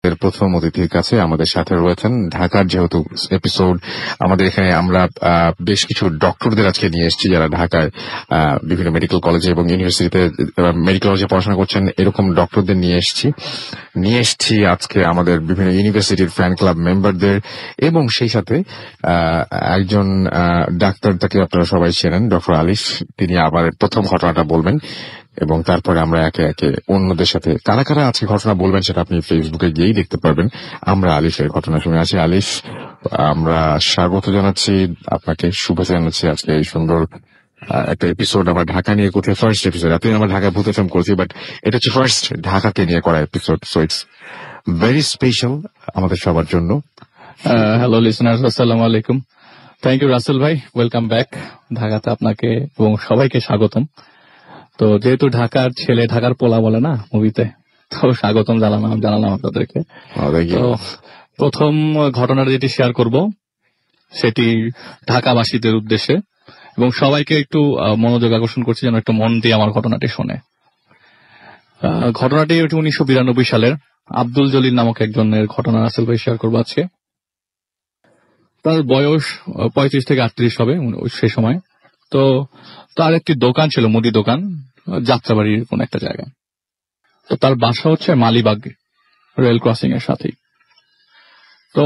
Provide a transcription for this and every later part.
আজকের প্রথম অতিথির কাছে আমাদের সাথে রয়েছেন ঢাকার যেহেতু এপিসোড, আমাদের এখানে আমরা বেশ কিছু ডক্টরদের আজকে নিয়ে এসেছি যারা ঢাকায় বিভিন্ন মেডিকেল কলেজে এবং ইউনিভার্সিটিতে মেডিকেল কলেজে পড়াশোনা করছেন, এরকম ডক্টরদের নিয়ে এসেছি আজকে আমাদের বিভিন্ন ইউনিভার্সিটির ফ্যান ক্লাব মেম্বারদের, এবং সেই সাথে একজন ডাক্তার, তাকে আপনারা সবাই চেনেন, ডক্টর আলিফ। তিনি আবার প্রথম ঘটনাটা বলবেন এবং তারপরে আমরা একে একে অন্যদের সাথে কারা কারা আজকে ঘটনা বলবেন সেটা আপনি ফেসবুকে গিয়েই দেখতে পারবেন। আমরা আলিফের ঘটনা শুনে আছি। আলিফ, আমরা স্বাগত জানাচ্ছি আপনাকে, শুভেচ্ছা জানাচ্ছি আজকে এই সুন্দর একটা এপিসোড। আমরা ঢাকা নিয়ে কোথায় ফার্স্ট এপিসোড, এতদিন আমরা ঢাকা ভূত এফএম করেছি, বাট এটা হচ্ছে ফার্স্ট ঢাকাকে নিয়ে করা episode, so it's very special আমাদের সবার জন্য। হ্যালো লিসনার্স, আসসালামু আলাইকুম। থ্যাংক ইউ রাসেল ভাই, ওয়েলকাম ব্যাক ঢাকাতে। আপনাকে এবং সবাইকে স্বাগতম। তো যেহেতু ঢাকার ছেলে ঢাকার পোলা বলে না মুভিতে, তো স্বাগতম জানালাম আপনাদেরকে। তো প্রথম ঘটনাটা যেটি শেয়ার করব সেটি ঢাকাবাসীদের উদ্দেশ্যে, এবং সবাইকে একটু মনোযোগ আকর্ষণ করছি যেন একটু মন দিয়ে আমার ঘটনাটি শোনে। ঘটনাটি 1992 সালের আব্দুল জলিল নামক একজনের ঘটনা রাসেল ভাই শেয়ার করবো আজকে। তার বয়স 35 থেকে 38 হবে সে সময়। তো তার একটি দোকান ছিল, মুদি দোকান, যাত্রাবাড়ির কোন একটা জায়গায়। তো তার বাসা হচ্ছে মালিবাগ রেল ক্রসিং এর সাথেই। তো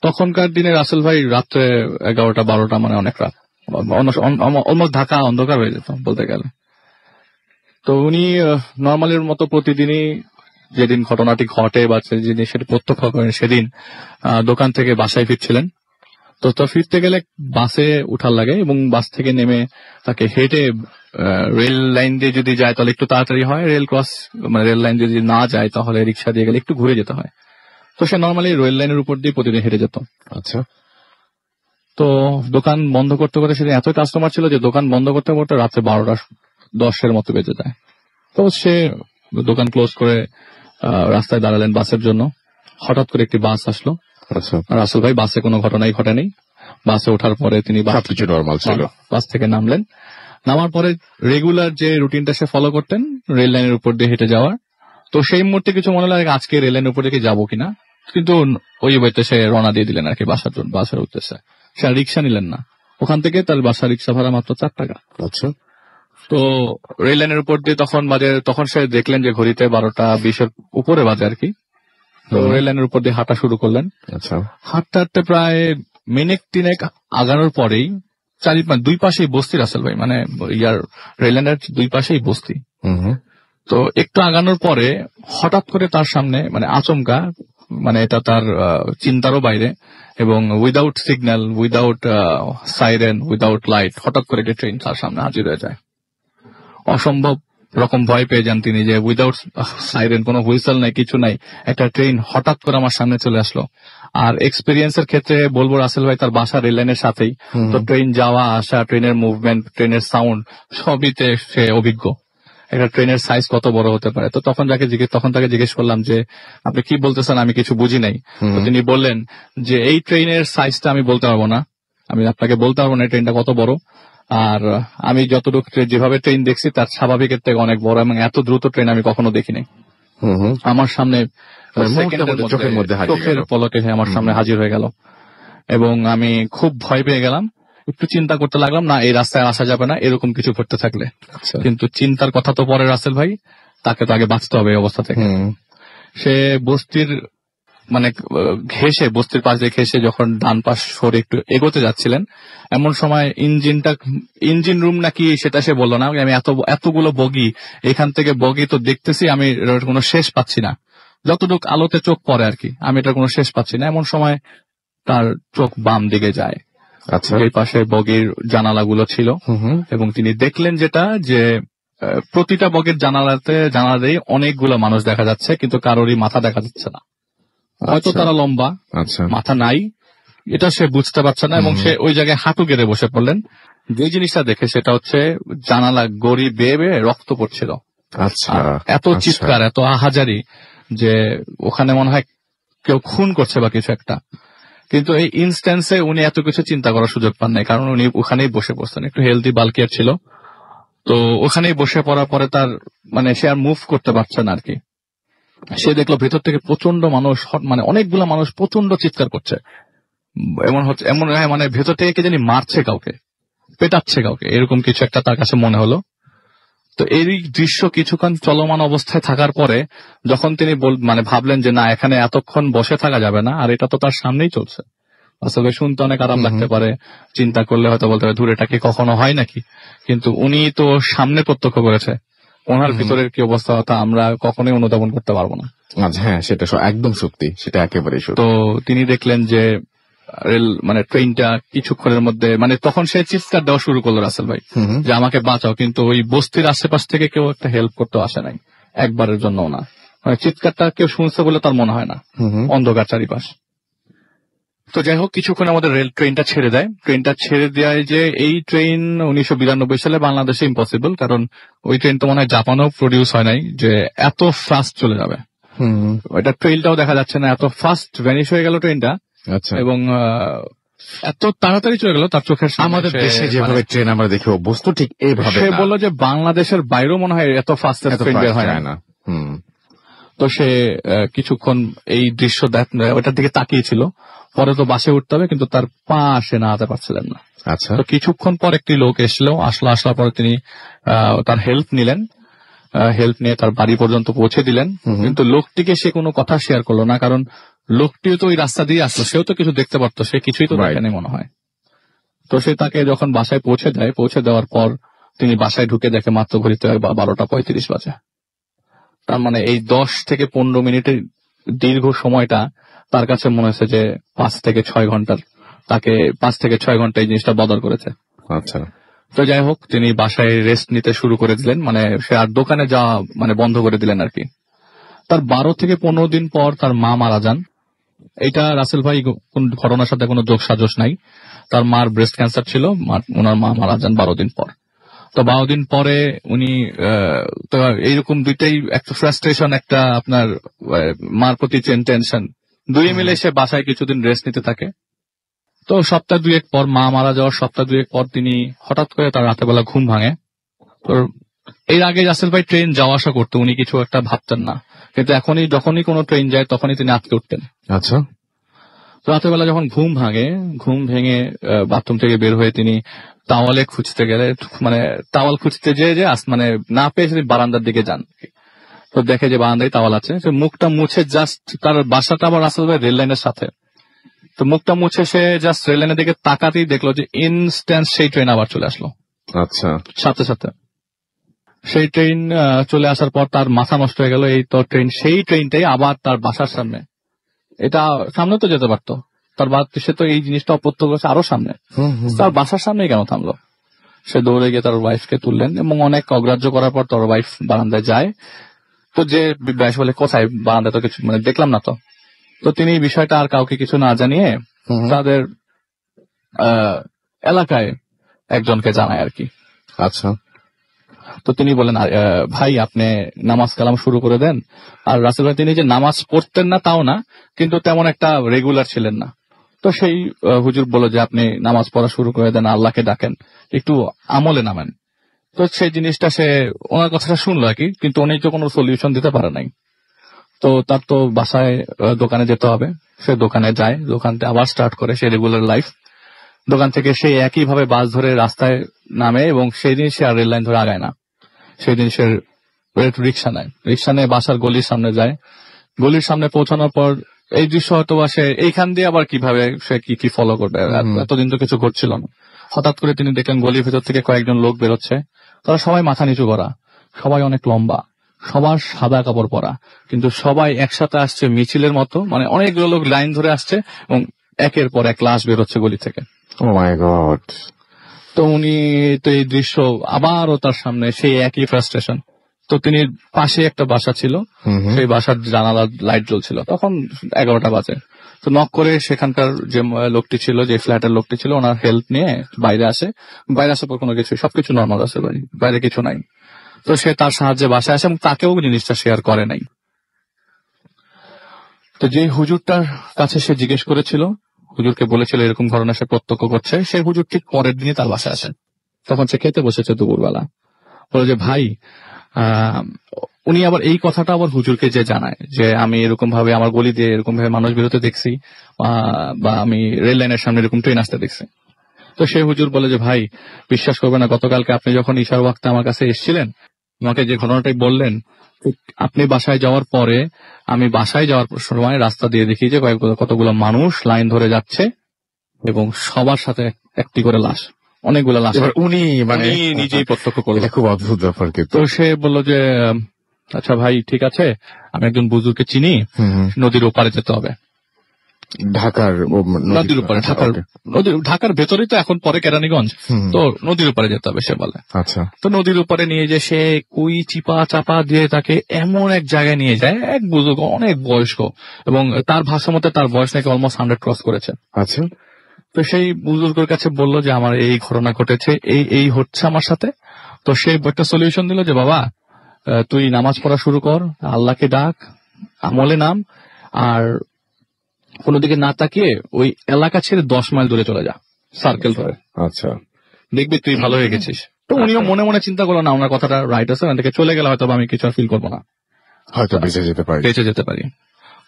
তখনকার দিনে রাসেল ভাই রাত্রে 11টা-12টা, মানে অনেক রাত, অলমোস্ট ঢাকা অন্ধকার হয়ে যেত বলতে গেলে। তো উনি নর্মালের মতো প্রতিদিনই যেদিন ঘটনাটি ঘটে বা যেদিন সেটি প্রত্যক্ষ করেন সেদিন দোকান থেকে বাসায় ফিরছিলেন। তো ফিরতে গেলে বাসে উঠার লাগে এবং বাস থেকে নেমে তাকে হেঁটে রেল লাইন দিয়ে যদি যায় তাহলে একটু তাড়াতাড়ি হয়, রেল লাইন যদি না যায় তাহলে রিক্সা দিয়ে গেলে একটু ঘুরে যেতে হয়। তো সে নর্মালি রেল লাইনের উপর দিয়ে প্রতিদিন হেঁটে যেত। আচ্ছা। তো দোকান বন্ধ করতে করতে সেদিন এতই কাস্টমার ছিল যে দোকান বন্ধ করতে করতে রাত্রে 12টা-10 মতো বেজে যায়। তো সে দোকান ক্লোজ করে রাস্তায় দাঁড়ালেন বাসের জন্য। হঠাৎ করে একটি বাস আসলো। রাসেল ভাই বাসে কোনো ঘটনাই ঘটেনি। বাসে ওঠার পরে তিনি সবকিছু নরমাল ছিল। বাস থেকে নামলেন। নামার পরে রেগুলার যে রুটিনটা সে ফলো করতেন রেল লাইনের উপর দিয়ে হেঁটে যাওয়ার, তো সেই মুহূর্তে কিছু মনে লাগে আজকে রেল লাইনের উপর দিয়ে যাবো কিনা, কিন্তু ওই বইতে সে রওনা দিয়ে দিলেন আর কি বাসার উদ্দেশ্যে। সে আর রিক্সা নিলেন না। ওখান থেকে তার বাসা রিক্সা ভাড়া মাত্র 4 টাকা। আচ্ছা। তো রেল লাইনের উপর দিয়ে তখন সে দেখলেন যে ঘড়িতে 12টা-20 উপরে বাজে আর কি। তো রেল লাইনের উপর দিয়ে হাঁটা শুরু করলেন। আচ্ছা। হাঁটতে হাঁটতে প্রায় মিনিট 3 আগানোর পরেই দুই পাশেই বস্তি রাসেল ভাই, মানে রেল লাইনের দুই পাশেই বস্তি। তো একটু আগানোর পরে হঠাৎ করে তার সামনে, মানে আচমকা, মানে এটা তার চিন্তারও বাইরে, এবং without signal, without siren, without light, হঠাৎ করে একটা ট্রেন তার সামনে হাজির হয়ে যায়। অসম্ভব রকম ভয় পেয়ে যান তিনি যে উইদাউট সাইরেন, কোনো হুইসেল নাই, কিছু নাই, একটা ট্রেন হঠাৎ করে আমার সামনে চলে আসলো। আর এক্সপিরিয়েন্সের ক্ষেত্রে বলবো রাসেল ভাই তার বাসা রেল লাইনের সাথেই, তো ট্রেন যাওয়া আসা, ট্রেনের মুভমেন্ট, ট্রেনের সাউন্ড সবইতে সে অভিজ্ঞ। একটা ট্রেনের সাইজ কত বড় হতে পারে। তো তখন তাকে জিজ্ঞেস করলাম যে আপনি কি বলতেছেন, আমি কিছু বুঝি নাই। তো তিনি বললেন যে এই ট্রেনের সাইজটা আমি বলতে পারবো না, আমি আপনাকে বলতে পারবো না ট্রেনটা কত বড়, আর আমি যতটুকু যেভাবে ট্রেন দেখছি তার স্বাভাবিকের থেকে অনেক বড়, এবং এত দ্রুত ট্রেন আমি কখনো দেখিনি। আমার সামনে চোখের পলকে আমার সামনে হাজির হয়ে গেল, এবং আমি খুব ভয় পেয়ে গেলাম। একটু চিন্তা করতে লাগলাম, না এই রাস্তায় আসা যাবে না এরকম কিছু ঘটতে থাকলে। কিন্তু চিন্তার কথা তো পরে রাসেল ভাই, তাকে তো আগে বাঁচতে হবে এই অবস্থা থেকে। সে বস্তির বস্তির পাশ দিয়ে ঘেসে যখন ডান পাশ সরে একটু এগোতে যাচ্ছিলেন, এমন সময় ইঞ্জিন রুম নাকি সেটা সে বললো না। আমি এতগুলো বগি, এখান থেকে বগি তো দেখতেছি, আমি কোনো শেষ পাচ্ছি না, যতটুকু আলোতে চোখ পড়ে আর কি, আমি এটার কোনো শেষ পাচ্ছি না। এমন সময় তার চোখ বাম দিকে যায়। আচ্ছা। এই পাশে বগির জানালাগুলো ছিল, এবং তিনি দেখলেন যেটা যে প্রতিটা বগির জানালাতেই অনেকগুলো মানুষ দেখা যাচ্ছে, কিন্তু কারোরই মাথা দেখা যাচ্ছে না। হয়তো তারা লম্বা, মাথা নাই, এটা সে বুঝতে পারছে না, এবং সে ওই জায়গায় হাঁটু গেড়ে বসে পড়লেন। যে জিনিসটা দেখে সেটা হচ্ছে জানালা গড়ি বেয়ে বেয়ে রক্ত পড়ছিল। আচ্ছা। এত চিৎকার, এত আহাজারি যে ওখানে মনে হয় কেউ খুন করছে বা কিছু একটা। কিন্তু এই ইনস্ট্যান্সে উনি এত কিছু চিন্তা করার সুযোগ পান নাই, কারণ উনি ওখানেই বসে পড়ছেন। একটু হেলদি বাল্কিয়ার ছিল, তো ওখানেই বসে পড়ার পরে তার সে আর মুভ করতে পারছে না আর কি। সে দেখলো ভেতর থেকে প্রচন্ড মানুষ, মানে অনেকগুলা মানুষ প্রচন্ড চিৎকার করছে, এমন মানে ভেতর থেকে কে জানি মারছে কাউকে, পেটাচ্ছে কাউকে, এরকম কিছু একটা তার কাছে মনে হলো। তো এই দৃশ্য কিছুক্ষণ চলমান অবস্থায় থাকার পরে যখন তিনি মানে ভাবলেন যে না, এখানে এতক্ষণ বসে থাকা যাবে না, আর এটা তো তার সামনেই চলছে, আসলে শুনতে অনেক আরাম লাগতে পারে, চিন্তা করলে হয়তো বলতে পারে দূরে এটা কি কখনো হয় নাকি, কিন্তু উনি তো সামনে প্রত্যক্ষ করেছে, ওনার ভিতরের কি অবস্থা তা আমরা কখনোই অনুধাবন করতে পারবো না। আচ্ছা, হ্যাঁ, সেটা একদম সত্যি, সেটা একেবারেই সত্যি। তো তিনি দেখলেন যে রেল মানে ট্রেনটা কিছুক্ষণের মধ্যে, মানে তখন সে চিৎকার দেওয়া শুরু করলো রাসেল ভাই যে আমাকে বাঁচাও, কিন্তু ওই বস্তির আশেপাশ থেকে কেউ একটা হেল্প করতে আসে নাই একবারের জন্য না, মানে চিৎকারটা কেউ শুনছে বলে তার মনে হয় না, অন্ধকার চারিপাশ। তো যাই হোক, কিছুক্ষণ আমাদের রেল ট্রেনটা ছেড়ে দেয়, ট্রেনটা ছেড়ে দেয় যে এই ট্রেন 1992 সালে বাংলাদেশে ইম্পসিবল, কারণ ওই ট্রেন তো মনে হয় জাপানেও প্রডিউস হয় নাই যে এত ফাস্ট চলে যাবে, ওইটা ট্রেনটাও দেখা যাচ্ছে না, এত ফাস্ট ভ্যানিশ হয়ে গেল ট্রেনটা। আচ্ছা, এবং এত তাড়াতাড়ি চলে গেল তার চোখের সামনে। আমাদের দেশে যেভাবে ট্রেন আমরা দেখি অভ্যস্ত, ঠিক এইভাবে সে বললো যে বাংলাদেশের বাইরেও মনে হয় এত ফাস্ট ট্রেন বের হয় না। তো সে কিছুক্ষণ এই দৃশ্য ওটার দিকে তাকিয়েছিল, পরে তো বাসে উঠতে হবে, কিন্তু তার পা আসে না, আনতে পারছিলেন না। আচ্ছা, তো কিছুক্ষণ পর একটি লোক আসার পরে তিনি তার হেল্প নিলেন, হেল্প নিয়ে তার বাড়ি পর্যন্ত পৌঁছে দিলেন, কিন্তু লোকটিকে সে কোনো কথা শেয়ার করলো না, কারণ লোকটিও তো ওই রাস্তা দিয়ে আসলো, সেও তো কিছু দেখতে পারতো, সে কিছুই তো দেখেনি মনে হয়। তো সে তাকে যখন বাসায় পৌঁছে দেয়, পৌঁছে দেওয়ার পর তিনি বাসায় ঢুকে দেখে মাত্র ঘড়িতে 12:35 বাজে। তার মানে এই 10 থেকে 15 মিনিটের দীর্ঘ সময়টা তার কাছে মনে হয়েছে যে 5 থেকে 6 ঘন্টার, তাকে 5 থেকে 6 ঘন্টা এই জিনিসটা বদল করেছে। আচ্ছা, তো যাই হোক, তিনি বাসায় রেস্ট নিতে শুরু করে দিলেন, মানে সে আর দোকানে যাওয়া মানে বন্ধ করে দিলেন আর কি। তার 12 থেকে 15 দিন পর তার মা মারা যান। এটা রাসেল ভাই কোন ঘটনার সাথে কোনো যোগ সাজশ নাই, তার মার ব্রেস্ট ক্যান্সার ছিল, ওনার মা মারা যান 12 দিন পর। তো 12 দিন পরে উনি তো এইরকম দুইটাই, একটা ফ্রাস্ট্রেশন, একটা আপনার মার প্রতি টেনশন, দুই মিলে সে বাসায় কিছুদিন রেস্ট নিতে থাকে। তো সপ্তাহ দুয়েক পর, মা মারা যাওয়ার সপ্তাহ দুয়েক পর তিনি হঠাৎ করে তার রাতের বেলা ঘুম ভাঙে। তো এর আগে রাসেল ভাই ট্রেন যাওয়া আসা করতো, উনি কিছু একটা ভাবতেন না, কিন্তু এখনই যখনই কোনো ট্রেন যায় তখনই তিনি আটকে উঠতেন। আচ্ছা, রাতের বেলা যখন ঘুম ভেঙে বাথরুম থেকে বের হয়ে তিনি তাওয়ালে খুঁজতে গেলে, মানে তাওয়াল খুঁজতে যে মানে না পেয়ে তিনি বারান্দার দিকে যান। তো দেখে যে বারান্দায় তাওয়াল আছে, সে মুখটা মুছে জাস্ট, তার বাসাটা আবার রাসেল ভাই রেল লাইনের সাথে, তো মুখটা মুছে সে জাস্ট রেল লাইনের দিকে তাকাতেই দেখলো যে ইনস্ট্যান্ট সেই ট্রেন আবার চলে আসলো। আচ্ছা, সাথে সাথে সেই ট্রেন চলে আসার পর তার মাথা নষ্ট হয়ে গেল। এই তো সেই ট্রেনটাই আবার তার বাসার সামনে, এটা সামনে তো যেতে পারতো, তার সে তো এই জিনিসটা অপ্রত্যক্ষ করছে আরো সামনে, তার বাসার সামনে কেন থামলো? সে দৌড়ে গিয়ে তার ওয়াইফকে তুললেন এবং অনেক অগ্রাহ্য করার পর তার ওয়াইফ বারান্দায় যায়। তো যে ওয়াইফ বলে, কোথায়? বারান্দায় তো কিছু মানে দেখলাম না তো। তো তিনি বিষয়টা আর কাউকে কিছু না জানিয়ে তাদের এলাকায় একজনকে জানায় আর কি। আচ্ছা, তো তিনি বলেন, ভাই আপনি নামাজ কালাম শুরু করে দেন। আর রাসেল ভাই তিনি যে নামাজ পড়তেন না তাও না, কিন্তু তেমন একটা রেগুলার ছিলেন না। তো সেই হুজুর বলল যে আপনি নামাজ পড়া শুরু করে দেন, আল্লাহকে ডাকেন, একটু আমলে নামেন। তো সেই জিনিসটা সে ওনার কথাটা শুনলো আর কি, কিন্তু উনি তো কোনো সলিউশন দিতে পারে নাই। তো তার তো বাসায় দোকানে যেতে হবে, সে দোকানে যায়, দোকানটা আবার স্টার্ট করে সে রেগুলার লাইফ। দোকান থেকে সে একইভাবে বাস ধরে রাস্তায় নামে এবং সেই দিন সে আর রেল লাইন ধরে আগায় না, সেই দিন সে রিক্সা নেয়, রিক্সা নিয়ে বাসার গলির সামনে যায়। গলির সামনে পৌঁছানোর পর এই দৃশ্য হয়তো বা সে এইখান দিয়ে আবার কিভাবে সে কি ফলো করবে, এতদিন তো কিছু ঘটছিল না। হঠাৎ করে তিনি দেখলেন গলির ভেতর থেকে কয়েকজন লোক বেরোচ্ছে, তারা সবাই মাথা নিচু করা, সবাই অনেক লম্বা, সবার সাদা কাপড় পরা, কিন্তু সবাই একসাথে আসছে মিছিলের মতো, মানে অনেকগুলো লোক লাইন ধরে আসছে এবং একের পর এক লাশ বেরোচ্ছে গলি থেকে। ও মাই গড! তো উনি তো এই দৃশ্য আবারও তার সামনে, সেই একই ফ্রাস্ট্রেশন। তো তিনি পাশে একটা বাসা ছিল, সেই বাসার জানালার লাইট জ্বলছিল, তখন 11টা বাজে। তো নক করে সেখানকার যে লোকটি ছিল, যে ফ্ল্যাটের লোকটি ছিল, ওনার হেল্প নিয়ে বাইরে আসার পর কোনো কিছু, সবকিছু নর্মাল আছে, বাইরে কিছু নাই। তো সে তার সাহায্যে বাসায় আসে এবং তাকেও জিনিসটা শেয়ার করে নাই। তো যে হুজুরটার কাছে সে জিজ্ঞেস করেছিল, হুজুরকে বলেছিল এরকম ঘটনা সে প্রত্যক্ষ করছে, সেই হুজুর ঠিক পরের দিনই তার বাসায় আসেন। তখন সে খেতে বসেছে দুপুরবেলা, বলে যে ভাই উনি আবার এই কথাটা আবার হুজুরকে যে জানায় যে আমি এরকম ভাবে আমার গলি দিয়ে এরকম ভাবে মানুষ বেরোতে দেখছি, বা আমি রেল লাইনের সামনে এরকম ট্রেন আসতে দেখছি। তো সে হুজুর বলে যে ভাই বিশ্বাস করবে না, গতকালকে আপনি যখন ঈশার ওয়াক্তে আমার কাছে এসেছিলেন, আমাকে যে ঘটনাটাই বললেন, আপনি বাসায় যাওয়ার পরে আমি বাসায় যাওয়ার সময় রাস্তা দিয়ে দেখি যে কতগুলো মানুষ লাইন ধরে যাচ্ছে এবং সবার সাথে একটি করে লাশ, অনেকগুলো লাশ। উনি মানে নিজেই প্রত্যক্ষ করলেন। খুব অদ্ভুত ব্যাপার। তো সে বলল যে আচ্ছা ভাই ঠিক আছে, আমি একজন বুজুর্গকে চিনি, নদীর ওপারে যেতে হবে। ঢাকার নদীর উপরে, ঢাকার ভেতরেই তো এখন পরে কেরানীগঞ্জ, তো নদীর উপরে যেতে হবে সে বলে। আচ্ছা। তো নদীর উপরে নিয়ে যে সে কুই চিপা চাপা দিয়ে তাকে এমন এক জায়গায় নিয়ে যায়, এক বুজুর্গ অনেক বয়স্ক, এবং তার ভাষা মতে তার বয়স নাকি অলমোস্ট 100 ক্রস করেছে। আচ্ছা। তো সেই বুজুর্গের কাছে বলল যে আমার এই ঘটনা ঘটেছে, এই হচ্ছে আমার সাথে। তো সে একটা সলিউশন দিল যে বাবা তুই নামাজ পড়া শুরু কর, আল্লাহকে ডাক, আমলে নাম, আর কোন দিকে না তাকিয়ে ওই এলাকা ছেড়ে 10 মাইল দূরে চলে যা, সার্কেল ধরে। আচ্ছা, দেখবি তুই ভালো হয়ে গেছিস। তো উনিও মনে মনে চিন্তা করলো না আমার কথাটা রাইট আছে, থেকে চলে গেলে হয়তো আমি কিছু আর ফিল করবো না, হয়তো বেঁচে যেতে পারি।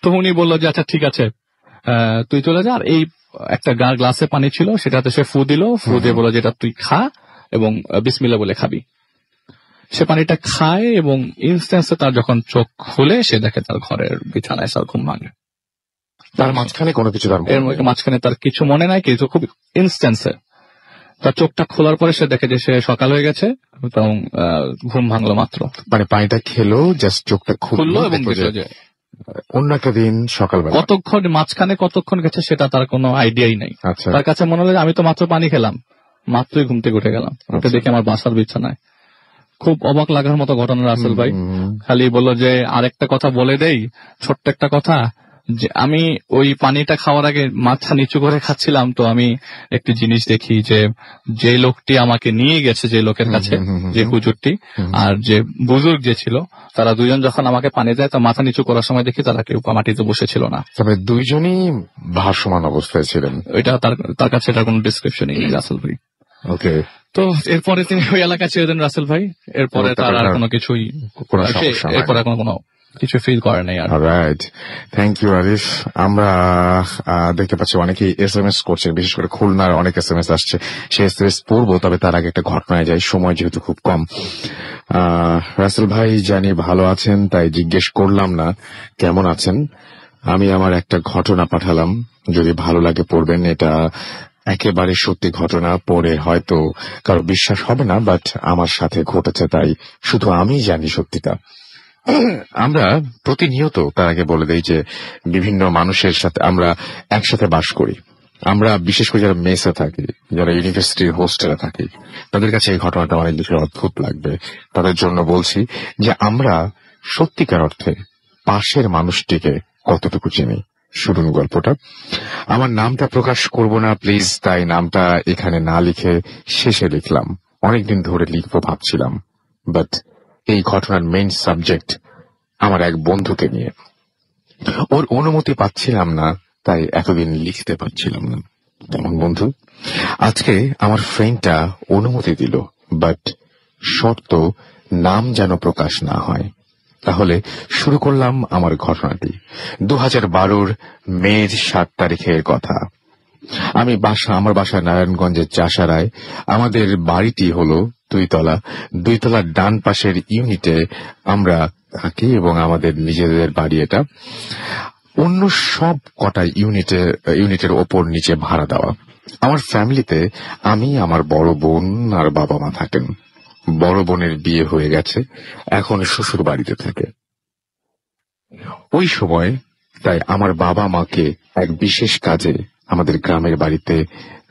তো উনি বললো যে আচ্ছা ঠিক আছে তুই চলে যা। আর এই একটা গ্লাসে পানি ছিল, সেটাতে সে ফু দিল, ফু দিয়ে বললো যেটা তুই খা এবং বিসমিল্লাহ বলে খাবি। সে পানিটা খায় এবং ইনস্ট্যান্সে তার যখন চোখ খুলে সে দেখে তার ঘরের বিছানায় তার ঘুম ভাঙে। তার মাঝখানে কোনো কিছু, এর মাঝখানে তার কিছু মনে নাই, কিছু খুব ইনস্ট্যান্সে তার চোখটা খোলার পরে সে দেখে যে সে সকাল হয়ে গেছে এবং ঘুম ভাঙলো মাত্র। মানে পানিটা খেলো, জাস্ট চোখটা খুললো এবং অন্য একটা দিন সকালবেলা কতক্ষণ মাঝখানে কতক্ষণ গেছে সেটা তার কোনো আইডিয়াই নাই। তার কাছে মনে হলো আমি তো মাত্র পানি খেলাম, মাত্রই ঘুম থেকে উঠে গেলাম, ওটা দেখে আমার বাসার বিছানায়। খুব অবাক লাগার মতো ঘটনা রাসেল ভাই। খালি বললো যে আরেকটা কথা বলে দেই, ছোট্ট একটা কথা, যে আমি ওই পানিটা খাওয়ার আগে মাথা নিচু করে খাচ্ছিলাম, তো আমি একটি জিনিস দেখি যে লোকটি আমাকে নিয়ে গেছে, যে লোকের কাছে, যে হুজুরটি আর যে বুজুর্গ যে ছিল, তারা দুজন যখন আমাকে পানি দেয় তো মাথা নিচু করার সময় দেখি তারা কেউ মাটিতে বসেছিল না, তবে দুইজনই ভাসমান অবস্থায় ছিলেন। ওইটা তার কাছে এটার কোনো ডিসক্রিপশনই নেই রাসেল ভাই। ওকে। তো এরপরে তিনি ওই এলাকা ছেড়ে দেন রাসেল ভাই। এরপরে তার আর কোনো কিছুই, এরপরে কোনো কিছু ফিল করে নাই আর। Right, thank you Arif. আমরা দেখতে পাচ্ছি অনেকেই SMS করছে, বিশেষ করে খুলনার অনেক SMS আসছে, সেই SMS পড়বো, তবে তার আগে একটা ঘটনায় যাই, সময় যেহেতু খুব কম। রাসেল ভাই জানি ভালো আছেন, তাই জিজ্ঞেস করলাম না কেমন আছেন। আমি আমার একটা ঘটনা পাঠালাম, যদি ভালো লাগে পড়বেন। এটা একেবারে সত্যি ঘটনা, পড়ে হয়তো কারো বিশ্বাস হবে না, বাট আমার সাথে ঘটেছে, তাই শুধু আমি জানি সত্যিটা। আমরা প্রতিনিয়ত, তার আগে বলে দেই যে বিভিন্ন মানুষের সাথে আমরা একসাথে বাস করি। আমরা বিশেষ করে যারা মেসে থাকি, যারা ইউনিভার্সিটির হোস্টেলে থাকি, তাদের কাছে এই ঘটনাটা অনেক বেশি অদ্ভুত লাগবে। তাদের জন্য বলছি যে আমরা সত্যিকার অর্থে পাশের মানুষটিকে কতটুকু চিনি। শুনুন গল্পটা। আমার নামটা প্রকাশ করব না প্লিজ, তাই নামটা এখানে না লিখে শেষে লিখলাম। অনেকদিন ধরে লিখবো ভাবছিলাম, বাট এই ঘটনার মেইন সাবজেক্ট আমার এক বন্ধুকে নিয়ে। ওর অনুমতি পাচ্ছিলাম না, তাই এতদিন লিখতে পারছিলাম না। তেমন বন্ধু, আজকে আমার ফ্রেন্ডটা অনুমতি দিল, বাট শর্ত নাম যেন প্রকাশ না হয়। তাহলে শুরু করলাম আমার ঘটনাটি। 2012 মের 7 তারিখের কথা। আমার বাসা নারায়ণগঞ্জের চাষারায়। আমাদের বাড়িটি হলো 2 তলা। 2 তলার ডান পাশের ইউনিটে আমরা থাকি এবং আমাদের নিজেদের বাড়ি এটা। অন্য সব কটা ইউনিটের ওপর নিচে ভাড়া দেওয়া। আমার ফ্যামিলিতে আমি, আমার বড় বোন আর বাবা মা থাকেন। বড় বোনের বিয়ে হয়ে গেছে, এখন শ্বশুর বাড়িতে থাকে। ওই সময় তাই আমার বাবা মাকে এক বিশেষ কাজে আমাদের গ্রামের বাড়িতে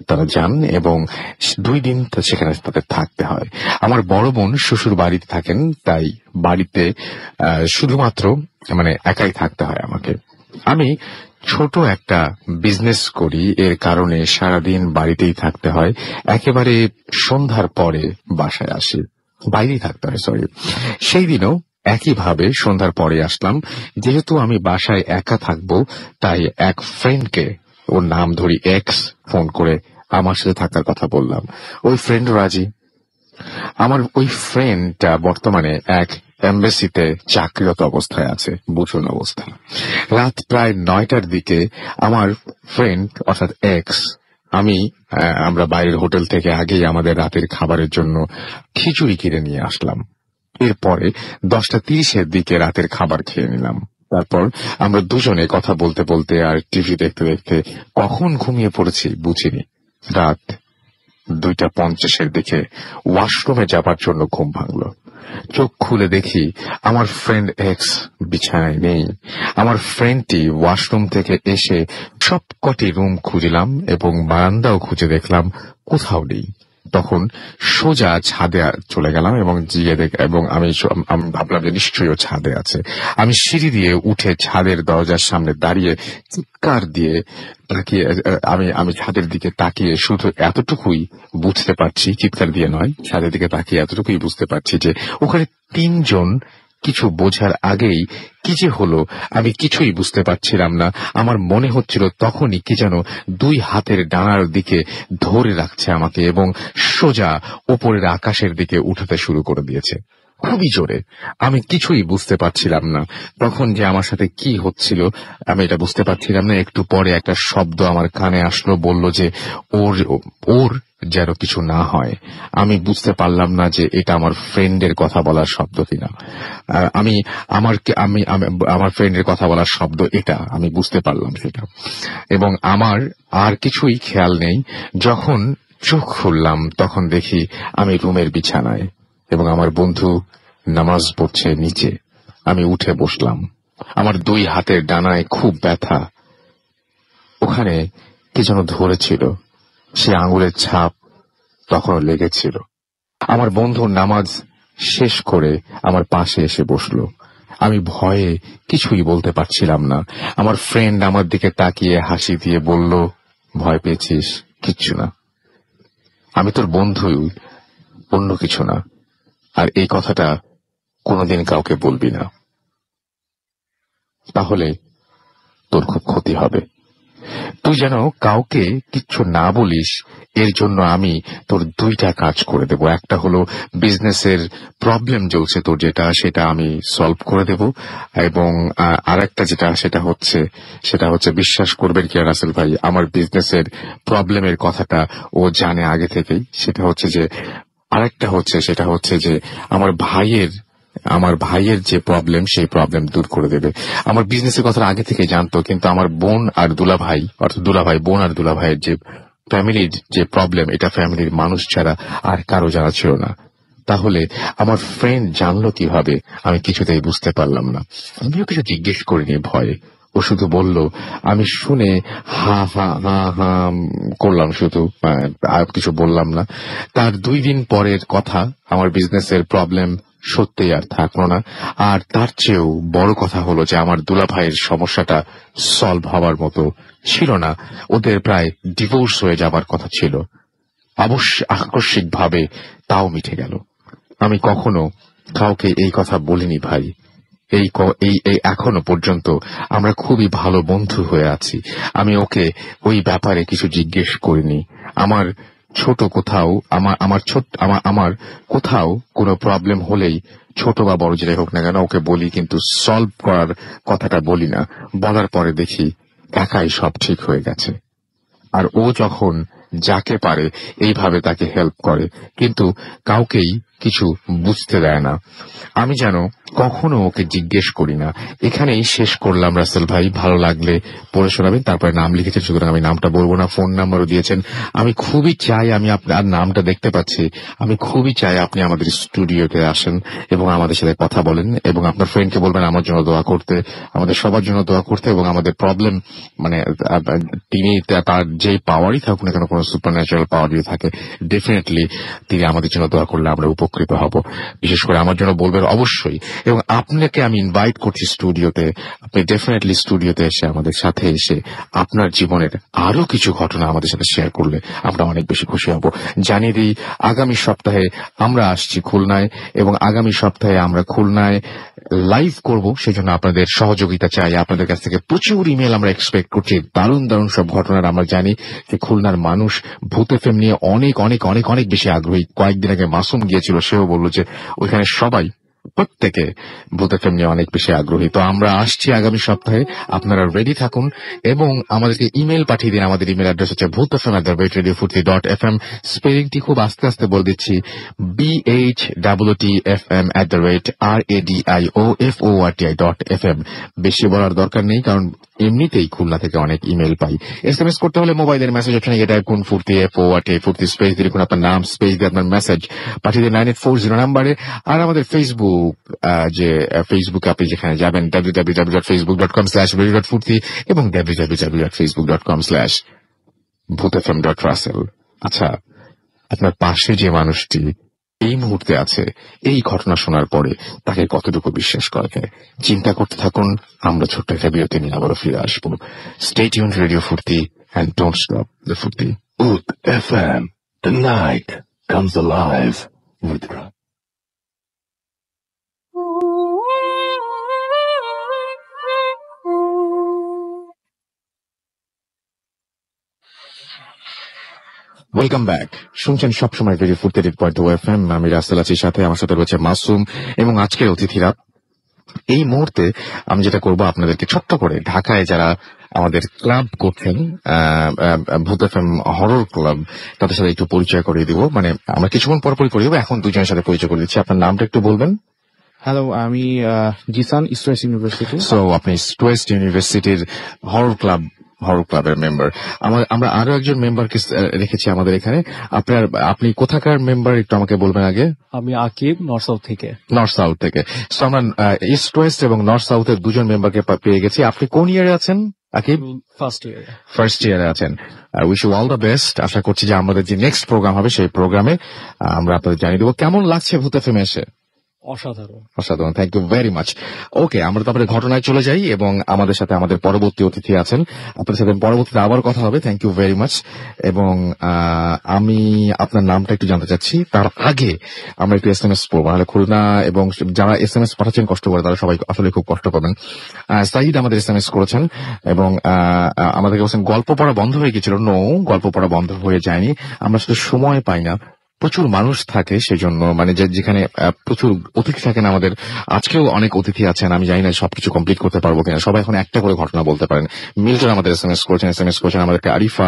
তারা যান এবং 2 দিন সেখানে তাদের থাকতে হয়। আমার বড় বোন শ্বশুর বাড়িতে থাকেন, তাই বাড়িতে শুধুমাত্র একাই থাকতে হয় আমাকে। আমি ছোট একটা বিজনেস করি, এর কারণে সারাদিন বাড়িতেই থাকতে হয়। একেবারে সন্ধ্যার পরে বাসায় আসি, বাইরেই থাকতে হয়, সরি। সেই দিনও একইভাবে সন্ধ্যার পরে আসলাম। যেহেতু আমি বাসায় একা থাকবো, তাই এক ফ্রেন্ডকে, ওর নাম ধরি এক্স, ফোন করে আমার সাথে থাকার কথা বললাম। ওই ফ্রেন্ড রাজি। আমার ওই ফ্রেন্ডটা বর্তমানে এক এমবেসিতে চাকরিরত অবস্থায় আছে, বুঝুন অবস্থা। রাত প্রায় 9টার দিকে আমার ফ্রেন্ড অর্থাৎ এক্স, আমরা বাইরের হোটেল থেকে আগেই আমাদের রাতের খাবারের জন্য খিচুড়ি কিনে নিয়ে আসলাম। এরপরে 10টা 30-এর দিকে রাতের খাবার খেয়ে নিলাম। তারপর আমরা দুজনে কথা বলতে বলতে আর টিভি দেখতে দেখতে কখন ঘুমিয়ে পড়েছি বুঝিনি। রাত 2টা 50-এর দিকে ওয়াশরুমে যাবার জন্য ঘুম ভাঙলো। চোখ খুলে দেখি আমার ফ্রেন্ড এক্স বিছানায় নেই। আমার ফ্রেন্ডটি ওয়াশরুম থেকে এসে সবকটি রুম খুঁজলাম এবং বারান্দাও খুঁজে দেখলাম, কোথাও নেই। তখন সোজা ছাদে চলে গেলাম এবং আমি ভাবলাম যে নিশ্চয়ই ও ছাদে আছে। আমি সিঁড়ি দিয়ে উঠে ছাদের দরজার সামনে দাঁড়িয়ে চিৎকার দিয়ে তাকিয়ে আমি ছাদের দিকে তাকিয়ে শুধু এতটুকুই বুঝতে পারছি, চিৎকার দিয়ে নয়, ছাদের দিকে তাকিয়ে এতটুকুই বুঝতে পারছি যে ওখানে 3জন। কিছু বোঝার আগেই কি যে হলো আমি কিছুই বুঝতে পারছিলাম না। আমার মনে হচ্ছিল তখনই কি যেন 2 হাতের ডানার দিকে ধরে রাখছে আমাকে এবং সোজা ওপরের আকাশের দিকে উঠাতে শুরু করে দিয়েছে খুবই জোরে। আমি কিছুই বুঝতে পারছিলাম না তখন যে আমার সাথে কি হচ্ছিল, আমি এটা বুঝতে পারছিলাম না। একটু পরে একটা শব্দ আমার কানে আসলো, বলল যে ওর যেন কিছু না হয়। আমি বুঝতে পারলাম না যে এটা আমার ফ্রেন্ডের কথা বলার শব্দ কিনা। আমার ফ্রেন্ডের কথা বলার শব্দ এটা আমি বুঝতে পারলাম সেটা, এবং আমার আর কিছুই খেয়াল নেই। যখন চোখ খুললাম তখন দেখি আমি রুমের বিছানায় এবং আমার বন্ধু নামাজ পড়ছে নিচে। আমি উঠে বসলাম। আমার 2 হাতের ডানায় খুব ব্যথা। ওখানে কি যেন ধরেছিল, সে আঙুলের ছাপ তখনও লেগেছিল। আমার বন্ধু নামাজ শেষ করে আমার পাশে এসে বসলো। আমি ভয়ে কিছুই বলতে পারছিলাম না। আমার ফ্রেন্ড আমার দিকে তাকিয়ে হাসি দিয়ে বলল, ভয় পেয়েছিস? কিচ্ছু না, আমি তোর বন্ধু, অন্য কিছু না। আর এই কথাটা কোনোদিন কাউকে বলবি না, তাহলে তোর খুব ক্ষতি হবে। তুই যেন কাউকে কিচ্ছু না বলিস, এর জন্য আমি তোর 2টা কাজ করে দেব। একটা হলো বিজনেসের প্রবলেম চলছে তোর যেটা, সেটা আমি সলভ করে দেব, এবং আরেকটা সেটা হচ্ছে বিশ্বাস করবেন কি রাসেল ভাই, আমার বিজনেসের প্রবলেমের কথাটা ও জানে আগে থেকেই। সেটা হচ্ছে যে আমার ভাইয়ের যে প্রবলেম, সেই প্রবলেম দূর করে দেবে। আমার বিজনেসের কথা আগে থেকে জানতো, কিন্তু আমার বোন আর দুলাভাই, অর্থাৎ বোন আর দুলাভাইয়ের যে ফ্যামিলির যে প্রবলেম, এটা ফ্যামিলির মানুষ ছাড়া আর কারো জানা ছিল না। তাহলে আমার ফ্রেন্ড জানলো কিভাবে, আমি কিছুতেই বুঝতে পারলাম না। আমিও কিছু জিজ্ঞেস করিনি ভয়ে। ও শুধু বলল, আমি শুনে হা হা হা হা করলাম শুধু, আর কিছু বললাম না। তার 2 দিন পরের কথা, আমার বিজনেসের প্রবলেম সত্যিই আর থাকলো না। আর তার চেয়েও বড় কথা হলো যে আমার দুলাভাইয়ের সমস্যাটা সলভ হওয়ার মতো ছিল না। ওদের প্রায় ডিভোর্স হয়ে যাবার কথা ছিল। আকস্মিকভাবে তাও মিটে গেল। আমি কখনো কাউকে এই কথা বলিনি ভাই। এই এখনো পর্যন্ত আমরা খুবই ভালো বন্ধু হয়ে আছি। আমি ওকে ওই ব্যাপারে কিছু জিজ্ঞেস করিনি। আমার কোথাও কোনো প্রবলেম হলেই, ছোট বা বড় যেটাই হোক না কেন, ওকে বলি, কিন্তু সলভ করার কথাটা বলি না। বলার পরে দেখি একাই সব ঠিক হয়ে গেছে। আর ও যখন যাকে পারে এইভাবে তাকে হেল্প করে, কিন্তু কাউকেই কিছু বুঝতে দেয় না। আমি যেন কখনো ওকে জিজ্ঞেস করি না। এখানেই শেষ করলাম রাসেল ভাই, ভালো লাগলে পড়ে শোনাবেন। তারপরে নাম লিখেছেন, সুতরাং আমি নামটা বলবো না। ফোন নাম্বারও দিয়েছেন। আমি খুবই চাই, আমি আপনার নামটা দেখতে পাচ্ছি, আমি খুবই চাই আপনি আমাদের স্টুডিওতে আসেন এবং আমাদের সাথে কথা বলেন, এবং আপনার ফ্রেন্ডকে বলবেন আমার জন্য দোয়া করতে, আমাদের সবার জন্য দোয়া করতে, এবং আমাদের প্রবলেম তিনি তার যে পাওয়ারই থাকুক না কেন, কোনো সুপার ন্যাচারাল পাওয়ার যদি থাকে, ডেফিনেটলি তিনি আমাদের জন্য দোয়া করলে আমরা উপকৃত হব। বিশেষ করে আমার জন্য বলবেন অবশ্যই এবং আপনাকে আমি ইনভাইট করছি স্টুডিওতে। আপনি ডেফিনেটলি স্টুডিওতে এসে আমাদের সাথে এসে আপনার জীবনের আরো কিছু ঘটনা আমাদের সাথে শেয়ার করলে আমরা অনেক বেশি খুশি হব। জানিয়ে দিই, আগামী সপ্তাহে আমরা আসছি খুলনায়, এবং আগামী সপ্তাহে আমরা খুলনায় লাইভ করব। সেজন্য আপনাদের সহযোগিতা চাই। আপনাদের কাছ থেকে প্রচুর ইমেল আমরা এক্সপেক্ট করছি। দারুণ দারুণ সব ঘটনার আমরা জানি যে খুলনার মানুষ ভূত এফএম নিয়ে অনেক অনেক অনেক অনেক বেশি আগ্রহী। কয়েকদিন আগে মাসুম গিয়েছিল, সেও বলল যে ওইখানে সবাই প্রত্যেকে ভূত এফএম নিয়ে অনেক বেশি আগ্রহী। তো আমরা আসছি আগামী সপ্তাহে, আপনারা রেডি থাকুন এবং আমাদেরকে ইমেল পাঠিয়ে দিন। আমাদের ইমেল অ্যাড্রেস হচ্ছে bhutfm@radiofurti.fm। স্পেলিংটি খুব আস্তে আস্তে বলে দিচ্ছি, BHTFM@radiofort.fm। বেশি বলার দরকার নেই, কারণ এমনিতেই খুলনা থেকে অনেক ইমেল পাই। এসএমএস করতে হলে মোবাইলের মেসেজ অপশনে গিয়ে টাইপ করুন ফুর্তি FORT, ফুর্তি স্পেস দিয়ে লিখুন আপনার নাম, স্পেস দিয়ে আপনার মেসেজ পাঠিয়ে দিন 9840 নাম্বারে। আর আমাদের ফেসবুক, যে ফেসবুকে আপনি যেখানে যাবেন www.facebook.com/radio.furti এবং www.facebook.com/bhutfm.russell। আচ্ছা, আপনার পাশে যে মানুষটি এই মুহূর্তে আছে, এই ঘটনা শোনার পরে তাকে কতটুকু বিশ্বাস করা যায় চিন্তা করতে থাকুন। আমরা ছোট্ট একটা বিরতি নিয়ে আবারও ফিরে আসবো। স্টে টিউনড রেডিও ফুর্তি and don't stop the Furti. Booth FM. The night comes alive with welcome back. শুনছেন সবসময় রেডিও ফুর্তি 8.2 FM। আমি রাসেল আছি, সাথে আমার সাথে রয়েছে মাসুম এবং আজকের অতিথিরা। এই মুহূর্তে আমি যেটা করব, আপনাদেরকে ছোট্ট করে ঢাকায় যারা আমাদের ক্লাব করছেন, ভূত এফএম হরর ক্লাব, তাদের সাথে একটু পরিচয় করিয়ে দিব। মানে আমরা কিছুক্ষণ পরপরই করিয়ে দেবো। এখন দুজনের সাথে পরিচয় করে দিচ্ছি। আপনার নামটা একটু বলবেন। হ্যালো, আমি Jisan, East West University. So আপনি ইস্ট ওয়েস্ট ইউনিভার্সিটির হরর ক্লাবের মেম্বার। আমরা আরো একজন মেম্বারকে রেখেছি আমাদের এখানে। আপনি কোথাকার মেম্বার একটু আমাকে বলবেন আগে। আমি আকিব, নর্থ সাউথ থেকে। সো আমরা ইস্ট ওয়েস্ট এবং নর্থ সাউথের দুজন মেম্বারকে পেয়ে গেছি। আপনি কোন ইয়ারে আছেন আকিব? ফার্স্ট ইয়ারে আছেন। Wish you all the best. আশা করছি যে আমাদের যে নেক্সট প্রোগ্রাম হবে সেই প্রোগ্রামে আমরা আপনাদের জানিয়ে দেবো। কেমন লাগছে ভূত এফএম এসে? অসাধারণ, থ্যাংক ইউ ভেরি মাচ। ওকে, আমরা তারপরে ঘটনায় চলে যাই এবং আমাদের সাথে আমাদের পরবর্তী অতিথি আছেন। আপনাদের সাথে পরবর্তীতে আবার কথা হবে। Thank you very much. এবং আমি আপনার নামটা একটু জানতে চাচ্ছি। তার আগে আমরা একটু এসএমএস পড়বো, নাহলে খুলনা এবং যারা এসএমএস পাঠাচ্ছেন কষ্ট করে, তারা সবাই আসলে খুব কষ্ট পাবেন। সাইদ আমাদের এসএমএস করেছেন এবং আমাদেরকে বলছেন গল্প পড়া বন্ধ হয়ে গেছিল। নো, গল্প পড়া বন্ধ হয়ে যায়নি, আমরা শুধু সময় পাই না। প্রচুর মানুষ থাকে, সেজন্য মানে যেখানে প্রচুর অতিথি থাকেন আমাদের। আজকেও অনেক অতিথি আছেন, আমি জানি না সবকিছু কমপ্লিট করতে পারবো কিনা। সবাই এখন একটা করে ঘটনা বলতে পারেন। মিল্টন আমাদের এসএমএস করেছেন আমাদেরকে, আরিফা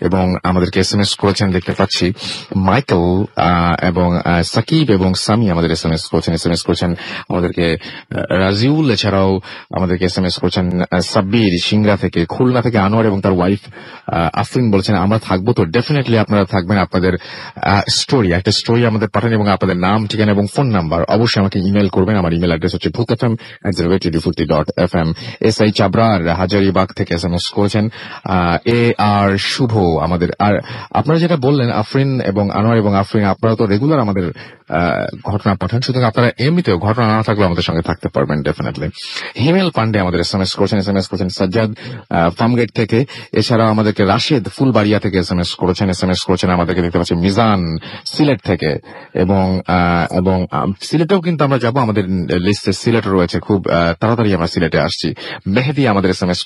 এবং আমাদেরকে এসএমএস করেছেন দেখতে পাচ্ছি, মাইকেল এবং সাকিব এবং সামি আমাদের এসএমএস করেছেন আমাদেরকে, রাজিউল এছাড়াও আমাদেরকে এসএমএস করেছেন, সাব্বির সিংড়া থেকে, খুলনা থেকে আনোয়ার এবং তার ওয়াইফ আফরিন বলেছেন আমরা থাকবো। তো ডেফিনেটলি আপনারা থাকবেন। আপনাদের একটা স্টোরি আমাদের পাঠান এবং আপনাদের নাম, ঠিকানা এবং ফোন নাম্বার অবশ্যই আমাকে ইমেল করবেন। আমার ইমেল অ্যাড্রেস হচ্ছে bhutfm@radiofurti.fm। SI চাবরার হাজারিবাগ থেকে এসএমএস করেছেন, AR শুভ আমাদের। আর আপনারা যেটা বললেন আফরিন এবং আনোয়ার এবং আফরিন, আপনারা তো রেগুলার আমাদের ঘটনা পাঠান, সুতরাং আপনারা এমনিতেও ঘটনা না থাকলেও আমাদের সঙ্গে থাকতে পারবেন ডেফিনেটলি। হিমেল পান্ডে আমাদের এসএমএস করেছেন সাজ্জাদ ফার্মগেট থেকে। এছাড়াও আমাদেরকে রাশেদ ফুলবাড়িয়া থেকে এসএমএস করেছেন আমাদেরকে দেখতে পাচ্ছি মিজান সিলেট থেকে। এবং সিলেটেও কিন্তু আমরা যাবো, আমাদের লিস্টে সিলেট রয়েছে, খুব তাড়াতাড়ি আমরা সিলেটে আসছি। মেহেদি আমাদের এসএমএস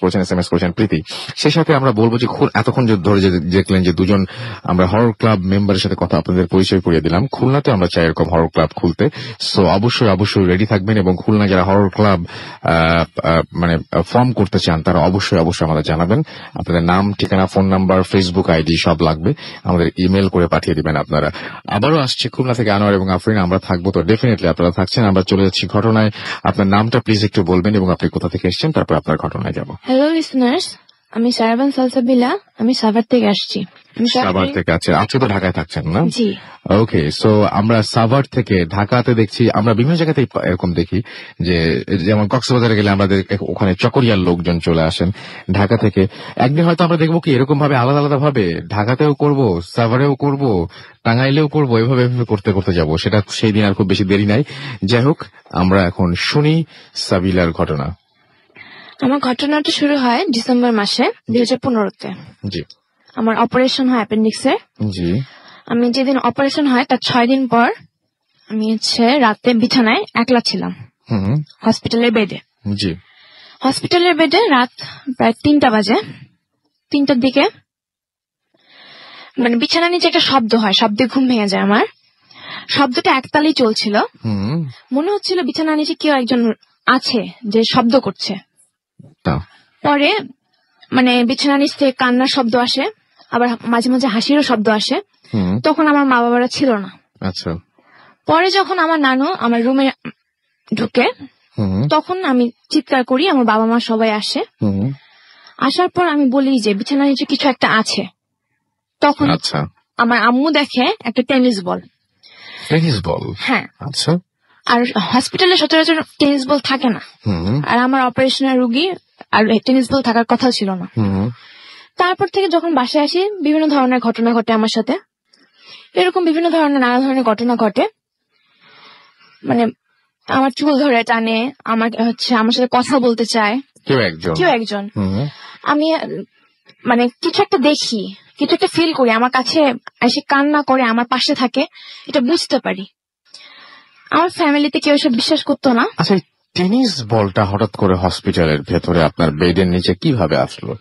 করেছেন প্রীতি। সেই সাথে আমরা বলবো যে এতক্ষণ ধরে যে দেখলেন যে দুজন আমরা হরর ক্লাব মেম্বারের সাথে কথা আপনাদের পরিচয় করিয়ে দিলাম। খুলনাতে আমরা চাই এরকম হরর ক্লাব খুলতে। সো অবশ্যই রেডি থাকবেন এবং খুলনা যারা হরর ক্লাব মানে ফর্ম করতে চান তারা অবশ্যই আমাদের জানাবেন। আপনাদের নাম, ঠিকানা, ফোন নাম্বার, ফেসবুক আইডি সব লাগবে, আমাদের ইমেল করে পাঠিয়ে দিবেন আপনারা। আবারও আসছে খুলনা থেকে আনোয়ার এবং আফরিন, আমরা থাকবো। তো ডেফিনেটলি আপনারা থাকছেন। আমরা চলে যাচ্ছি ঘটনায়। আপনার নামটা প্লিজ একটু বলবেন এবং আপনি কোথা থেকে এসেছেন, তারপর আপনার ঘটনায় যাব। হ্যালো লিসনার্স, আমি সারাবান সালসাবিলা, আমি সাভার থেকে আসছি। সাভার থেকে। আচ্ছা, আজকে তো ঢাকায় থাকছেন না? জি। ওকে, সো আমরা সাভার থেকে ঢাকাতে দেখছি, আমরা বিভিন্ন জায়গাতেই এরকম দেখি যে যেমন কক্সবাজারে গেলে আমাদের ওখানে চকরিয়ার লোকজন চলে আসেন ঢাকা থেকে। একদিন হয়তো আমরা দেখবো কি এরকম ভাবে আলাদা আলাদা ভাবে ঢাকাতেও করব, সাভারেও করব, টাঙ্গাইলেও করব, এভাবে এভাবে করতে করতে যাব। সেটা সেই দিন আর খুব বেশি দেরি নাই। যাই হোক, আমরা এখন শুনি সাবিলার ঘটনা। আমার ঘটনাটা শুরু হয় ডিসেম্বর মাসে 2015-তে। জি আমার অপারেশন হয় অ্যাপেন্ডিক্সের। জি। আমি যেদিন অপারেশন হয় তার 6 দিন পর আমি রাতে বিছানায় একলা ছিলাম হসপিটালের বেডে। জি। হসপিটালের বেডে রাত প্রায় 3টা বাজে। 3টার দিকে মানে বিছানার নিচে একটা শব্দ হয়, শব্দে ঘুম ভেঙে যায় আমার। শব্দটা একতালেই চলছিল। মনে হচ্ছিল বিছানার নিচে কেউ একজন আছে যে শব্দ করছে। পরে মানে বিছানার নিচ থেকে কান্নার শব্দ আসে, আবার মাঝে মাঝে হাসিরও শব্দ আসে। তখন আমার মা বাবারা ছিল না। আচ্ছা। পরে যখন আমার নানু আমার রুমে ঢুকে তখন আমি চিৎকার করি, আমার বাবা মা সবাই আসে। আসার পর আমি বলি যে বিছানার নিচে কিছু একটা আছে। তখন আচ্ছা, আমার আম্মু দেখে একটা টেনিস বল। Tennis ball? হ্যাঁ। আচ্ছা। আর হসপিটালে সচরাচর টেনিস বল থাকে না, আর আমার অপারেশনের রুগী আর টেনিস বল থাকার কথা ছিল না। তারপর থেকে যখন বাসায় আসি বিভিন্ন ধরনের ঘটনা ঘটে আমার সাথে। এরকম বিভিন্ন ধরনের নানা ধরনের ঘটনা ঘটে। মানে আমার চুল ধরে টানে, আমার সাথে কথা বলতে চায় কেউ একজন। আমি মানে কিছু একটা দেখি, কিছু একটা ফিল করি, আমার কাছে এসে কান্না করে আমার পাশে থাকে, এটা বুঝতে পারি। আমার ফ্যামিলিতে কেউ এসব বিশ্বাস করতো না। আচ্ছা, টেনিস বলটা হঠাৎ করে হসপিটালের ভেতরে আপনার বেডের নিচে কিভাবে আসলো?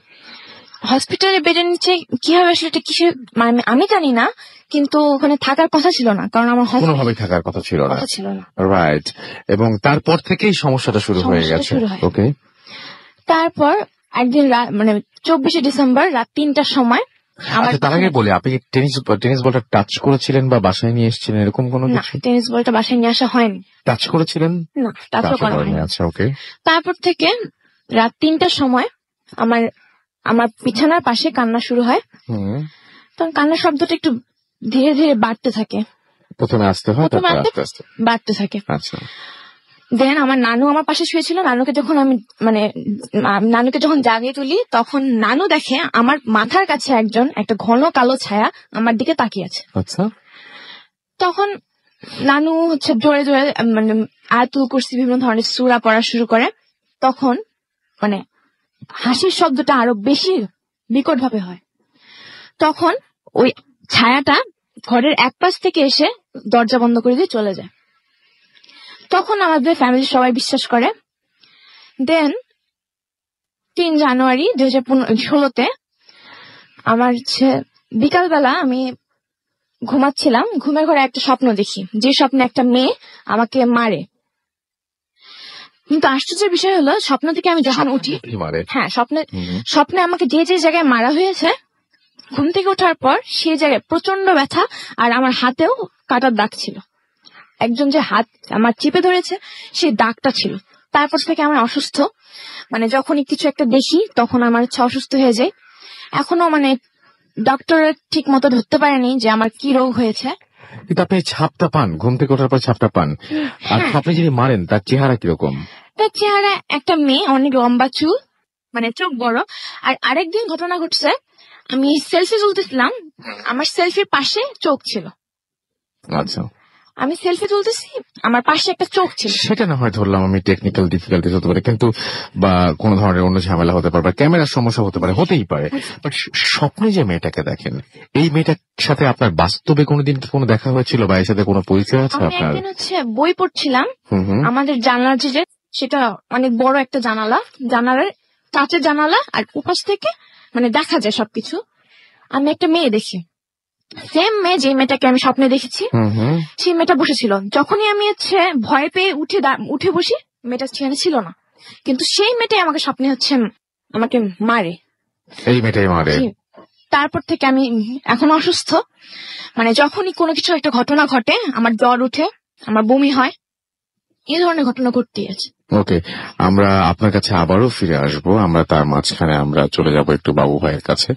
হসপিটালের বেডের নিচে কিভাবে আসলে এটা কিসে মানে আমি জানি না, কিন্তু ওখানে থাকার কথা ছিল না, কারণ আমার কোনোভাবে থাকার কথা ছিল না। রাইট। এবং তারপর থেকেই সমস্যাটা শুরু হয়ে গেছে। ওকে। তারপর একদিন মানে 24শে ডিসেম্বর রাত 3টার সময় তার আগে বলি, আপনি টেনিস বলটা টাচ করেছিলেন বা বাসায় নিয়ে এসেছিলেন এরকম কোনো কিছু? টেনিস বলটা বাসায় নিয়ে আসা হয়নি। টাচ করেছিলেন? না, টাচও করা হয়নি। আচ্ছা, ওকে। তারপর থেকে রাত 3টার সময় আমার বিছানার পাশে কান্না শুরু হয়। তখন কান্নার শব্দটা একটু ধীরে ধীরে বাড়তে থাকে। প্রথমে আসতে হয়, তারপর আস্তে আস্তে বাড়তে থাকে। আচ্ছা। দেন আমার নানু আমার পাশে শুয়েছিল। নানুকে যখন জাগিয়ে তুলি তখন নানু দেখে আমার মাথার কাছে একটা ঘন কালো ছায়া আমার দিকে তাকিয়ে আছে। আচ্ছা। তখন নানু জোরে জোরে মানে আয়াতুল কুরসি বিভিন্ন ধরনের সূরা পড়া শুরু করে। তখন মানে হাসির শব্দটা আরো বেশি বিকট ভাবে হয়। তখন ওই ছায়াটা ঘরের এক পাশ থেকে এসে দরজা বন্ধ করে দিয়ে চলে যায়। তখন আমাদের ফ্যামিলির সবাই বিশ্বাস করে। দেন 3 জানুয়ারি 2016-তে আমার বিকালবেলা আমি ঘুমাচ্ছিলাম, ঘুমের ঘরে একটা স্বপ্ন দেখি, যে স্বপ্নে একটা মেয়ে আমাকে মারে। কিন্তু আশ্চর্যের বিষয় হলো স্বপ্ন থেকে আমি যখন উঠি, হ্যাঁ স্বপ্নে আমাকে যে যে জায়গায় মারা হয়েছে, ঘুম থেকে ওঠার পর সেই জায়গায় প্রচন্ড ব্যথা, আর আমার হাতেও কাটার দাগ ছিল। একজন যে হাত আমার চিপে ধরেছে সেই দাগটা ছিল। তারপর থেকে আমার অসুস্থ, মানে যখনই কিছু একটা দেখি তখন আমার অসুস্থ হয়ে যায়। এখনো মানে ডক্টর ঠিক মতো ধরতে পারেনি যে আমার কি রোগ হয়েছে। কিন্তু আপনি ছাপটা পান, ঘুম থেকে ওঠার পর ছাপটা পান। আর আপনি যিনি মারেন তার চেহারা কিরকম? তার চেহারা একটা মেয়ে, অনেক লম্বা চুল, মানে চোখ বড়। আর আরেকদিন ঘটনা ঘটছে, আমি সেলফি তুলতেছিলাম, আমার সেলফির পাশে চোখ ছিল। আচ্ছা। আমি সেলফি তুলতেছি, আমার পাশে একটা চোখ ছিল। সেটা না হয় ধরলাম আমি টেকনিক্যাল ডিফিকাল্টিজ হতে পারে, কিন্তু বা কোন ধরনের অন্য ঝামেলা হতে পারে, বা ক্যামেরার সমস্যা হতে পারে, হতেই পারে। বাট স্বপ্নে যে মেয়েটাকে দেখেন, এই মেয়েটার সাথে আপনার বাস্তবে কোনোদিন কি কোনো দেখা হয়েছিল বা এর সাথে কোনো পরিচয় আছে আপনার? আমি একদিন বই পড়ছিলাম, আমাদের জানালার যে সেটা অনেক বড় একটা জানালার কাঁচের জানালা, আর উপাস থেকে মানে দেখা যায় সবকিছু। আমি একটা মেয়ে দেখি, সেম মেয়ে যে মেয়েটাকে আমি স্বপ্নে দেখেছি, সেই মেয়েটা বসেছিল। যখনই আমি ভয় পেয়ে উঠে বসি, মেয়েটা সেখানে ছিল না, কিন্তু সেই মেয়েটাই আমাকে স্বপ্নে আমাকে মারে। এই মেয়েটাই মারে? তারপর থেকে আমি এখন অসুস্থ, মানে যখনই কোনো কিছু একটা ঘটনা ঘটে আমার জ্বর উঠে, আমার বমি হয়, এই ধরনের ঘটনা ঘটতেই আছে। ওকে, আমরা আপনার কাছে আবারও ফিরে আসব। আমরা তার মাঝখানে আমরা চলে যাব একটু বাবু ভাইয়ের কাছে।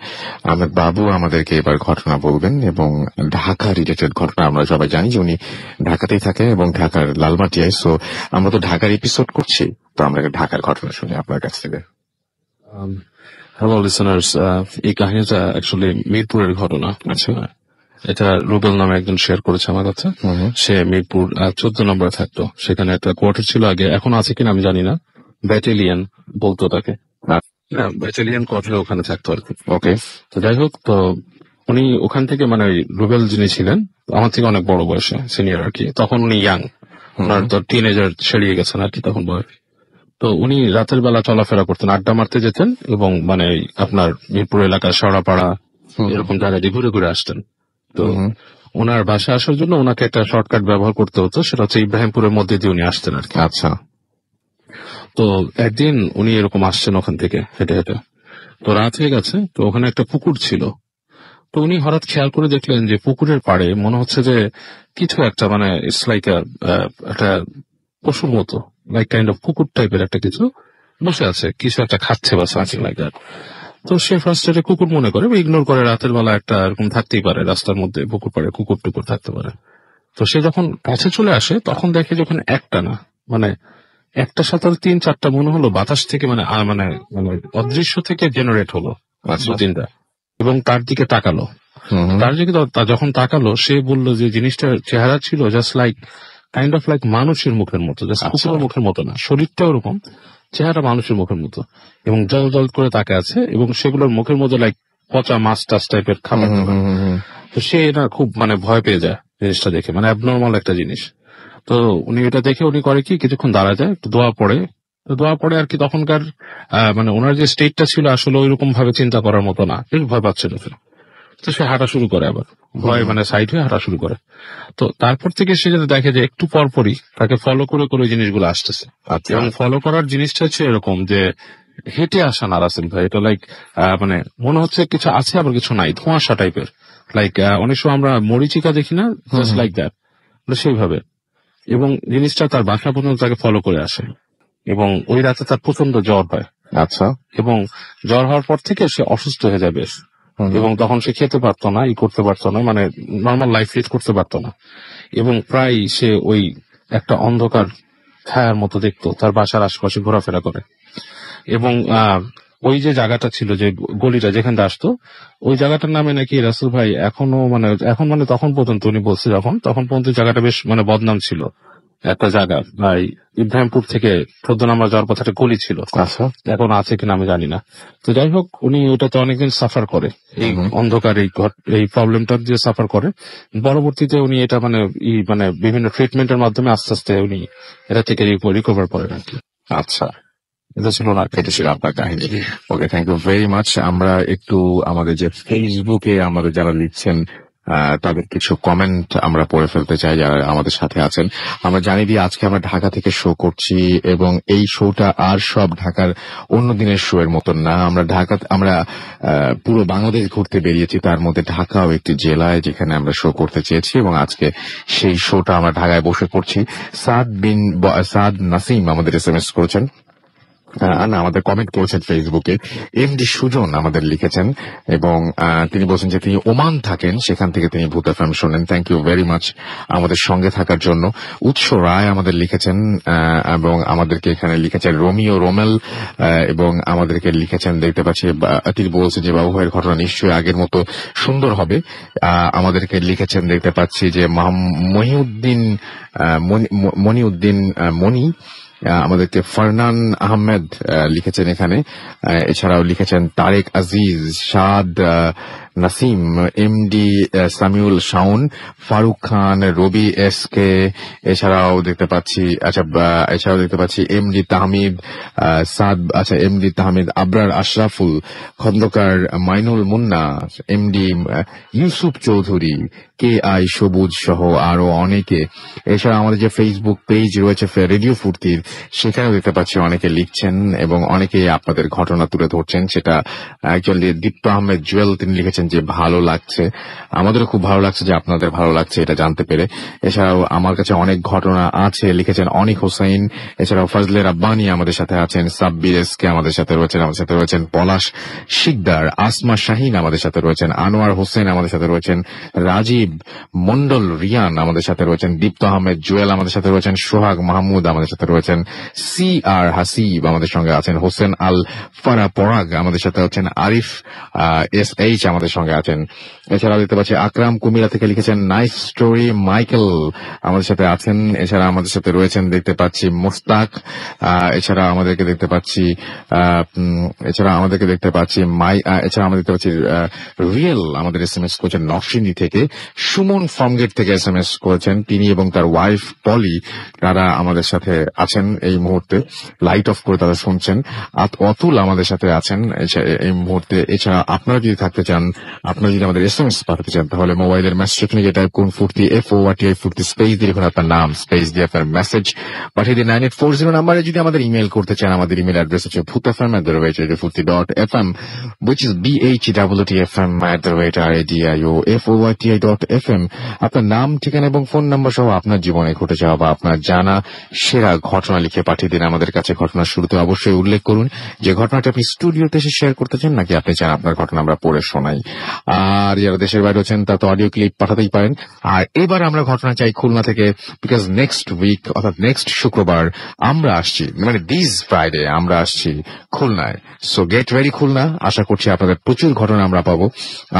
আমার বাবু আমাদেরকে এবার ঘটনা বলবেন, এবং ঢাকা রিলেটেড ঘটনা। আমরা সবাই জানি যে উনি ঢাকাতেই থাকেন এবং ঢাকার লালমাটিয়ায়। সো আমরা তো ঢাকার এপিসোড করছি, তো আমরা ঢাকার ঘটনা শুনি আপনার কাছ থেকে। হ্যালো লিসনার্স, এই কাহিনীটা অ্যাকচুয়ালি মিরপুরের ঘটনা। আচ্ছা। এটা রুবেল নামে একজন শেয়ার করেছে আমার কাছে। সে মিরপুর 14 নম্বরে থাকতো। সেখানে একটা কোয়ার্টার ছিল আগে, এখন আছে কিনা আমি জানি না। ব্যাটালিয়ন বলতো তাকে, ব্যাটালিয়ন কোয়ার্টারে ওখানে থাকতো আর কি। ওকে, তো যাই হোক, তো উনি ওখান থেকে মানে ওই রুবেল যিনি ছিলেন আমার থেকে অনেক বড় বয়সে, সিনিয়র আর কি। তখন উনি ইয়াং, ওনার তো টিনেজার ছেড়িয়ে গেছেন আর কি তখন বয়স। তো উনি রাতের বেলা চলাফেরা করতেন, আড্ডা মারতে যেতেন, এবং মানে আপনার মিরপুর এলাকা সরাপাড়া এরকম জায়গায় ঘুরে ঘুরে আসতেন। তো ওনার বাসায় আসার জন্য ওনাকে একটা শর্টকাট ব্যবহার করতে হতো, সেটা হচ্ছে ইব্রাহিমপুরের মধ্যে দিয়ে উনি আসতেন আর কি। আচ্ছা। তো একদিন উনি এরকম আসছেন ওখান থেকে হেঁটে হেঁটে, তো রাত হয়ে গেছে, তো ওখানে একটা পুকুর ছিল। তো উনি হঠাৎ খেয়াল করে দেখলেন যে পুকুরের পাড়ে মনে হচ্ছে যে কিছু একটা, মানে ইটস লাইক একটা পশুর মতো, লাইক কাইন্ড অফ কুকুর টাইপের একটা কিছু বসে আছে, কিছু একটা খাচ্ছে বা সামথিং লাইক দ্যাট। তো সে ফার্স্টে কুকুর মনে করে, ইগনোর করে, রাতের বেলা একটা এরকম থাকতেই পারে, রাস্তার মধ্যে পুকুর পাড়ে কুকুর টুকুর থাকতে পারে। তো সে যখন কাছে চলে আসে তখন দেখে যখন একটা না, মানে একটা সাথে 3-4টা মনে হলো বাতাস থেকে, মানে মানে মানে অদৃশ্য থেকে জেনারেট হলো 2-3টা, এবং তার দিকে তাকালো। তার দিকে যখন তাকালো, সে বললো যে জিনিসটার চেহারা ছিল just like kind of like মানুষের মুখের মতো, জাস্ট কুকুরের মুখের মতো না, শরীরটা ওরকম, চেহারা মানুষের মুখের মতো, এবং জল জল করে তাকে আছে, এবং সেগুলোর মুখের মধ্যে লাইক পচা মাছ টাছ টাইপের খাবার। তো সে এটা খুব মানে ভয় পেয়ে যায় জিনিসটা দেখে, মানে অ্যাবনর্মাল একটা জিনিস। তো উনি এটা দেখে উনি করে কি, কিছুক্ষণ দাঁড়া যায়, একটু দোয়া পড়ে আর কি। তখনকার মানে ওনার যে স্টেটটা ছিল আসলে ওইরকম ভাবে চিন্তা করার মতো না, একটু ভয় পাচ্ছিল। তো সে হাঁটা শুরু করে, আবার ভয় মানে সাইড হয়ে হাঁটা শুরু করে। তো তারপর থেকে সে যেটা দেখে যে একটু পরপরই তাকে ফলো করে করে ওই জিনিসগুলো আসতেছে। এবং ফলো করার জিনিসটা হচ্ছে এরকম যে হেঁটে আসা না রাসেল ভাই, এটা লাইক মানে মনে হচ্ছে কিছু আছে আবার কিছু নাই, ধোঁয়াশা টাইপের। লাইক অনেক সময় আমরা মরিচিকা দেখি না, জাস্ট লাইক দ্যাট, সেইভাবে। এবং জিনিসটা তার বাসা পর্যন্ত তাকে ফলো করে আসে, এবং ওই রাতে তার প্রচন্ড জ্বর হয়। আচ্ছা। এবং জ্বর হওয়ার পর থেকে সে অসুস্থ হয়ে যায় বেশ, এবং তখন সে খেতে পারতো না, করতে পারতো না, মানে নর্মাল লাইফ লিড করতে পারতো না। এবং প্রায় সে ওই একটা অন্ধকার ছায়ার মতো দেখতো, তার বাসার আশেপাশে ঘোরাফেরা করে। এবং ওই যে জায়গাটা ছিল, যে গলিটা যেখানে আসতো, ওই জায়গাটার নামে নাকি রাসেল ভাই এখনো মানে তখন পর্যন্ত উনি বলছে, তখন পর্যন্ত জায়গাটা বেশ মানে বদনাম ছিল। একটা জায়গা ভাই ইব্রাহিমপুর থেকে 14 নম্বর যাওয়ার পথে একটা গলি ছিল, এখন আছে কিনা আমি জানি না। তো যাই হোক, উনি ওটাতে অনেকদিন সাফার করে, এই অন্ধকার এই প্রবলেমটা দিয়ে সাফার করে। পরবর্তীতে উনি এটা মানে বিভিন্ন ট্রিটমেন্টের মাধ্যমে আস্তে আস্তে উনি এটা থেকে রিকভার করেন আর কি। আচ্ছা, এটা ছিল আপনার কাহিনী। ওকে, থ্যাংক ইউ ভেরি মাচ। আমরা একটু আমাদের যে ফেসবুকে আমাদের যারা লিখছেন তাদের কিছু কমেন্ট আমরা পড়ে ফেলতে চাই, যারা আমাদের সাথে আছেন। আমরা জানি দিয়ে আজকে আমরা ঢাকা থেকে শো করছি, এবং এই শোটা আর সব ঢাকার অন্য দিনের শো এর মতন না। আমরা পুরো বাংলাদেশ ঘুরতে বেরিয়েছি, তার মধ্যে ঢাকাও একটি জেলায় যেখানে আমরা শো করতে চেয়েছি, এবং আজকে সেই শোটা আমরা ঢাকায় বসে করছি। সাদ নাসিম আমাদের SMS করেছেন, আমাদের কমেন্ট করেছেন ফেসবুকে। এমডি সুজন আমাদের লিখেছেন, এবং তিনি বলছেন যে তিনি ওমান থাকেন, সেখান থেকে তিনি ভূত এফএম শোনেন। থ্যাংক ইউ ভেরি মাচ আমাদের সঙ্গে থাকার জন্য। উৎস রায় আমাদের লিখেছেন, এবং আমাদেরকে এখানে লিখেছেন রোমিও রোমেল, এবং আমাদেরকে লিখেছেন, দেখতে পাচ্ছি তিনি বলছেন যে বাবু ভাইয়ের ঘটনা নিশ্চয়ই আগের মতো সুন্দর হবে। আমাদেরকে লিখেছেন, দেখতে পাচ্ছি যে মনিউদ্দিন মনি, আমাদেরকে ফারনান আহমেদ লিখেছেন এখানে। এছাড়াও লিখেছেন তারেক আজিজ, সাদ নাসিম, এমডি সামিউল শাওন, ফারুক খান, রবি SK। এছাড়াও দেখতে পাচ্ছি MD Tahmid MD Tahmid, Abrar Ashraful, Khandakar Mainul Munna, MD Yusuf Chowdhury, KI Sabuj সহ আরো অনেকে। এছাড়া আমাদের যে ফেসবুক পেজ রয়েছে রেডিও ফুর্তির, সেখানেও দেখতে পাচ্ছি অনেকে লিখছেন, এবং অনেকে আপনাদের ঘটনা তুলে ধরছেন। সেটা একজন দীপ্ত আহমেদ জুয়েল, তিনি লিখেছেন যে ভালো লাগছে, আমাদেরও খুব ভালো লাগছে যে আপনাদের ভালো লাগছে এটা জানতে পেরে। এছাড়াও আমার কাছে অনেক ঘটনা আছে লিখেছেন অনিক হোসেন, এছাড়াও ফজলে রাব্বানি আমাদের সাথে আছেন, সাব্বির এসকে আমাদের সাথে রয়েছেন পলাশ শিকদার, আসমা শাহিন আমাদের সাথে রয়েছেন, আনোয়ার হোসেন আমাদের সাথে রয়েছেন, রাজীব মন্ডল রিয়ান আমাদের সাথে রয়েছেন, দীপ্ত আহমেদ জুয়েল আমাদের সাথে রয়েছেন, সোহাগ মাহমুদ আমাদের সাথে রয়েছেন, সি আর হাসিব আমাদের সঙ্গে আছেন, হোসেন আল ফারা পরাগ আমাদের সাথে আছেন, আরিফ এস এইচ আমাদের সঙ্গে আছেন। এছাড়াও দেখতে পাচ্ছি আকরাম কুমিরা থেকে লিখেছেন নাইস স্টোরি, মাইকেল আমাদের সাথে আছেন। এছাড়া আমাদের সাথে রয়েছেন দেখতে পাচ্ছি মুস্তাক, এছাড়া আমাদেরকে দেখতে পাচ্ছি রিয়েল আমাদের SMS করেছেন নরসিংদী থেকে, সুমন ফার্মগেট থেকে SMS করেছেন, তিনি এবং তার ওয়াইফ পলি তারা আমাদের সাথে আছেন এই মুহূর্তে, লাইট অফ করে তারা শুনছেন। অতুল আমাদের সাথে আছেন এই মুহূর্তে। এছাড়া আপনারা যদি থাকতে চান, আপনারা যদি আমাদের SMS পাঠাতে চান, তাহলে মোবাইলের মেসেজ লিখে টাইপ করুন ফুর্তি FORTI ফুর্তি স্পেস দিয়ে লিখুন আপনার নাম, স্পেস দিয়ে আপনার মেসেজ পাঠিয়ে দিন 9840 নাম্বারে। যদি আমাদের ইমেল করতে চান, আমাদের ইমেল অ্যাড্রেস হচ্ছে bhutfm@radiofurti.fm, which is BHETFM@radioFORTI.fm। আপনার নাম, ঠিকানা এবং ফোন নাম্বার সহ আপনার জীবনে ঘটে যাওয়া বা আপনার জানা সেরা ঘটনা লিখে পাঠিয়ে দিন আমাদের কাছে। ঘটনার শুরুতে অবশ্যই উল্লেখ করুন যে ঘটনাটি আপনি স্টুডিওতে এসে শেয়ার করতে চান নাকি আপনি চান আপনার ঘটনা আমরা পড়ে শোনাই। আর যারা দেশের বাইরে আছেন তারা তো অডিও ক্লিপ পাঠাতেই পারেন। আর এবার আমরা ঘটনা চাই খুলনা থেকে, বিকজ নেক্সট উইক অর্থাৎ নেক্সট শুক্রবার আমরা আসছি, মানে দিস ফ্রাইডে আমরা আসছি খুলনায়। So get ready Khulna. আশা করছি আপনাদের প্রচুর ঘটনা আমরা পাবো।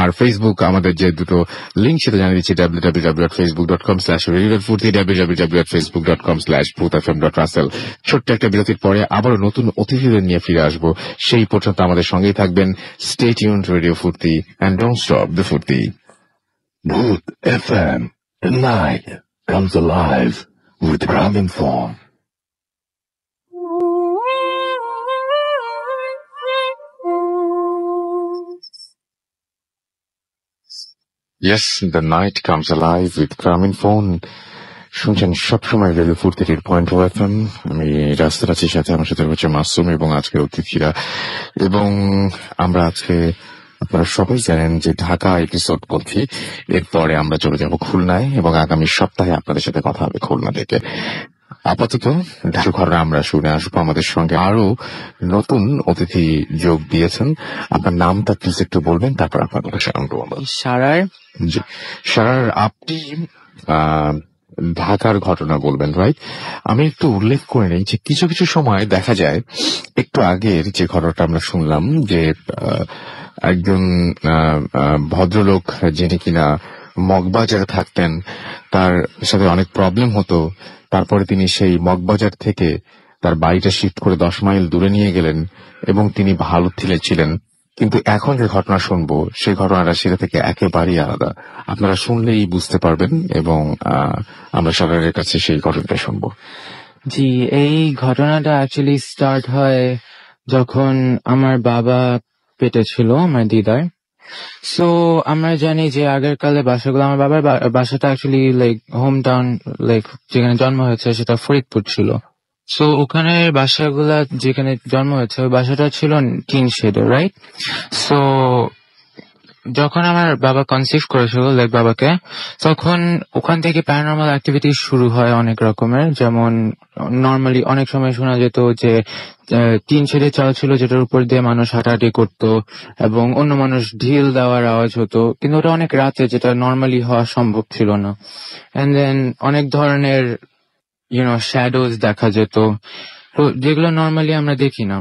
আর ফেসবুক আমাদের যে দুটো লিঙ্ক সেটা জানিয়ে দিচ্ছি, www.facebook.com/radiofurti, www.facebook.com/bhuthfm.russell। ছোট্ট একটা বিরতির পরে আবারও নতুন অতিথিদের নিয়ে ফিরে আসবো। সেই পর্যন্ত আমাদের সঙ্গেই থাকবেন। স্টে টিউনড রেডিও ফুর্তি and don't stop the ফুর্তি। Booth FM. The night comes alive with Graminphone. Yes, the night comes alive with Graminphone. শুনছেন সবসময় রেডিও ফুর্তি 100.2 FM। আমি রাস্তার আছি, সাথে আমার সাথে হচ্ছে মাসুম এবং আজকের অতিথিরা। এবং আমরা আজকে, আপনারা সবাই জানেন যে ঢাকা এপিসোড বলছি, এরপরে আমরা চলে যাব খুলনায় এবং আগামী সপ্তাহে আপনাদের সাথে কথা হবে খুলনা থেকে। আপাতত ঢাকা ঘটনা আমরা শুনে আসবো। আমাদের সঙ্গে আরো নতুন অতিথি যোগ দিয়েছেন। আপনার নামটা প্লিজ একটু বলবেন, তারপর আপনার কথা শুনবো আমরা। সারার জি সারার, আপনি ঢাকার ঘটনা বলবেন, রাইট? আমি একটু উল্লেখ করে নিই যে কিছু কিছু সময় দেখা যায়, একটু আগের যে ঘটনাটা আমরা শুনলাম যে একজন ভদ্রলোক যিনি কিনা মগবাজারে থাকতেন, তার সাথে অনেক প্রবলেম হতো, তারপরে তিনি সেই মগবাজার থেকে তার বাড়িটা শিফট করে 10 মাইল দূরে নিয়ে গেলেন এবং তিনি ভালো ছিলেন। কিন্তু এখন যে ঘটনা শুনবো সেই ঘটনাটা সেটা থেকে একেবারেই আলাদা। আপনারা শুনলেই বুঝতে পারবেন এবং আমরা সরকারের কাছে সেই ঘটনাটা শুনবো। জি, এই ঘটনাটা অ্যাকচুয়ালি স্টার্ট হয় যখন আমার বাবা পেটে ছিল, আমার দিদার। সো আমরা জানি যে আগের কালে বাসাগুলো, আমার বাবার বাসাটা actually like home town, like যেখানে জন্ম হয়েছে সেটা ফরিদপুর ছিল। সো ওখানে বাসাগুলা যেখানে জন্ম হয়েছে ওই বাসাটা ছিল টিন শেডের, রাইট? সো যখন আমার বাবা কনসিভ করেছিল লাইক বাবাকে, তখন ওখান থেকে প্যারানর্মাল অ্যাক্টিভিটি শুরু হয় অনেক রকমের। যেমন নর্মালি অনেক সময় শোনা যেত যে টিন শেডে চাল ছিল যেটার উপর দিয়ে মানুষ হাঁটাহাঁটি করতো এবং অন্য মানুষ ঢিল দেওয়ার আওয়াজ হতো, কিন্তু ওটা অনেক রাতে, যেটা নর্মালি হওয়া সম্ভব ছিল না। এন্ড দেন অনেক ধরনের শ্যাডোজ দেখা যেত, তো যেগুলো নর্মালি আমরা দেখি না।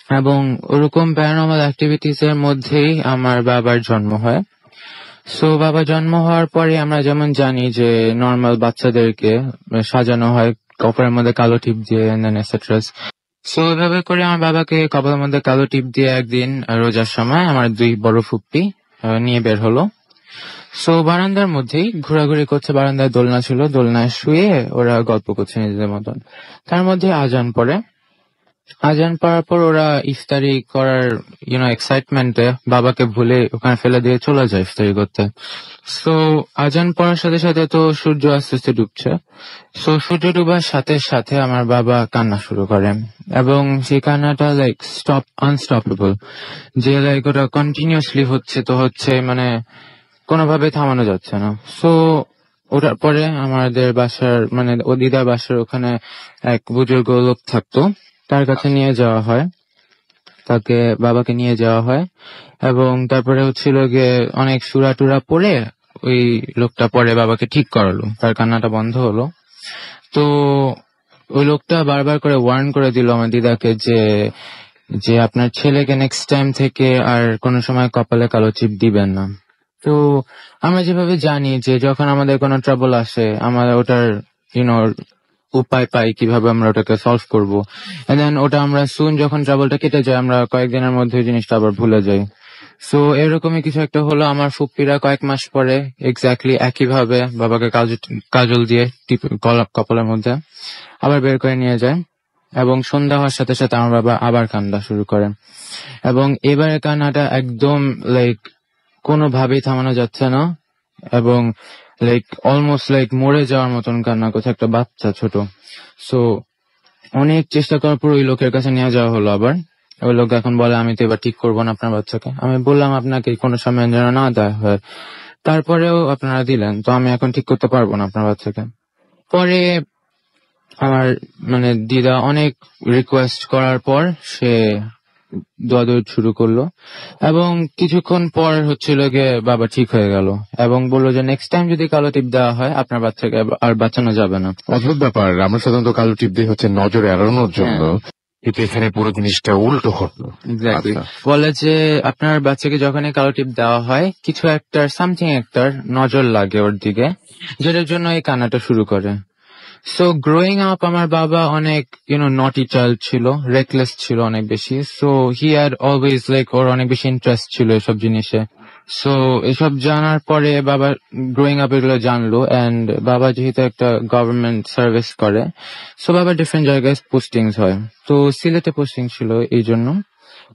এবং ওরকম প্যারানর্মাল অ্যাক্টিভিটিস এর মধ্যেই আমার বাবার জন্ম হয়। সো বাবা জন্ম হওয়ার পরে আমরা যেমন জানি যে নর্মাল বাচ্চাদেরকে সাজানো হয় কপালের মধ্যে কালো টিপ দিয়ে, এটসেট্রা। সো এভাবে করে আমার বাবাকে কপালের মধ্যে কালো টিপ দিয়ে একদিন রোজার সময় আমার 2 বড় ফুপ্পি নিয়ে বের হলো। সো বারান্দার মধ্যেই ঘোরাঘুরি করছে, বারান্দায় দোলনা ছিল, দোলনায় শুয়ে ওরা গল্প করছে নিজেদের মতন। তার মধ্যে আজান পড়ে। আজান পড়ার পর ওরা ইফতারি করার এক্সাইটমেন্টে বাবাকে ভুলে ওখানে ফেলে দিয়ে চলে যায় ইফতারি করতে। সো আজান পড়ার সাথে সাথে তো সূর্য আস্তে আস্তে ডুবছে। সো সূর্য ডুবার সাথে সাথে আমার বাবা কান্না শুরু করেন, এবং সেই কান্নাটা লাইক আনস্টপেবল, যে লাইক ওটা কন্টিনিউসলি হচ্ছে মানে কোনোভাবে থামানো যাচ্ছে না। সো ওটার পরে আমাদের বাসার মানে ও দিদার বাসার ওখানে এক বুজুর্গ লোক থাকতো, তার কাছে নিয়ে যাওয়া হয়, তাকে বাবাকে নিয়ে যাওয়া হয়, এবং তারপরে হচ্ছিল গিয়ে অনেক সুরা টুরা পড়ে ওই লোকটা পরে বাবাকে ঠিক করালো, তার কান্নাটা বন্ধ হলো। তো ওই লোকটা বারবার করে ওয়ার্ন করে দিল আমার দিদাকে যে আপনার ছেলেকে নেক্সট টাইম থেকে আর কোনো সময় কপালে কালো চিপ দিবেন না। তো আমরা যেভাবে জানি যে যখন আমাদের কোনো ট্রাবল আসে আমরা ওটার উপায় পাই কিভাবে আমরা ওটাকে সলভ করবো, দেন ওটা আমরা সুন যখন ট্রাবলটা কেটে যায় আমরা কয়েকদিনের মধ্যে ওই জিনিসটা আবার ভুলে যাই। সো এরকমই কিছু একটা হলো। আমার ফুপ্পিরা কয়েক মাস পরে এক্স্যাক্টলি একইভাবে বাবাকে কাজল দিয়ে কপালের মধ্যে আবার বের করে নিয়ে যায়, এবং সন্ধ্যা হওয়ার সাথে সাথে আমার বাবা আবার কান্না শুরু করেন, এবং এবারে কান্নাটা একদম লাইক কোনোভাবেই থামানো যাচ্ছে না, এবং লাইক অলমোস্ট লাইক মরে যাওয়ার মতন কান্না করছে একটা বাচ্চা ছোট। সো অনেক চেষ্টা করার পর ওই লোকের কাছে নিয়ে যাওয়া হলো আবার। ওই লোক এখন বলে আমি তো এবার ঠিক করবো না আপনার বাচ্চাকে। আমি বললাম আপনাকে কোনো সময় যেন না দেওয়া হয়, তারপরেও আপনারা দিলেন, তো আমি এখন ঠিক করতে পারবো না আপনার বাচ্চাকে। পরে আমার মানে দিদা অনেক রিকোয়েস্ট করার পর সে দোয়াদৌড় শুরু করলো, এবং কিছুক্ষণ পর হচ্ছিল গিয়ে বাবা ঠিক হয়ে গেল এবং বললো যে নেক্সট টাইম যদি কালো টিপ দেওয়া হয় আপনার বাচ্চাকে আর বাঁচানো যাবে না। অদ্ভুত ব্যাপার, আমরা সাধারণত কালো টিপ দিয়ে হচ্ছে নজর এড়ানোর জন্য, কিন্তু এখানে পুরো জিনিসটা উল্টো ঘটলো। এক্স্যাক্টলি, আচ্ছা। বলে যে আপনার বাচ্চাকে যখনই কালো টিপ দেওয়া হয় কিছু একটা সামথিং একটার নজর লাগে ওর দিকে, যেটার জন্য এই কান্নাটা শুরু করে। সো গ্রোয়িং আপ আমার বাবা অনেক নটি চাইল্ড ছিল, রেকলেস ছিল অনেক বেশি। So he had always like ওর অনেক বেশি ইন্টারেস্ট ছিল এসব জিনিসে। সো এসব জানার পরে বাবা গ্রোয়িং আপ এগুলো জানলো, এন্ড বাবা যেহেতু একটা গভর্নমেন্ট সার্ভিস করে, সো বাবা ডিফারেন্ট জায়গায় পোস্টিংস হয়। তো সিলেটে পোস্টিং ছিল এই জন্য,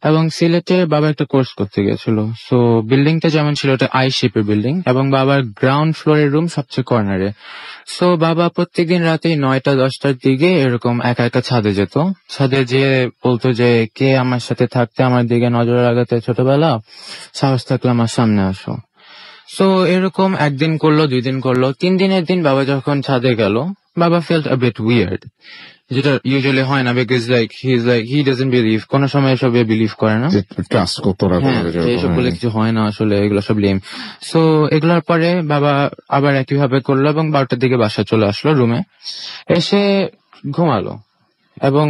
এবং সিলেটে বাবা একটা কোর্স করতে গেছিল। সো বিল্ডিংটা যেমন ছিল ওটা আই শেপের বিল্ডিং, এবং বাবার গ্রাউন্ড ফ্লোরের রুম সবচেয়ে কর্নারে। সো বাবা প্রত্যেকদিন রাতে 9টা-10টার দিকে এরকম একা একা ছাদে যেত। ছাদে যেয়ে বলতো যে কে আমার সাথে থাকতে আমার দিকে নজর লাগাতে ছোটবেলা, সাহস থাকলে আমার সামনে আসো। সো এরকম একদিন করলো, 2 দিন করলো, 3 দিনের দিন বাবা যখন ছাদে গেল বাবা ফেল্ট আ বিট উইয়ার্ড, যেটা ইউজুয়ালি হয় না, বিকজ হি ডাজন্ট বিলিভ, কোনো সময় এসবে বিলিভ করে না, ট্রাস্ট করতো না, এইসব বলে কিছু হয় না আসলে, এগুলো সব লেম। সো এগুলোর পরে বাবা আবার একইভাবে করলো, এবং 12টার দিকে বাসা চলে আসলো, রুমে এসে ঘুমালো। এবং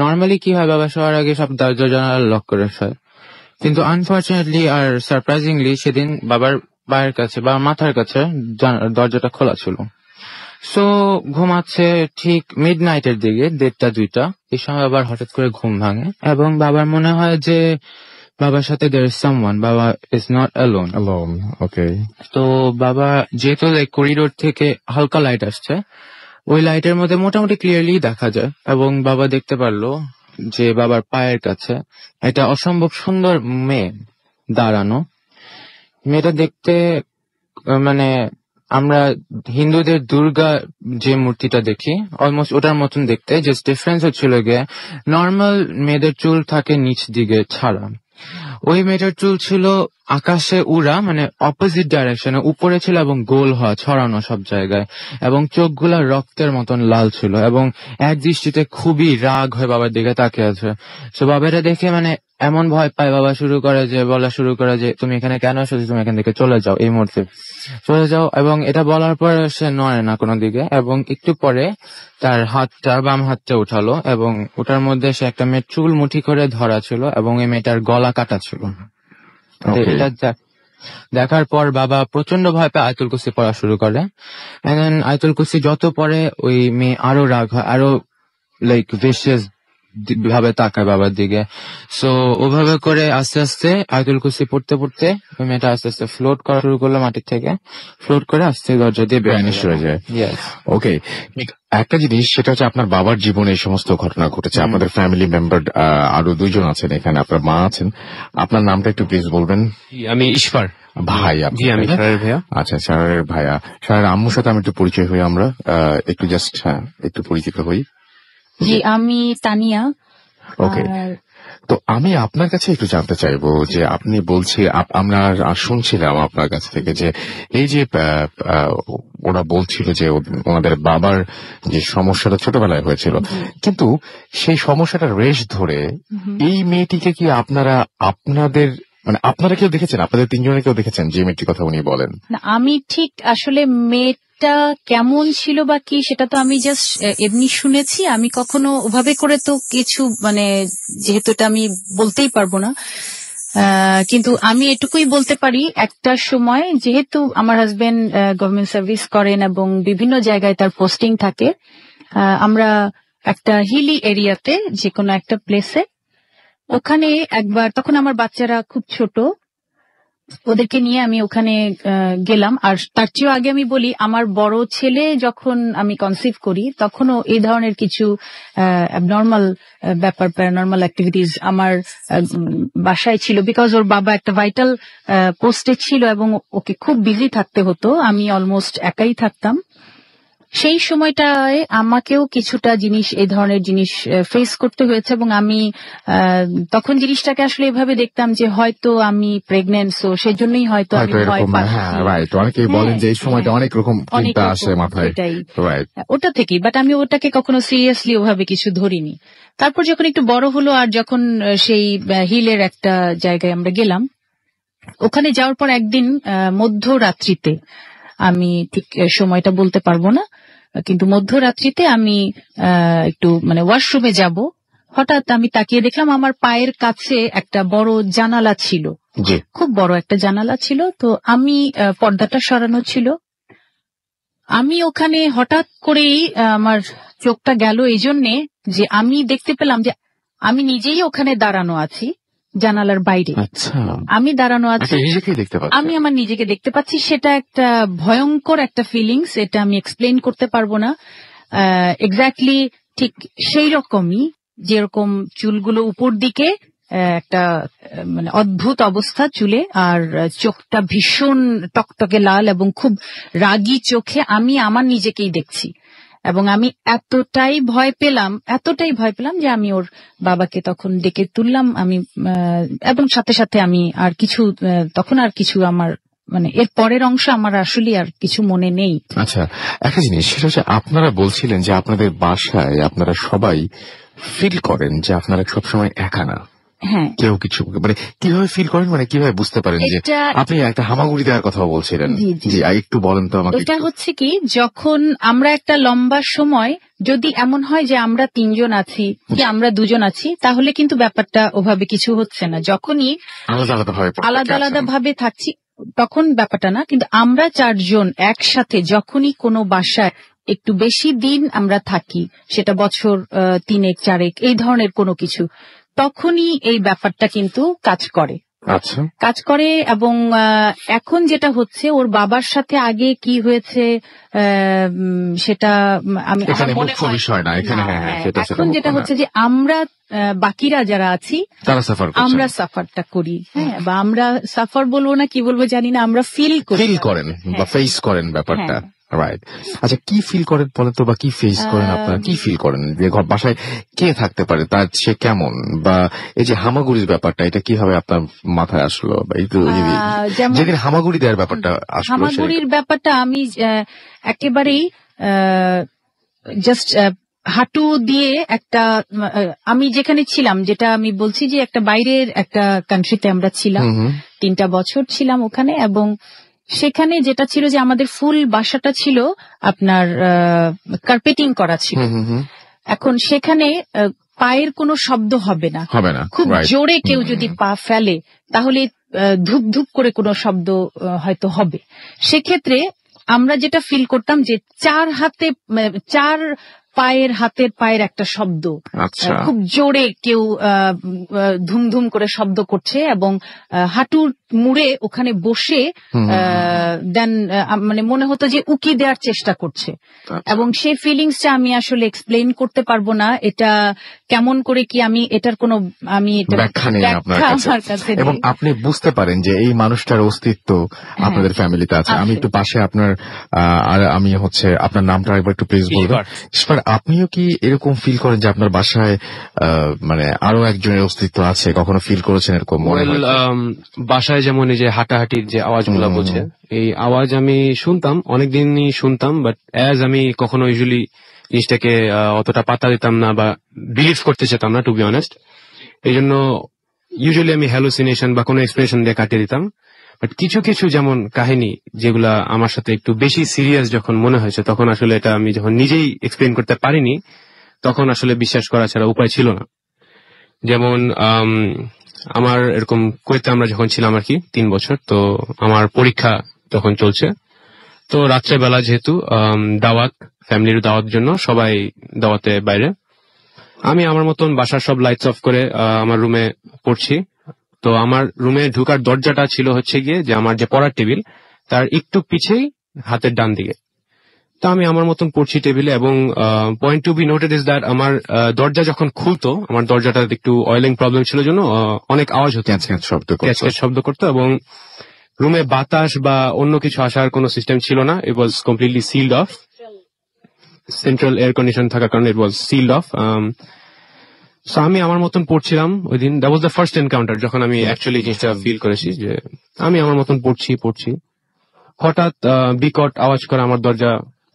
নর্মালি কি হয়, বাবা শোয়ার আগে সব দরজা জানালা লক করে শোয়, কিন্তু আনফর্চুনেটলি আর সারপ্রাইজিংলি সেদিন বাবার পায়ের কাছে বা মাথার কাছে দরজাটা খোলা ছিল। সো ঘুমাচ্ছে ঠিক মিড নাইটের দিকে 1:30-2টা, এই সময় আবার হঠাৎ করে ঘুম ভাঙে, এবং বাবার মনে হয় যে বাবার সাথে there is someone, বাবা is not alone. ওকে। তো বাবা যেহেতু করিডোর থেকে হালকা লাইট আসছে, ওই লাইটের মধ্যে মোটামুটি ক্লিয়ারলি দেখা যায়, এবং বাবা দেখতে পারলো যে বাবার পায়ের কাছে একটা অসম্ভব সুন্দর মেয়ে দাঁড়ানো। মেয়েটা দেখতে মানে আমরা হিন্দুদের দুর্গা যে মূর্তিটা দেখি অলমোস্ট ওটার মতন দেখতে, জাস্ট ডিফারেন্স হচ্ছিল গিয়ে নর্মাল মেয়েদের চুল থাকে নিচ দিকে ছাড়া, ওই মেয়েটার চুল ছিল আকাশে উড়া, মানে অপোজিট ডাইরেকশনে উপরে ছিল, এবং গোল হওয়া ছড়ানো সব জায়গায়, এবং চোখগুলা রক্তের মতন লাল ছিল, এবং এক দৃষ্টিতে খুবই রাগ হয়ে বাবার দিকে তাকিয়ে আছে। তো বাবাটা দেখে মানে এমন ভয় পায়, বাবা বলা শুরু করে যে তুমি এখানে কেন এসেছো, তুমি এখান থেকে চলে যাও, এই মুহূর্তে চলে যাও। এবং এটা বলার পর সে নড়ে না কোনো দিকে, এবং একটু পরে তার বাম হাতটা উঠালো, এবং ওটার মধ্যে সে একটা মেয়ের চুল মুঠি করে ধরা ছিল, এবং এই মেয়েটার গলা কাটা ছিল। এটা দেখার পর বাবা প্রচন্ড ভয় পেয়ে আয়াতুল কুরসি পড়া শুরু করে। আয়াতুল কুরসি যত পড়ে ওই মেয়ে আরো রাগ হয়, আরো লাইক ভিশিয়াস ভাবে তাকায় বাবার দিকে। সো ওভাবে করে আস্তে আস্তে আয়াতুল কুরসি পড়তে পড়তে ওই মেয়েটা আস্তে আস্তে ফ্লোট করা শুরু করলো, মাটির থেকে ফ্লোট করে আস্তে দরজা দিয়ে বেরিয়ে ভ্যানিশ হয়ে যায়। Yes. ওকে। একটা জিনিস সেটা হচ্ছে আপনার বাবার জীবনে এই সমস্ত ঘটনা ঘটেছে, আপনাদের ফ্যামিলি মেম্বার আরো 2 জন আছেন এখানে, আপনার মা আছেন, আপনার নামটা একটু প্লিজ বলবেন। আমি ঈশ্বর ভাই আপনি? জি, আমি সারার ভাইয়া। আচ্ছা, সারার ভাইয়া। সারার আম্মুর সাথে আমি একটু পরিচয় হই, আমরা একটু জাস্ট একটু পরিচিত হই। জি, আমি তানিয়া। ওকে, তো আমি আপনার কাছে একটু জানতে চাইবো যে আপনি বলছি আমরা শুনছিলাম আপনার কাছ থেকে যে এই যে ওরা বলছিল যে ওনাদের বাবার যে সমস্যাটা ছোটবেলায় হয়েছিল, কিন্তু সেই সমস্যাটা রেশ ধরে এই মেয়েটিকে কি আপনাদের মানে আপনারা কেউ দেখেছেন, আপনাদের 3 জনে কেউ দেখেছেন যে মেয়েটির কথা উনি বলেন? না, আমি ঠিক আসলে মেয়েটা কেমন ছিল বা কি সেটা তো আমি জাস্ট এমনি শুনেছি। আমি কখনো ওভাবে করে তো কিছু মানে যেহেতু এটা আমি বলতেই পারবো না, কিন্তু আমি এটুকুই বলতে পারি একটা সময় যেহেতু আমার হাজবেন্ড গভর্নমেন্ট সার্ভিস করেন এবং বিভিন্ন জায়গায় তার পোস্টিং থাকে, আমরা একটা হিলি এরিয়াতে যে কোনো একটা প্লেসে ওখানে একবার, তখন আমার বাচ্চারা খুব ছোট, ওদেরকে নিয়ে আমি ওখানে গেলাম। আর তার চেয়েও আগে আমি বলি, আমার বড় ছেলে যখন আমি কনসিভ করি তখনও এই ধরনের কিছু অ্যাবনর্মাল ব্যাপার, প্যারানর্মাল অ্যাক্টিভিটিস আমার বাসায় ছিল, বিকজ ওর বাবা একটা ভাইটাল পোস্টে ছিল এবং ওকে খুব বিজি থাকতে হতো, আমি অলমোস্ট একাই থাকতাম। সেই সময়টায় আমাকেও কিছুটা জিনিস, এই ধরনের জিনিস ফেস করতে হয়েছে এবং আমি তখন জিনিসটাকে আসলে এভাবে দেখতাম যে হয়তো আমি প্রেগনেন্ট, সো সেই জন্যই হয়তো আমি ভয় পাচ্ছি। অনেকেই বলেন যে এই সময়টা অনেক রকম চিন্তা আসে মাথায়, ওটা থেকেই। বাট আমি ওটাকে কখনো সিরিয়াসলি ওভাবে কিছু ধরিনি। তারপর যখন একটু বড় হলো আর যখন সেই হিলের একটা জায়গায় আমরা গেলাম, ওখানে যাওয়ার পর একদিন মধ্যরাত্রিতে, আমি ঠিক সময়টা বলতে পারবো না, কিন্তু মধ্যরাত্রিতে আমি একটু মানে ওয়াশরুমে যাব, হঠাৎ আমি তাকিয়ে দেখলাম আমার পায়ের কাছে একটা বড় জানালা ছিল, খুব বড় একটা জানালা ছিল। তো আমি পর্দাটা সরানো ছিল, আমি ওখানে হঠাৎ করেই আমার চোখটা গেল এই জন্যে যে আমি দেখতে পেলাম যে আমি নিজেই ওখানে দাঁড়ানো আছি জানালার বাইরে। আমি দাঁড়ানো আছি, আমি আমার নিজেকে দেখতে পাচ্ছি। সেটা একটা ভয়ঙ্কর একটা ফিলিংস, এটা আমি এক্সপ্লেন করতে পারবো না। এক্স্যাক্টলি ঠিক সেই রকমই, যেরকম চুলগুলো উপর দিকে, একটা মানে অদ্ভুত অবস্থা চুলে, আর চোখটা ভীষণ টকটকে লাল এবং খুব রাগী চোখে আমি আমার নিজেকেই দেখছি। এবং আমি এতটাই ভয় পেলাম যে আমি ওর বাবাকে তখন ডেকে তুললাম, আমি এবং সাথে সাথে আমি আর কিছু তখন আর কিছু আমার মানে এর পরের অংশ আমার আসলে আর কিছু মনে নেই। আচ্ছা, একটা জিনিস সেটা হচ্ছে আপনারা বলছিলেন যে আপনাদের বাসায় আপনারা সবাই ফিল করেন যে আপনারা সবসময় একা না। হ্যাঁ, কেউ কিছু মানে কিভাবে ফিল করেন, মানে কিভাবে বুঝতে পারেন যে আপনি একটা হামাগুড়ি দেওয়ার কথা বলছিলেন? জি, একটু বলেন তো আমাকে। এটা হচ্ছে কি, যখন আমরা একটা লম্বা সময় যদি এমন হয় যে আমরা 3 জন আছি কি আমরা 2 জন আছি, তাহলে কিন্তু ব্যাপারটা ওভাবে কিছু হচ্ছে না। যখনই আলাদা আলাদা ভাবে থাকছি তখন ব্যাপারটা না, কিন্তু আমরা 4 জন একসাথে যখনই কোনো বাসায় একটু বেশি দিন আমরা থাকি, সেটা বছর 3-4 এই ধরনের কোনো কিছু, তখনই এই ব্যাপারটা কিন্তু কাজ করে। এবং এখন যেটা হচ্ছে, ওর বাবার সাথে আগে কি হয়েছে সেটা আমি এখন যেটা হচ্ছে যে আমরা বাকিরা যারা আছি আমরা সাফারটা করি, হ্যাঁ, বা আমরা সাফার বলবো না কি বলবো জানি না, আমরা ফিল করেন বা ফেস করেন ব্যাপারটা। রাইট। আচ্ছা, কি ফিল করেন বলেন তো, বা কি ফেস করেন আপনারা, কি ফিল করেন যে বাসায় কে থাকতে পারে, তার সে কেমন, বা এই যে হামাগুড়ির ব্যাপারটা এটা কিভাবে আপনার মাথায় আসলো, বা একটু যেদিন হামাগুড়ি দেওয়ার ব্যাপারটা আসলো, হামাগুড়ির ব্যাপারটা আমি একেবারেই জাস্ট হাঁটু দিয়ে একটা, আমি যেখানে ছিলাম, যেটা আমি বলছি যে একটা বাইরের একটা কান্ট্রিতে আমরা ছিলাম, 3টা বছর ছিলাম ওখানে, এবং সেখানে যেটা ছিল যে আমাদের ফুল বাসাটা ছিল আপনার কার্পেটিং করা ছিল। এখন সেখানে পায়ের কোনো শব্দ হবে না, খুব জোরে কেউ যদি পা ফেলে তাহলে ধুপ ধুপ করে কোনো শব্দ হয়তো হবে। সেক্ষেত্রে আমরা যেটা ফিল করতাম যে 4 হাতের পায়ের একটা শব্দ, খুব জোরে কেউ ধুমধুম করে শব্দ করছে, এবং হাঁটুর মুড়ে ওখানে বসে দেন মানে মনে হতো যে উকি দেওয়ার চেষ্টা করছে, এবং সেই ফিলিংসটা আমি আসলে এক্সপ্লেইন করতে পারবো না। এটা কেমন করে কি আমি এটার কোনো ব্যাখ্যা নেই আপনার আমার কাছে, কাছে এবং নেই। আপনি বুঝতে পারেন যে এই মানুষটার অস্তিত্ব আপনাদের ফ্যামিলিতে আছে। আমি একটু পাশে আপনার আর আমি হচ্ছে আপনার নামটা একবার একটু প্লিজ বলবেন। ইশফার, আপনিও কি এরকম ফিল করেন যে আপনার বাসায় মানে আরো একজনের অস্তিত্ব আছে? কখনো ফিল করেছেন এরকম মনে হয়? বাসায় যেমন এই যে হাঁটাহাঁটির যে আওয়াজগুলো বলছে, এই আওয়াজ আমি শুনতাম, অনেকদিনই শুনতাম, বাট অ্যাজ আমি কখনো ইউজুয়ালি জিনিসটাকে অতটা পাত্তা দিতাম না বা বিলিভ করতে চেতাম না, টু বি অনেস্ট। এই জন্য ইউজুয়ালি আমি হ্যালুসিনেশন বা কোনো এক্সপ্রেশন দিয়ে কাটিয়ে দিতাম। বাট কিছু কিছু যেমন কাহিনী যেগুলা আমার সাথে একটু বেশি সিরিয়াস যখন মনে হয়েছে, তখন আসলে এটা আমি যখন নিজেই এক্সপ্লেন করতে পারিনি, তখন আসলে বিশ্বাস করা ছাড়া উপায় ছিল না। যেমন আমার এরকম কুয়েতে আমরা যখন ছিলাম আর কি 3 বছর, তো আমার পরীক্ষা তখন চলছে। তো রাত্রেবেলা যেহেতু দাওয়াত, ফ্যামিলির দাওয়াত জন্য সবাই দাওয়াতে বাইরে, আমি আমার মতন বাসার সব লাইটস অফ করে আমার রুমে পড়ছি। তো আমার রুমে ঢুকার দরজাটা ছিল হচ্ছে গিয়ে যে আমার যে পড়ার টেবিল তার একটু পিছেই হাতের ডান দিকে। তো আমি আমার মতন পড়ছি টেবিলে, এবং point to be noted is that আমার দরজা যখন খুলতো, আমার দরজাটা একটু অয়েলিং প্রবলেম ছিল জন্য অনেক আওয়াজ হতো, শব্দ করতো, এবং রুমে বাতাস বা অন্য কিছু আসার কোনো সিস্টেম ছিল না। It was completely sealed off, central air condition থাকার কারণে it was sealed off. So আমি আমার মতন পড়ছিলাম ওই দিন। That was the first encounter যখন আমি অ্যাকচুয়ালি জিনিসটা ফিল করেছি যে আমি আমার মতন পড়ছি। হঠাৎ বিকট আওয়াজ করে আমার দরজা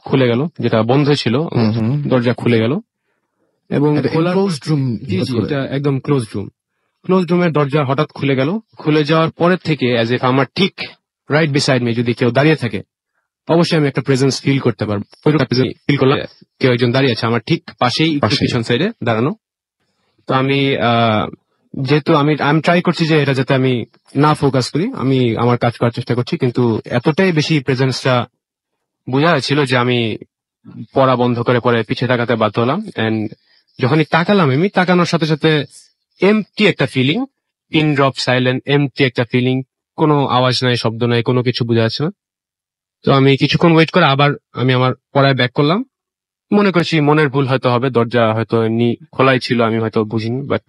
খুলে গেল, যেটা বন্ধ ছিল, দরজা খুলে গেল, এবং এটা একদম ক্লোজ রুমের দরজা হঠাৎ খুলে গেল। খুলে যাওয়ার পরের থেকে অ্যাজ ইফ আমার ঠিক রাইট বিসাইড মি যদি কেউ দাঁড়িয়ে থাকে, অবশ্যই আমি একটা প্রেজেন্স ফিল করতে পারবো। ফিল করলাম কেউ একজন দাঁড়িয়ে আছে আমার ঠিক পাশেই, পিছন সাইডে দাঁড়ানো। তো আমি যেহেতু আমি ট্রাই করছি যে এটা যাতে আমি না ফোকাস করি, আমি আমার কাজ করার চেষ্টা করছি, কিন্তু এতটাই বেশি প্রেজেন্সটা বোঝা যাচ্ছিল যে আমি পড়া বন্ধ করে পরে পিছিয়ে তাকাতে বাধ্য হলাম। এন্ড যখনই তাকালাম, আমি তাকানোর সাথে সাথে এমটি একটা feeling, pin drop silent, empty একটা ফিলিং, কোনো আওয়াজ নাই, শব্দ নাই, কোনো কিছু বোঝা যাচ্ছে না। তো আমি কিছুক্ষণ ওয়েট করে আবার আমি আমার পড়ায় ব্যাক করলাম। মনে করছি মনের ভুল হয়তো হবে, দরজা হয়তো এমনি খোলাই ছিল, আমি হয়তো বুঝিনি। বাট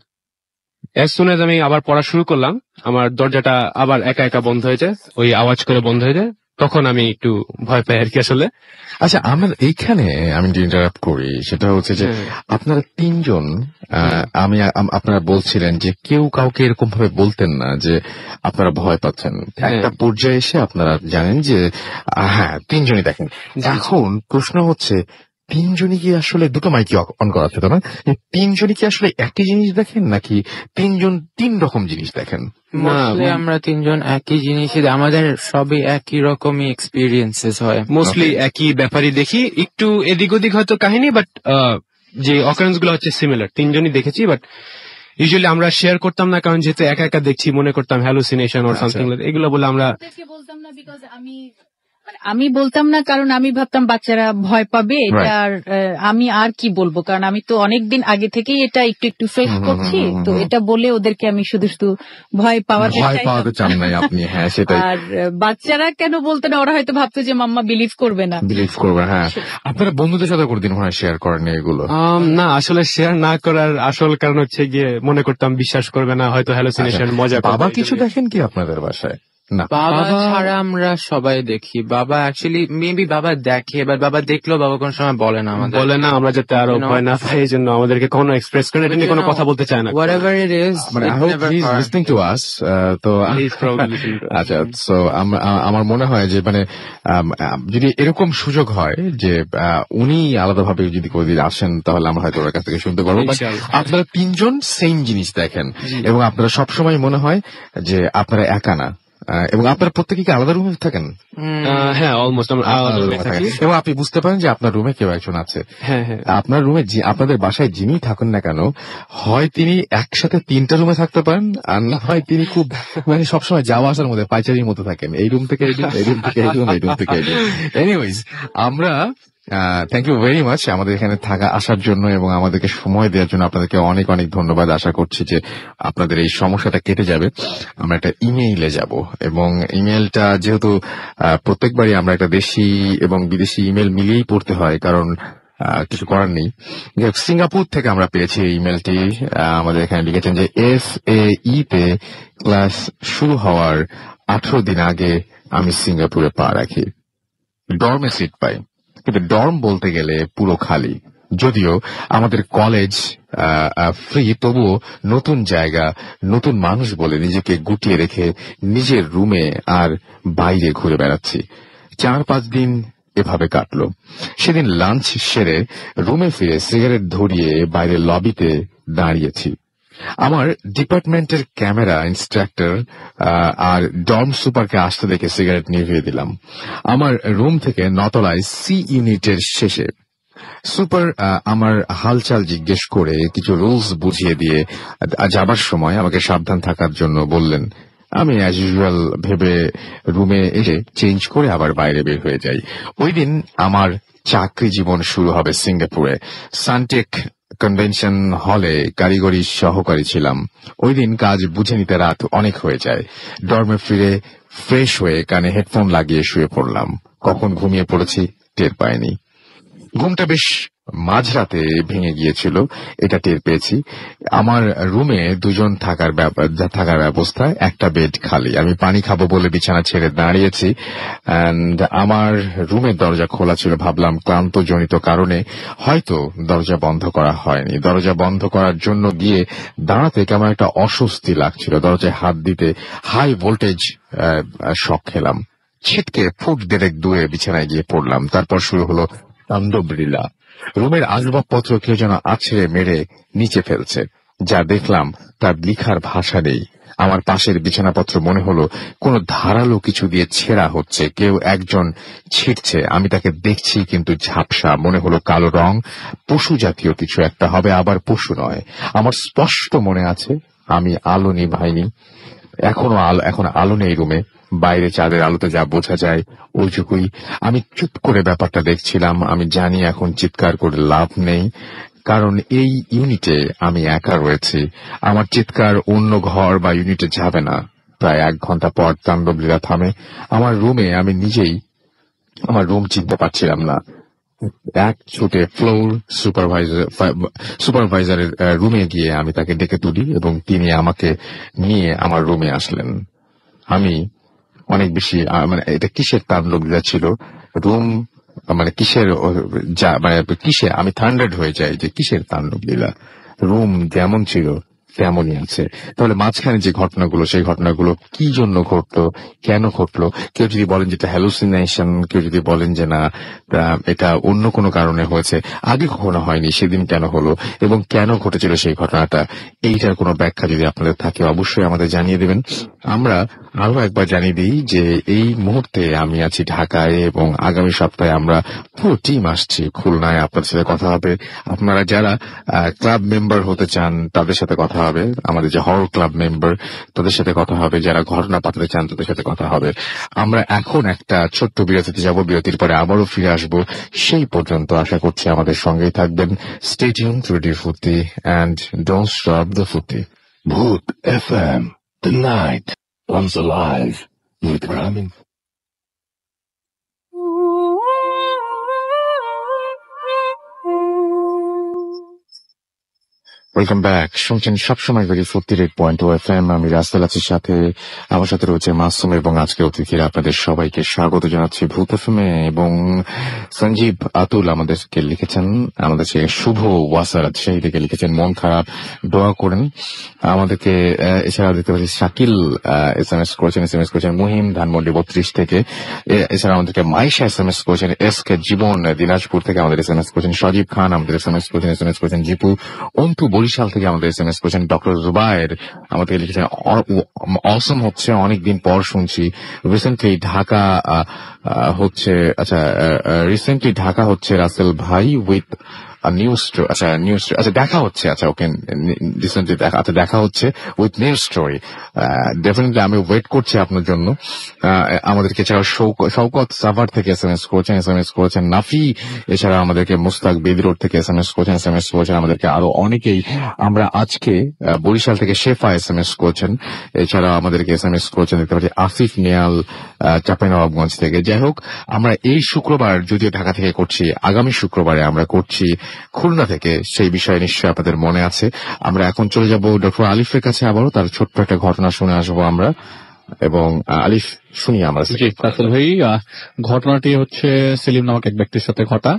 অ্যাজ সুন অ্যাজ আমি আবার পড়া শুরু করলাম, আমার দরজাটা আবার একা একা বন্ধ হয়ে যায়, ওই আওয়াজ করে বন্ধ হয়ে যায়। তখন আমি একটু ভয় পাই আর কি আসলে। আচ্ছা, আমার এইখানে আমি ইন্টারাপ্ট করি, সেটা হচ্ছে যে আপনারা 3 জন, আপনারা বলছিলেন যে কেউ কাউকে এরকম ভাবে বলতেন না যে আপনারা ভয় পাচ্ছেন। একটা পর্যায়ে এসে আপনারা জানেন যে হ্যাঁ 3 জনই দেখেন। এখন প্রশ্ন হচ্ছে 3 জনই কি আসলে, দুটো মাইকি অন করা আছে তো না, 3 জনই কি আসলে একই জিনিস দেখেন নাকি 3 জন 3 রকম জিনিস দেখেন? মোস্টলি আমরা 3 জন একই জিনিসই, আমাদের সবই একই রকমই এক্সপিরিয়েন্সেস হয়, মোস্টলি একই ব্যাপারই দেখি, একটু এদিক ওদিক হয়তো কাহিনী, বাট যে অকারেন্স গুলো হচ্ছে সিমিলার। 3 জনই দেখেছি, বাট ইউজুয়ালি আমরা শেয়ার করতাম না, কারণ যেহেতু একা একা দেখছি মনে করতাম হ্যালুসিনেশন অর সামথিং, এগুলো বলে আমরা বলতাম না। বিকজ আমি বলতাম না কারণ আমি ভাবতাম বাচ্চারা ভয় পাবে, এটা আমি আর কি বলবো, কারণ আমি তো অনেকদিন আগে থেকেই এটা একটু একটু ফেস করছি। তো এটা বলে ওদেরকে আমি শুধু শুধু ভয় পাওয়াতে চান নাই আপনি। হ্যাঁ, সেটাই। আর বাচ্চারা কেন বলতো না, ওরা হয়তো ভাবতো যে মাম্মা বিলিভ করবে না। হ্যাঁ, আপনারা বন্ধুদের সাথে কোনদিন মনে হয় শেয়ার করেন এগুলো? না, আসলে শেয়ার না করার আসল কারণ হচ্ছে গিয়ে মনে করতাম বিশ্বাস করবে না, হয়তো হ্যালুসিনেশন, মজা। বাবা কিছু দেখেন কি আপনাদের বাসায়? না, বাবা ছাড়া আমরা সবাই দেখি। বাবা অ্যাকচুয়ালি মেবি বাবা দেখে, এবার বাবা দেখলেও বাবা কোনো সময় বলে না আমাদের, আমরা যাতে আরো ভয় না পাই, এই জন্য আমাদেরকে কোনো এক্সপ্রেস করে এটা নিয়ে কোনো কথা বলতে চায় না। whatever it is, মানে I hope he is listening to us. তো আচ্ছা, সো আমার মনে হয় যে মানে যদি এরকম সুযোগ হয় যে উনি আলাদাভাবে যদি কোনোদিন আসেন, তাহলে আমরা হয়তো ওর কাছ থেকে শুনতে পারবো। আপনারা 3 জন সেম জিনিস দেখেন, এবং আপনারা সবসময় মনে হয় যে আপনারা একা না, এবং আপনারা প্রত্যেকে কি আলাদা রুমে থাকেন? হ্যাঁ, অলমোস্ট আলাদা রুমে থাকি, এবং আপনি বুঝতে পারেন যে আপনার রুমে কেউ একজন আছে। হ্যাঁ, আপনার রুমে, আপনাদের বাসায় যিনি থাকুন না কেন, হয় তিনি একসাথে 3টা রুমে থাকতে পারেন, আর না হয় তিনি খুব মানে সবসময় যাওয়া আসার মধ্যে পাইচারির মতো থাকেন, এই রুম থেকে এই রুম, এই রুম থেকে এই রুম, এই রুম থেকে এই রুম। এনিওয়েজ, আমরা থ্যাংক ইউ ভেরি মাচ আমাদের এখানে আসার জন্য এবং আমাদেরকে সময় দেওয়ার জন্য আপনাদেরকে অনেক অনেক ধন্যবাদ। আশা করছি যে আপনাদের এই সমস্যাটা কেটে যাবে। আমরা একটা ইমেইলে যাব এবং ইমেইলটা যেহেতু প্রত্যেকবারই আমরা একটা দেশি এবং বিদেশি ইমেল মিলিয়েই পড়তে হয়, কারণ কিছু করার নেই। সিঙ্গাপুর থেকে আমরা পেয়েছি এই ইমেলটি। আমাদের এখানে লিখেছেন যে FAE তে ক্লাস শুরু হওয়ার 18 দিন আগে আমি সিঙ্গাপুরে পা রাখি। ডর্মে সিট পাই, কিন্তু ডর্ম বলতে গেলে পুরো খালি। যদিও আমাদের কলেজ ফ্রি, তবুও নতুন জায়গা, নতুন মানুষ বলে নিজেকে গুটিয়ে রেখে নিজের রুমে আর বাইরে ঘুরে বেড়াচ্ছি। 4-5 দিন এভাবে কাটলো। সেদিন লাঞ্চ সেরে রুমে ফিরে সিগারেট ধরিয়ে বাইরে লবিতে দাঁড়িয়েছি। আমার ডিপার্টমেন্টের ক্যামেরা ইন্সট্রাক্টর আর ডর্ম সুপারকে আসতে দেখে সিগারেট নিভিয়ে দিলাম। আমার রুম থেকে 9 তলায় সি ইউনিটের শেষে। সুপার আমার হালচাল জিজ্ঞেস করে কিছু রুলস বুঝিয়ে দিয়ে যাবার সময় আমাকে সাবধান থাকার জন্য বললেন। আমি অ্যাজ ইউজুয়াল ভেবে রুমে এসে চেঞ্জ করে আবার বাইরে বের হয়ে যাই। ওই দিন আমার চাকরি জীবন শুরু হবে সিঙ্গাপুরে। সানটেক কনভেনশন হলে কারিগরি সহকারী ছিলাম। ওই দিন কাজ বুঝে নিতে রাত অনেক হয়ে যায়। ডর্মে ফিরে ফ্রেশ হয়ে কানে হেডফোন লাগিয়ে শুয়ে পড়লাম। কখন ঘুমিয়ে পড়েছি টের পাইনি। ঘুমটা বেশ মাঝরাতে ভেঙে গিয়েছিল, এটা টের পেয়েছি। আমার রুমে 2 জন থাকার ব্যবস্থা, একটা বেড খালি। আমি পানি খাবো বলে বিছানা ছেড়ে দাঁড়িয়েছি। আমার রুমের দরজা খোলা ছিল। ভাবলাম ক্লান্তজনিত কারণে হয়তো দরজা বন্ধ করা হয়নি। দরজা বন্ধ করার জন্য গিয়ে দাঁড়াতে কেমন একটা অস্বস্তি লাগছিল। দরজায় হাত দিতে হাই ভোল্টেজ শক খেলাম। ছিটকে ফুট 1.5 দূরে বিছানায় গিয়ে পড়লাম। তারপর শুরু হলো তাণ্ডবলীলা। রুমের আসবাবপত্র কেউ যেন আছড়ে মেরে নিচে ফেলছে। যা দেখলাম তার লিখার ভাষা নেই। আমার পাশের বিছানাপত্র মনে হলো কোনো ধারালো কিছু দিয়ে ছেঁড়া হচ্ছে, কেউ একজন ছিঁড়ছে। আমি তাকে দেখছি কিন্তু ঝাপসা, মনে হলো কালো রং, পশু জাতীয় কিছু একটা হবে, আবার পশু নয়। আমার স্পষ্ট মনে আছে আমি আলো নিভাইনি। এখন আলো নেই রুমে। বাইরে চাঁদের আলোতে যা বোঝা যায় ওইটুকুই। আমি চুপ করে ব্যাপারটা দেখছিলাম। আমি জানি এখন চিৎকার করে লাভ নেই, কারণ এই ইউনিটে আমি একা রয়েছি। আমার চিৎকার অন্য ঘর বা ইউনিটে যাবে না। প্রায় 1 ঘন্টা পর তাণ্ডবলীলা থামে। আমার রুমে আমি নিজেই আমার রুম চিনতে পারছিলাম না। এক ছুটে ফ্লোর সুপারভাইজারের রুমে গিয়ে আমি তাকে ডেকে তুলি এবং তিনি আমাকে নিয়ে আমার রুমে আসলেন। আমি অনেক বেশি এটা কিসের তাণ্ডবলীলা ছিল, রুম কিসে আমি থান্ডার্ড হয়ে যাই যে কিসের তাণ্ডবলীলা। রুম যেমন ছিল তেমনই আছে। তাহলে মাঝখানে যে ঘটনাগুলো, সেই ঘটনাগুলো কি জন্য ঘটলো, কেন ঘটলো? কেউ যদি বলেন যে এটা হ্যালুসিনেশন, কেউ যদি বলেন যে না এটা অন্য কোনো কারণে হয়েছে, আগে কখনো হয়নি, সেদিন কেন হলো এবং কেন ঘটেছিল সেই ঘটনাটা, এইটার কোনো ব্যাখ্যা যদি আপনাদের থাকে অবশ্যই আমাদের জানিয়ে দেবেন। আমরা আরো একবার জানিয়ে দিই যে এই মুহূর্তে আমি আছি ঢাকায় এবং আগামী সপ্তাহে আমরা পুরো টিম আসছি খুলনায়। আপনাদের সাথে কথা হবে। আপনারা যারা ক্লাব মেম্বার হতে চান তাদের সাথে কথা হবে, আমাদের যে হরর ক্লাব মেম্বার তাদের সাথে কথা হবে, যারা ঘটনা পাঠাতে চান তাদের সাথে কথা হবে। আমরা এখন একটা ছোট্ট বিরতিতে যাব, বিরতির পরে আবারও ফিরে আসবো। সেই পর্যন্ত আশা করছি আমাদের সঙ্গেই থাকবেন। স্টে টিউন টু রেডিও ফুর্তি and don't stop the ফুর্তি। Bhoot FM, the night comes alive with Ramin. Welcome back. শুনছেন সবসময় রেডিও ফুর্তি 8.2 FM। আমি রাসেল আছির সাথে, আমার সাথে রয়েছে মাসুম এবং আজকে অতিথিরা। আপনাদের সবাইকে স্বাগত জানাচ্ছি ভূত এফএমে। এবং সঞ্জীব আতুল আমাদেরকে লিখেছেন, আমাদের শুভ ওয়াসারাত সেই থেকে লিখেছেন মন খারাপ, দোয়া করেন আমাদেরকে। এছাড়া দেখতে পাচ্ছি শাকিল এসএমএস করেছেন মুহিম ধানমন্ডি 32 থেকে। এছাড়া আমাদেরকে মাইশা এসএমএস করেছেন, এসকে জীবন দিনাজপুর থেকে আমাদের এসএমএস করেছেন, সজীব খান আমাদের এসএমএস করেছেন, জিপু অন্তু বরিশাল থেকে আমাদের এসএমএস করেছেন, ডক্টর জুবায়ের আমাদের লিখেছেন অসম হচ্ছে, অনেকদিন পর শুনছি। রিসেন্টলি ঢাকা হচ্ছে রাসেল ভাই উইথ নিউজ আচ্ছা দেখা হচ্ছে, আচ্ছা ওকে রিসেন্টলি দেখা হচ্ছে উইথ নিউজ স্টোরি। ডেফিনেটলি আমি ওয়েট করছি আপনার জন্য। আমাদেরকে এছাড়া শওকত সাভার থেকে এসএমএস করেছেন নাফি, এছাড়া আমাদেরকে মুস্তাক বেদিরোড থেকে এসএমএস করেছেন আমাদেরকে আরো অনেকেই। আমরা আজকে বরিশাল থেকে শেফা এসএমএস করেছেন, এছাড়া আমাদেরকে এসএমএস করেছেন দেখতে পাচ্ছি আসিফ নিয়াল চাঁপাইনবাবগঞ্জ থেকে। যাই হোক, আমরা এই শুক্রবার যদিও ঢাকা থেকে করছি, আগামী শুক্রবারে আমরা করছি খুলনা থেকে, সেই বিষয়ে নিশ্চয়ই আপনাদের মনে আছে। আমরা এখন চলে যাব ডক্টর আলিফের কাছে, আবারও তার ছোট্ট একটা ঘটনা শুনে আসবো আমরা। এবং আলিফ শুনি আমরা। জি রাসেল ভাই, ঘটনাটি হচ্ছে সেলিম নামক এক ব্যক্তির সাথে ঘটা।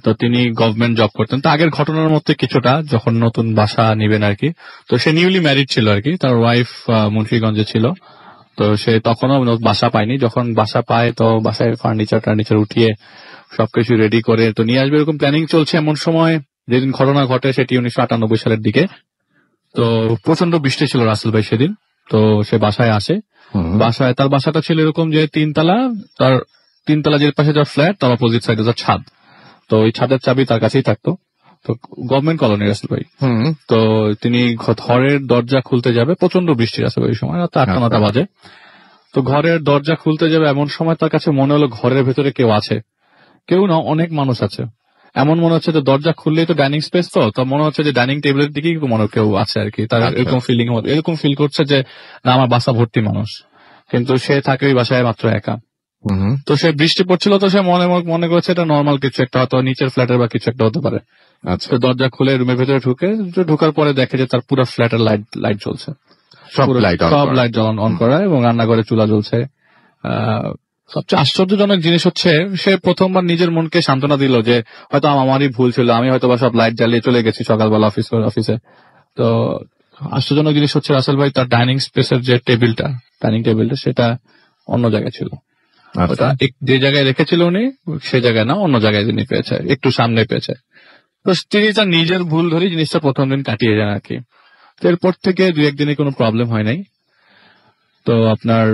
তো তিনি গভর্নমেন্ট জব করতেন। তো আগের ঘটনার মধ্যে কিছুটা, যখন নতুন বাসা নিবেন আর কি, তো সে নিউলি ম্যারিড ছিল আর কি, তার ওয়াইফ মুন্সিগঞ্জে ছিল। তো সে তখনও বাসা পায়নি, যখন বাসা পায় তো বাসায় ফার্নিচার উঠিয়ে সবকিছু রেডি করে তো নিয়ে আসবে, এরকম প্ল্যানিং চলছে। এমন সময় যেদিন ঘটনা ঘটে সেটি 1998 সালের দিকে। তো প্রচন্ড বৃষ্টি ছিল রাসেল ভাই সেদিন। তো সে বাসায় আসে, তার বাসাটা ছিল এরকম যে তিনতলা যে পাশে যার ফ্ল্যাট, তার অপোজিট সাইডে যার ছাদ। তো ওই ছাদের চাবি তার কাছেই থাকতো। তো গভর্নমেন্ট কলোনি রাসেল ভাই। তো তিনি ঘরের দরজা খুলতে যাবে, প্রচন্ড বৃষ্টি রাসেল ভাই, সময় রাত 8-9 বাজে। তো ঘরের দরজা খুলতে যাবে, এমন সময় তার কাছে মনে হলো ঘরের ভেতরে কেউ আছে। কেউ না, অনেক মানুষ আছে। এমন মনে হচ্ছে যে দরজা খুললেই তো ডাইনিং স্পেস, তো মনে হচ্ছে যে ডাইনিং টেবিলের দিকেই মনে কেউ আছে আর কি। তার এরকম ফিল করছে যে না, আমার বাসা ভর্তি মানুষ, কিন্তু সে থাকে ওই বাসায় মাত্র একা। তো সে বৃষ্টি পড়ছিল, তো সে মনে করছে এটা নর্মাল কিছু একটা, হয়তো নিচের ফ্ল্যাটের বা কিছু একটা হতে পারে। আচ্ছা, দরজা খুলে রুমের ভেতরে ঢুকার পরে দেখে যে তার পুরো ফ্ল্যাটের লাইট জ্বলছে, সব লাইট অন করা, এবং রান্নাঘরে চুলা জ্বলছে। সবচেয়ে আশ্চর্যজনক জিনিস হচ্ছে, সে প্রথমবার নিজের মনকে সান্ত্বনা দিল যে হয়তো আমারই ভুল ছিল, আমি হয়তো বা সব লাইট জ্বালিয়ে চলে গেছি সকালবেলা অফিসে। তো আশ্চর্যজনক জিনিস হচ্ছে রাসেল ভাই, তার ডাইনিং স্পেসের যে ডাইনিং টেবিলটা সেটা অন্য জায়গায় ছিল। যে জায়গায় রেখেছিল উনি, সে জায়গায় না, অন্য জায়গায় তিনি পেয়েছে, একটু সামনে পেয়েছে। তো তিনি তার নিজের ভুল ধরে জিনিসটা প্রথম দিন কাটিয়ে যান আর কি। এরপর থেকে 2-1 দিনে কোনো প্রবলেম হয় নাই। তো আপনার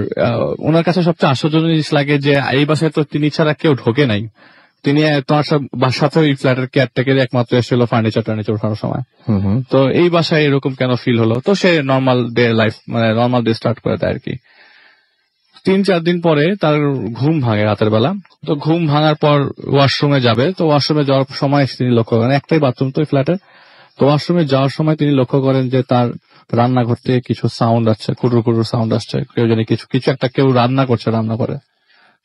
ওনার কাছে সবচেয়ে আশ্চর্যজনক জিনিস লাগে যে এই বাসায় তো তিনি ছাড়া কেউ ঢোকে নাই। তিনি তোমার বাসাতে ওই ফ্ল্যাটের কেয়ারটেকার একমাত্র এসেছিল ফার্নিচার উঠানোর সময়। তো এই বাসায় এরকম কেন ফিল হলো? তো সে নর্মাল ডে স্টার্ট করে দেয় আর কি। 3-4 দিন পরে তার ঘুম ভাঙে রাতের বেলা। তো ঘুম ভাঙার পর ওয়াশরুমে যাবে। তো ওয়াশরুমে যাওয়ার সময় তিনি লক্ষ্য করেন, একটাই বাথরুম তো ওই ফ্ল্যাটে। তো ওয়াশরুমে যাওয়ার সময় তিনি লক্ষ্য করেন যে তার রান্নাঘর থেকে কিছু সাউন্ড আসছে, কুটুর সাউন্ড আসছে। কেউ জানি কিছু একটা কেউ রান্না করছে, রান্না করে।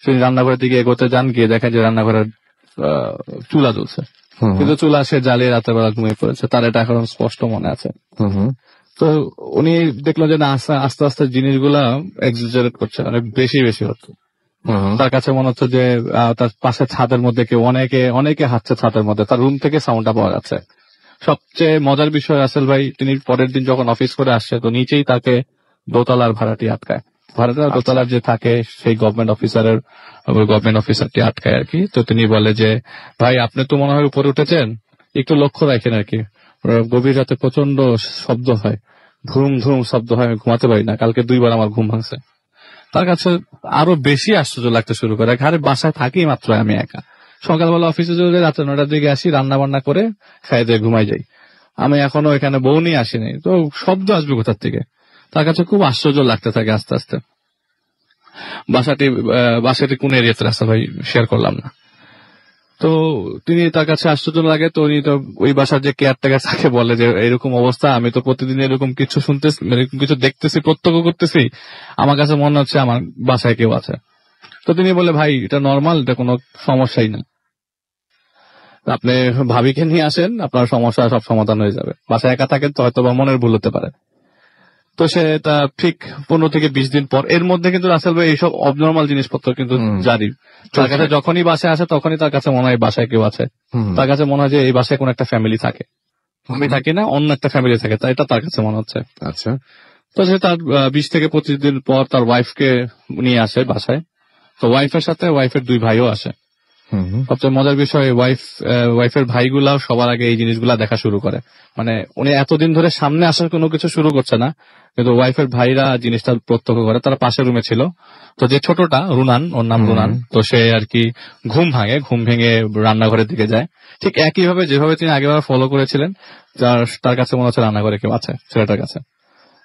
তিনি রান্নাঘরের দিকে এগোতে যান, গিয়ে দেখেন যে রান্নাঘরের চুলা জ্বলছে, কিন্তু চুলা সে জ্বালিয়ে রাতের বেলা ঘুমিয়ে পড়েছে। তার এটা এখন স্পষ্ট মনে আছে। তো উনি দেখলো যে না, আস্তে আস্তে জিনিসগুলা এক্সাজারেট করছে, অনেক বেশি হচ্ছে। তার কাছে মনে হচ্ছে যে তার পাশে ছাদের মধ্যে কেউ অনেকে হাঁটছে ছাদের মধ্যে, তার রুম থেকে সাউন্ডটা পাওয়া যাচ্ছে। সবচেয়ে মজার বিষয় রাসেল ভাই, তিনি পরের দিন যখন অফিস করে আসছে, তো নিচেই তাকে দোতলার ভাড়াটি আটকায়। দোতলার যে থাকে সেই গভর্নমেন্ট অফিসারটি আটকায় আর কি। তো তিনি বলে যে ভাই, আপনি তো মনে হয় উপরে উঠেছেন, একটু লক্ষ্য রাখেন আর কি। গভীর রাতে প্রচন্ড শব্দ হয়, ধুম শব্দ হয়, আমি ঘুমাতে পারি না, কালকে 2 বার আমার ঘুম ভাঙছে। তার কাছে আরো বেশি আশ্চর্য লাগতে শুরু করে। ঘরে বাসায় থাকি মাত্র আমি একা, সকালবেলা অফিসে চলে যাই, রাত্রে 9টার দিকে আসি, রান্না বান্না করে খাই দিয়ে ঘুমাই যাই। আমি এখনো এখানে বউ নিয়ে আসিনি, তো শব্দ আসবে কোথার থেকে? তার কাছে খুব আশ্চর্য লাগতে থাকে আস্তে আস্তে। বাসাটি কোন এরিয়াতে রাস্তা ভাই শেয়ার করলাম না। তো তিনি, তার কাছে আশ্চর্য লাগে। তো উনি তো ওই বাসার যে কেয়ারটেকার তাকে বলে যে এরকম অবস্থা, আমি তো প্রতিদিন এরকম কিছু শুনতেছি, এরকম কিছু দেখতেছি, প্রত্যক্ষ করতেছি, আমার কাছে মনে হচ্ছে আমার বাসায় কেউ আছে। তো তিনি বলে ভাই, এটা নর্মাল, এটা কোনো সমস্যাই না, আপনি ভাবিকে নিয়ে আসেন, আপনার সমস্যা সব সমাধান হয়ে যাবে। বাসায় একা থাকেন তো হয়তো বা মনের ভুল হতে পারে। তো সে তা ঠিক 15 থেকে 20 দিন পর, এর মধ্যে কিন্তু রাসেল ভাই এইসব অবনর্মাল জিনিসপত্র কিন্তু জারি। তার কাছে যখনই বাসায় আসে তখনই তার কাছে মনে হয় বাসায় কেউ আছে। তার কাছে মনে হয় যে এই বাসায় কোন একটা ফ্যামিলি থাকে, আমি থাকি না, অন্য একটা ফ্যামিলি থাকে, তাই এটা তার কাছে মনে হচ্ছে। আচ্ছা, তো সে তার 20 থেকে 25 দিন পর তার ওয়াইফকে নিয়ে আসে বাসায়। তো ওয়াইফের সাথে ওয়াইফের 2 ভাইও আসে। সবচেয়ে মজার বিষয় ওয়াইফের ভাইগুলা সবার আগে এই জিনিসগুলা দেখা শুরু করে। মানে উনি এতদিন ধরে সামনে আসার কোনো কিছু শুরু করছে না, কিন্তু ওয়াইফের ভাইরা জিনিসটা প্রত্যক্ষ করে। তারা পাশের রুমে ছিল, তো যে ছোটটা রুনান, ওর নাম রুনান, তো সে আর কি ঘুম ভেঙে রান্নাঘরের দিকে যায়। ঠিক একইভাবে যেভাবে তিনি আগেবার ফলো করেছিলেন, তার কাছে মনে হচ্ছে রান্নাঘরে কেউ আছে, ছেলেটার কাছে।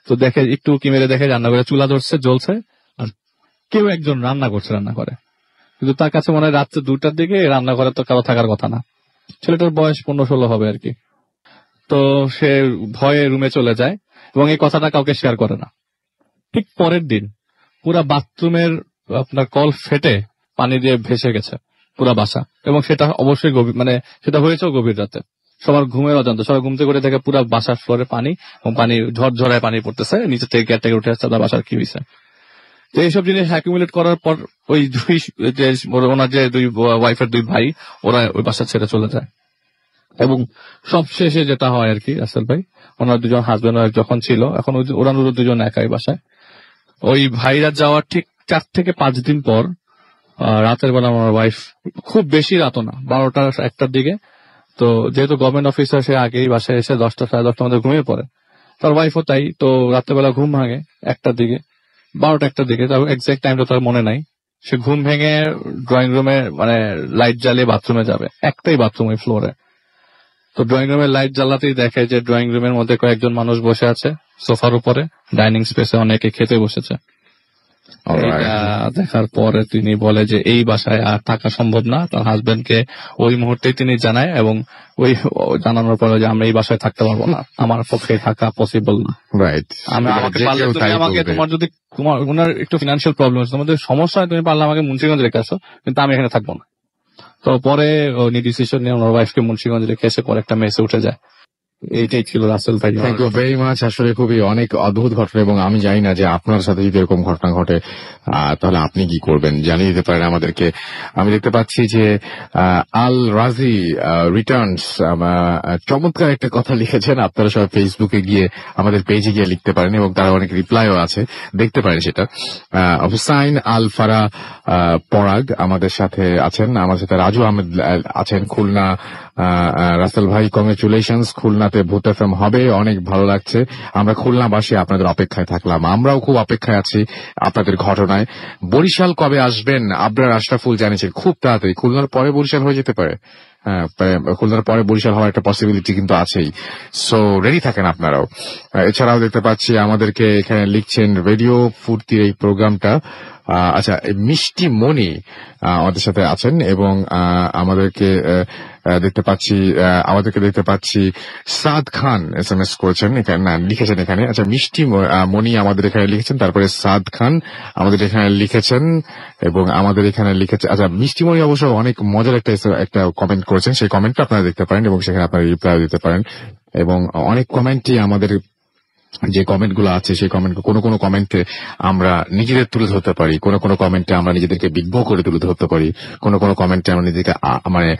তো দেখে একটু কি মেরে দেখে রান্নাঘরে চুলা ধরছে, জ্বলছে, আর কেউ একজন রান্না করছে রান্নাঘরে। কিন্তু তার কাছে মনে হয় রাত্রে 2টার দিকে রান্নাঘরে তো কারো থাকার কথা না। ছেলেটার বয়স 15-16 হবে আর কি। তো সে ভয়ে রুমে চলে যায় এবং এই কথাটা কাউকে শেয়ার করে না। ঠিক পরের দিন পুরা বাথরুমের আপনার কল ফেটে পানি দিয়ে ভেসে গেছে পুরা বাসা, এবং সেটা অবশ্যই মানে সেটা হয়েছেও গভীর রাতে। সবার ঘুমের অজান্ত, সবাই ঘুমতে করে দেখে পুরা বাসার ফ্লোরে পানি, এবং পানি ঝরঝরায় পানি পড়তেছে, নিচে থেকে কেয়ারটেকার উঠে আসছে, বাসার কি হয়েছে। তো এইসব জিনিস অ্যাকুমুলেট করার পর ওই ওনার যে দুই ওয়াইফের 2 ভাই, ওরা ওই বাসা ছেড়ে চলে যায়। এবং সবশেষে যেটা হয় আর কি, রাসেল ভাই, ওনার 2জন হাজবেন্ড ওয়াইফ যখন ছিল, এখন ওরা 2জন একাই বাসায়। ওই ভাইরা যাওয়ার ঠিক 4 থেকে 5 দিন পর রাতের বেলা আমার ওয়াইফ, খুব বেশি রাতও না, 12টা 1টার দিকে, তো যেহেতু গভর্নমেন্ট অফিসার, সে আগেই বাসায় এসে 10টা 10:30 মধ্যে ঘুমিয়ে পড়ে। তার ওয়াইফও তাই, তো রাতের বেলা ঘুম ভাঙে 1টার দিকে, 12টা 1টার দিকে, তার এক্সাক্ট টাইমটা তার মনে নাই। সে ঘুম ভেঙে ড্রয়িং রুমে মানে লাইট জ্বালিয়ে বাথরুমে যাবে, একটাই বাথরুম ওই ফ্লোরে। তো ড্রয়িং রুমের লাইট জ্বালাতেই দেখে যে ড্রয়িং রুমের মধ্যে কয়েকজন মানুষ বসে আছে সোফার উপরে, ডাইনিং স্পেসে অনেকে খেতে বসেছে। দেখার পরে তিনি বলে যে এই বাসায় আর থাকা সম্ভব না। তার হাজবেন্ডকে ওই মুহূর্তেই তিনি জানায়, এবং ওই জানানোর পরে যে আমরা এই বাসায় থাকতে পারবো না, আমার পক্ষে থাকা পসিবল না। রাইট, তোমার যদি ওনার একটু ফিনান্সিয়াল প্রবলেম আছে, তোমাদের সমস্যা হয়, তুমি পারলে আমাকে মুন্সিগঞ্জ রেখে আসো, কিন্তু আমি এখানে থাকবো না। তো পরে উনি ডিসিশন নিয়ে ওনার ওয়াইফকে মুন্সিগঞ্জ রেখে এসে পরে একটা মেসে উঠে যায়। এইটাই ছিল রাসেল ভাই। Thank you very much. আসলে খুবই অনেক অদ্ভুত ঘটনা, এবং আমি জানি না যে আপনার সাথে যদি এরকম ঘটনা ঘটে তাহলে আপনি কি করবেন, জানিয়ে দিতে পারেন আমাদেরকে। আমি দেখতে পাচ্ছি যে আল রাজি রিটার্নস চমৎকার একটা কথা লিখেছেন। আপনারা সবাই ফেসবুকে গিয়ে আমাদের পেজে গিয়ে লিখতে পারেন, এবং তারা অনেক রিপ্লাইও আছে, দেখতে পারেন সেটা। হুসাইন আল ফারা পরাগ আমাদের সাথে আছেন, আমাদের সাথে রাজু আহমেদ আছেন খুলনা। রাসেল ভাই কংগ্রেচুলেশনস, খুলনাতে ভূত এফএম হবে, অনেক ভালো লাগছে। আমরা খুলনাবাসী আপনাদের অপেক্ষায় থাকলাম, আমরাও খুব অপেক্ষায় আছি আপনাদের ঘটনায়। বরিশাল কবে আসবেন? আবরার আশরাফুল জানিয়েছেন খুব তাড়াতাড়ি, খুলনার পরে বরিশাল হয়ে যেতে পারে। হ্যাঁ, খুলনার পরে বরিশাল হওয়ার একটা পসিবিলিটি কিন্তু আছেই, সো রেডি থাকেন আপনারাও। এছাড়াও দেখতে পাচ্ছি আমাদেরকে এখানে লিখছেন রেডিও ফুর্তির এই প্রোগ্রামটা। আচ্ছা, মিষ্টি মনি আমাদের সাথে আছেন, এবং আমাদেরকে দেখতে পাচ্ছি সাদ খান SMS করেছেন এখানে, লিখেছেন এখানে। আচ্ছা, মিষ্টি মনি আমাদের এখানে লিখেছেন, তারপরে সাদ খান আমাদের এখানে লিখেছেন, এবং আমাদের এখানে লিখেছে। আচ্ছা, মিষ্টি মনি অবশ্য অনেক মজার একটা কমেন্ট করেছেন, সেই কমেন্টটা আপনারা দেখতে পারেন এবং সেখানে আপনারা রিপ্লাই দিতে পারেন। এবং অনেক কমেন্টই আমাদের যে কমেন্টগুলো আছে, সেই কমেন্ট কোনো কমেন্টে আমরা নিজেদের তুলে ধরতে পারি, কোনো কমেন্টে আমরা নিজেদেরকে বিজ্ঞ করে তুলে ধরতে পারি, কোনো কমেন্টে আমরা নিজেকে মানে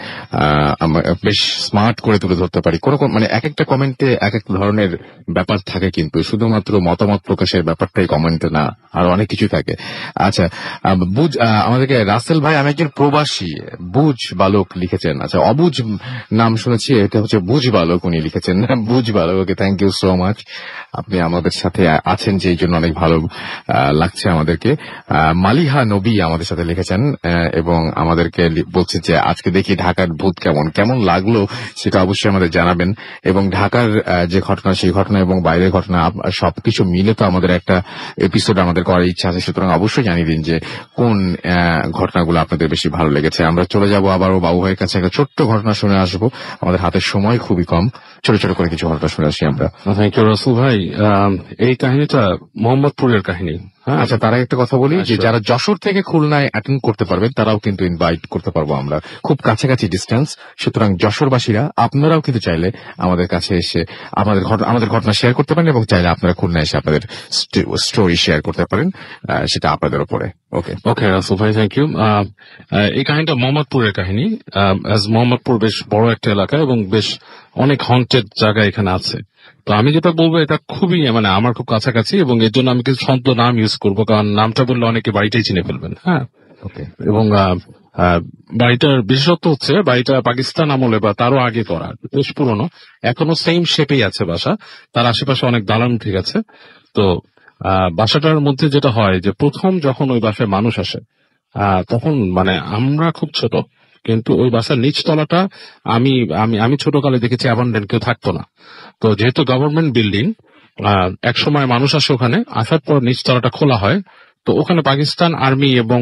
বেশ স্মার্ট করে তুলে ধরতে পারি। মানে এক একটা কমেন্টে এক এক ধরনের ব্যাপার থাকে, কিন্তু শুধুমাত্র মতামত প্রকাশের ব্যাপারটাই কমেন্টে না, আর অনেক কিছু থাকে। আচ্ছা, আমাদেরকে রাসেল ভাই, আমি একজন প্রবাসী, বুঝ বালক লিখেছেন। আচ্ছা, অবুঝ নাম শুনেছি, এটা হচ্ছে বুঝ বালক, উনি লিখেছেন বুঝ বালক। ওকে, থ্যাংক ইউ সো মাচ, আপনি আমাদের সাথে আছেন যে এই জন্য অনেক ভালো লাগছে আমাদেরকে। মালিহা নবী আমাদের সাথে লিখেছেন, এবং আমাদেরকে বলছে যে আজকে দেখি ঢাকার ভূত কেমন লাগলো সেটা অবশ্যই আমাদের জানাবেন, এবং ঢাকার যে ঘটনা, সেই ঘটনা এবং বাইরের ঘটনা সবকিছু মিলে তো আমাদের একটা এপিসোড আমাদের করার ইচ্ছা আছে। সুতরাং অবশ্যই জানিয়ে দিন যে কোন ঘটনাগুলো আপনাদের বেশি ভালো লেগেছে। আমরা চলে যাব আবারও বাবু ভাইয়ের কাছে, একটা ছোট্ট ঘটনা শুনে আসবো, আমাদের হাতে সময় খুবই কম, ছোট ছোট করে কিছু ঘটনা শুনে আসি আমরা। থ্যাংক ইউ রাসেল ভাই। এই কাহিনীটা মোহাম্মদপুরের কাহিনী। আচ্ছা, তারা একটা কথা বলি যে যারা যশোর থেকে খুলনায় অ্যাটেন্ড করতে পারবেন তারাও কিন্তু ইনভাইট করতে পারবো আমরা, খুব কাছাকাছি ডিস্টেন্স। সুতরাং যশোরবাসীরা আপনারাও কিন্তু চাইলে আমাদের কাছে এসে আমাদের ঘটনা শেয়ার করতে পারেন, এবং চাইলে আপনারা খুলনায় এসে আপনাদের স্টোরি শেয়ার করতে পারেন, সেটা আপনাদের উপরে। ওকে রাসেল ভাই, থ্যাংক ইউ। এই কাহিনীটা মোহাম্মদপুরের কাহিনী। মোহাম্মদপুর বেশ বড় একটা এলাকা এবং বেশ অনেক হন্টেড জায়গা এখানে আছে। তো আমি যেটা বলবো এটা খুবই মানে আমার খুব কাছাকাছি, এবং এর জন্য আমি কিছু শব্দ নাম ইউজ করবো, কারণ নামটা বললে অনেকে বাড়িটাই চিনে ফেলবেন। হ্যাঁ, এবং বাড়িটার বিশেষত্ব হচ্ছে বাড়িটা পাকিস্তান আমলে বা তারও আগে করা, বেশ পুরনো, এখনো সেম শেপেই আছে বাসা, তার আশেপাশে অনেক দালান উঠে গেছে। তো বাসাটার মধ্যে যেটা হয় যে প্রথম যখন ওই বাসায় মানুষ আসে তখন মানে আমরা খুব ছোট, কিন্তু ওই বাসার নিচতলাটা আমি আমি আমি ছোটকালে দেখেছি অ্যাবান্ডেন্ট, কেউ থাকতো না। তো যেহেতু গভর্নমেন্ট বিল্ডিং, এক সময় মানুষ আসে ওখানে, আসার পর নিচতলাটা খোলা হয়। তো ওখানে পাকিস্তান আর্মি এবং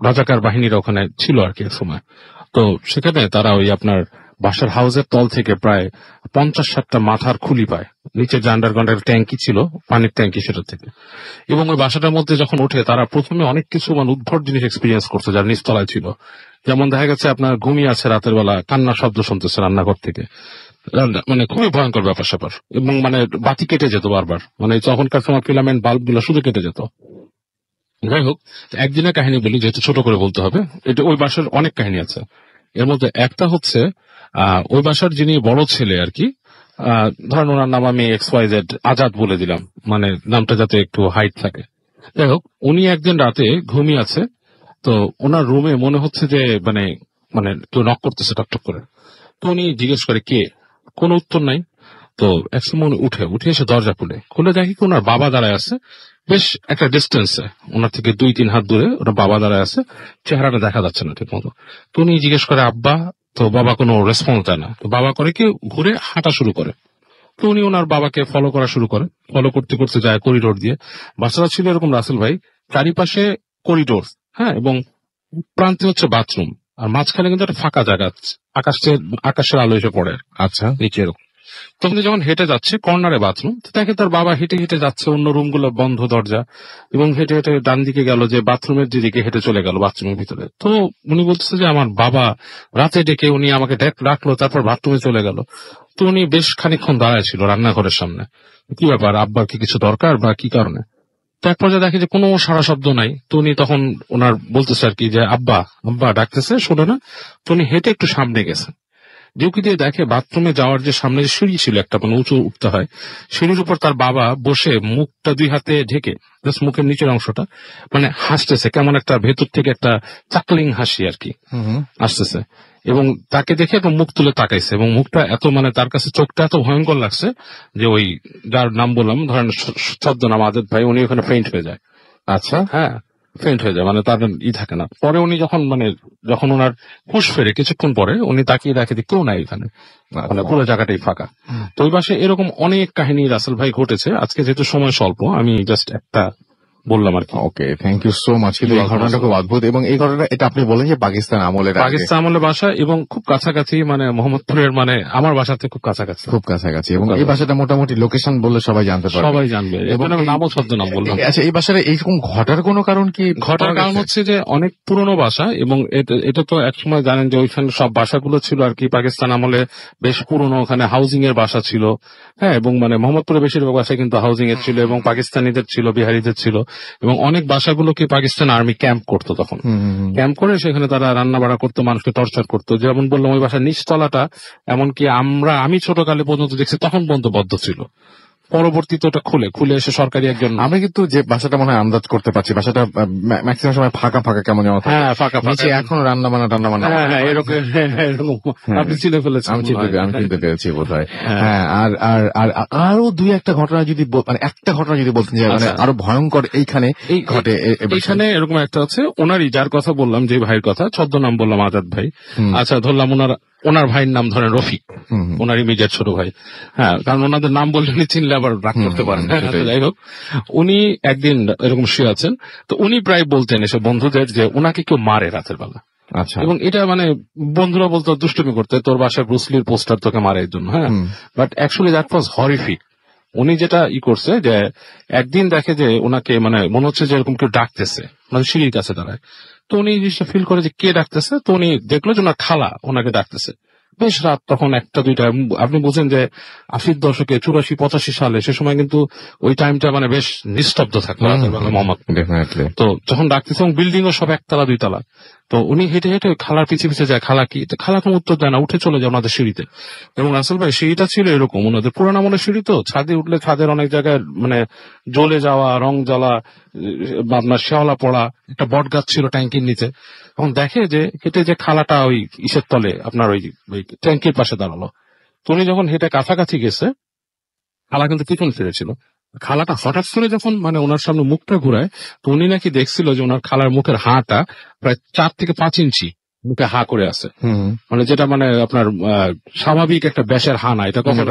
রাজাকার বাহিনীরা ওখানে ছিল আর কি এক সময়। তো সেখানে তারা ওই আপনার বাসার হাউসের তল থেকে প্রায় 50-60টা মাথার খুলি পায়, নিচে যে আন্ডারগ্রাউন্ডের ট্যাঙ্কি ছিল, পানির ট্যাঙ্কি, সেটা থেকে। এবং ওই বাসাটার মধ্যে যখন ওঠে তারা প্রথমে অনেক কিছু মানে উদ্ভট জিনিস এক্সপিরিয়েন্স করছে যার নিচতলায় ছিল। যেমন দেখা গেছে আপনার ঘুমিয়ে আছে, রাতের বেলা কান্নার শব্দ শুনতেছে রান্নাঘর থেকে, মানে খুবই ভয়ঙ্কর ব্যাপার স্যাপার। এবং মানে বাতি কেটে যেত বারবার, মানে তখনকার সময় ফিলামেন্ট বাল্ব গুলো শুধু কেটে যেত। যাই হোক, একদিনের কাহিনী বলি, যেহেতু ছোট করে বলতে হবে। এটা ওই বাসার অনেক কাহিনী আছে, এর মধ্যে একটা হচ্ছে ওই বাসার যিনি বড় ছেলে আর কি, ধরেন ওনার নাম আমি XYZ আজাদ বলে দিলাম, মানে নামটা যাতে একটু হাইট থাকে। যাই হোক, উনি একদিন রাতে ঘুমিয়ে আছে, তো ওনার রুমে মনে হচ্ছে যে মানে মানে কেউ নক করতেছে টকটক করে। তো উনি জিজ্ঞেস করে কে, কোনো উত্তর নাই। তো একসময় উনি উঠে এসে দরজা খুলে দেখি কি ওনার বাবা দাঁড়ায় আছে, বেশ একটা ডিস্টেন্সে, ওনার থেকে 2-3 হাত দূরে ওনার বাবা দাঁড়ায় আছে, চেহারাটা দেখা যাচ্ছে না ঠিক মতো। তো উনি জিজ্ঞেস করে আব্বা, তো বাবা কোনো রেসপন্স দেয় না। তো বাবা করে কি ঘুরে হাঁটা শুরু করে। তো উনি ওনার বাবাকে ফলো করা শুরু করে, ফলো করতে করতে যায় করিডোর দিয়ে। বাসাটা ছিল এরকম রাসেল ভাই, চারিপাশে করিডোর, হ্যাঁ, এবং প্রান্তে হচ্ছে বাথরুম, আর মাঝখানে কিন্তু একটা ফাঁকা জায়গা, আকাশের আলো এসে পড়ে আচ্ছা নিচে এরকম। তখন যখন হেঁটে যাচ্ছে কর্নারে বাথরুম, দেখে তার বাবা হেঁটে হেঁটে যাচ্ছে, অন্য রুম গুলো বন্ধ দরজা, এবং হেঁটে হেঁটে ডান দিকে গেল, যে বাথরুমের দিকে হেঁটে চলে গেল বাথরুমের ভিতরে। তো উনি বলতেছে যে আমার বাবা রাতে ডেকে উনি আমাকে ডাকলো, তারপর বাথরুমে চলে গেল। তো উনি বেশ খানিকক্ষণ দাঁড়ায় ছিল রান্নাঘরের সামনে, কি ব্যাপার, আব্বার কি কিছু দরকার বা কি কারণে। তো এক পর্যায়ে দেখে যে কোনো সারা শব্দ নাই। তো উনি তখন ওনার বলতেছে আর কি যে আব্বা আব্বা ডাকতেছে, শোনে না। তো উনি হেঁটে একটু সামনে গেছে, ঝুঁকি দিয়ে দেখে বাথরুমে যাওয়ার যে সামনে যে সিঁড়ি ছিল একটা, মানে উঁচু উঠতে হয়, সিঁড়ির উপর তার বাবা বসে মুখটা 2 হাতে ঢেকে, জাস্ট মুখের নিচের অংশটা, মানে হাসতেছে, কেমন একটা ভেতর থেকে একটা চাকলিং হাসি আর কি আসতেছে। এবং তাকে দেখে একটু মুখ তুলে তাকাইছে, এবং মুখটা এত মানে তার কাছে চোখটা এত ভয়ঙ্কর লাগছে যে ওই যার নাম বললাম, ধরেন ছদ্মনাম আজাদ ভাই, উনি ওখানে ফেইন্ট হয়ে যায়। আচ্ছা, হ্যাঁ, ফেইন্ট হয়ে যায়, মানে তার থাকে না। পরে উনি যখন ওনার হুঁশ ফেরে কিছুক্ষণ পরে, উনি তাকিয়ে দেখে যে কেউ নাই এখানে, মানে পুরো জায়গাটাই ফাঁকা। তো ওই পাশে এরকম অনেক কাহিনী রাসেল ভাই ঘটেছে। আজকে যেহেতু সময় স্বল্প, আমি জাস্ট একটা বললাম আর কি। ওকে, থ্যাংক ইউ সো মাচ। কিন্তু এই ঘটনাটা খুব অদ্ভুত, এবং এই ঘটনা এটা আপনি বলেন যে পাকিস্তান আমলের বাসা, এবং খুব কাছাকাছি, মানে মোহাম্মদপুরের, মানে আমার বাসাতে খুব কাছাকাছি, এবং এই বাসাটা মোটামুটি লোকেশন বললে সবাই জানতে পারবে, সবাই জানবে, এবং নামও ছদ্মনাম বললাম। আচ্ছা, এই বাসাটা এইরকম ঘটার কোনো কারণ কি? ঘটার কারণ হচ্ছে যে অনেক পুরনো বাসা, এবং এটা তো একসময় জানেন যে ওইখানে সব বাসাগুলো ছিল আর কি পাকিস্তান আমলে বেশ পুরনো, ওখানে হাউজিং এর বাসা ছিল, হ্যাঁ, এবং মানে মোহাম্মদপুরে বেশিরভাগ বাসা কিন্তু হাউজিং এর ছিল, এবং পাকিস্তানিদের ছিল, বিহারিদের ছিল, এবং অনেক বাসাগুলোকে পাকিস্তান আর্মি ক্যাম্প করতো, তখন ক্যাম্প করে সেখানে তারা রান্না বাড়া করতো, মানুষকে টর্চার করতো। যেমন বললাম, ওই বাসার নিচতলাটা এমনকি আমি ছোটকালে পর্যন্ত দেখছি তখন পর্যন্ত বদ্ধ ছিল, পরবর্তীতে ওটা খুলে এসে সরকারি একজন, আমি কিন্তু যে বাসাটা মনে হয় আন্দাজ করতে পারছি, বাসাটা ম্যাক্সিমাম সময় ফাঁকা কেমন যেন, হ্যাঁ ফাঁকা এখন রান্না বান্না, হ্যাঁ এরকম আপনি চিনে ফেলেছেন, আমি চিনতে পেরেছি বোধ হয়। হ্যাঁ, আর আরো 2-1টা ঘটনা যদি, মানে একটা ঘটনা যদি বলতেন যে মানে আরো ভয়ঙ্কর এইখানে ঘটে। এখানে এরকম একটা আছে, ওনারই যার কথা বললাম, যে ভাইয়ের কথা, ছদ্মনাম বললাম আজাদ ভাই। আচ্ছা, ধরলাম ওনার ভাইয়ের নাম ধরেন রফিক, ওনার ইমিডিয়েট ছোট ভাই, হ্যাঁ, কারণ ওনাদের নাম বললে চিনলে আবার রাগ করতে পারেন। যাই হোক, উনি একদিন এরকম শুয়ে আছেন, তো উনি প্রায় বলতেন এসে বন্ধুদের যে ওনাকে কেউ মারে রাতের বেলা। আচ্ছা, এবং এটা মানে বন্ধুরা বলতো দুষ্টুমি করতে, তোর বাসায় ব্রুসলির পোস্টার তোকে মারে এর জন্য, হ্যাঁ, but actually that was horrific. উনি যেটা করছে যে একদিন দেখে যে ওনাকে মানে মনে হচ্ছে যে এরকম কেউ ডাকতেছে, মানে সিঁড়ির কাছে দাঁড়ায়। তো উনি জিনিসটা ফিল করে যে কে ডাকতেছে, তো উনি দেখলো যে ওনার খালা ওনাকে ডাকতেছে। বেশ রাত, তখন 1টা-2টা, আপনি বুঝেন যে 80-র দশকে 84-85 সালে, সে সময় কিন্তু ওই টাইমটা মানে বেশ নিস্তব্ধ থাকতো মোহাম্মদপুর। তো যখন ডাকতেছে, এবং বিল্ডিং ও সব 1তলা 2তলা, তো উনি হেঁটে হেঁটে খালার পিছে পিছে যায়, খালা কি, তো খালা কোনো উত্তর দেয় না, উঠে চলে যায় ওনাদের সিঁড়িতে। এবং রাসেল ভাই সিঁড়িটা ছিল এরকম, ওনাদের পুরানো আমলের সিঁড়ি, তো ছাদে উঠলে ছাদের অনেক জায়গায় মানে জ্বলে যাওয়া, রং জ্বালা, বা আপনার শেওলা পড়া, একটা বট গাছ ছিল ট্যাঙ্কির নিচে। তখন দেখে যে হেঁটে যে খালাটা ওই ইসের তলে আপনার ওই ট্যাঙ্কির পাশে দাঁড়ালো। তো উনি যখন হেঁটে কাছাকাছি গেছে, খালা কিন্তু পিছন ফিরেছিল। খালাটা হঠাৎ করে যখন মানে ওনার সামনে মুখটা ঘুরায়, তো উনি নাকি দেখছিল যে ওনার খালার মুখের হাটা প্রায় 4 থেকে 5 ইঞ্চি মুখে হা করে আছে, মানে যেটা মানে আপনার স্বাভাবিক একটা ব্যাসের হা না, এটা কখনো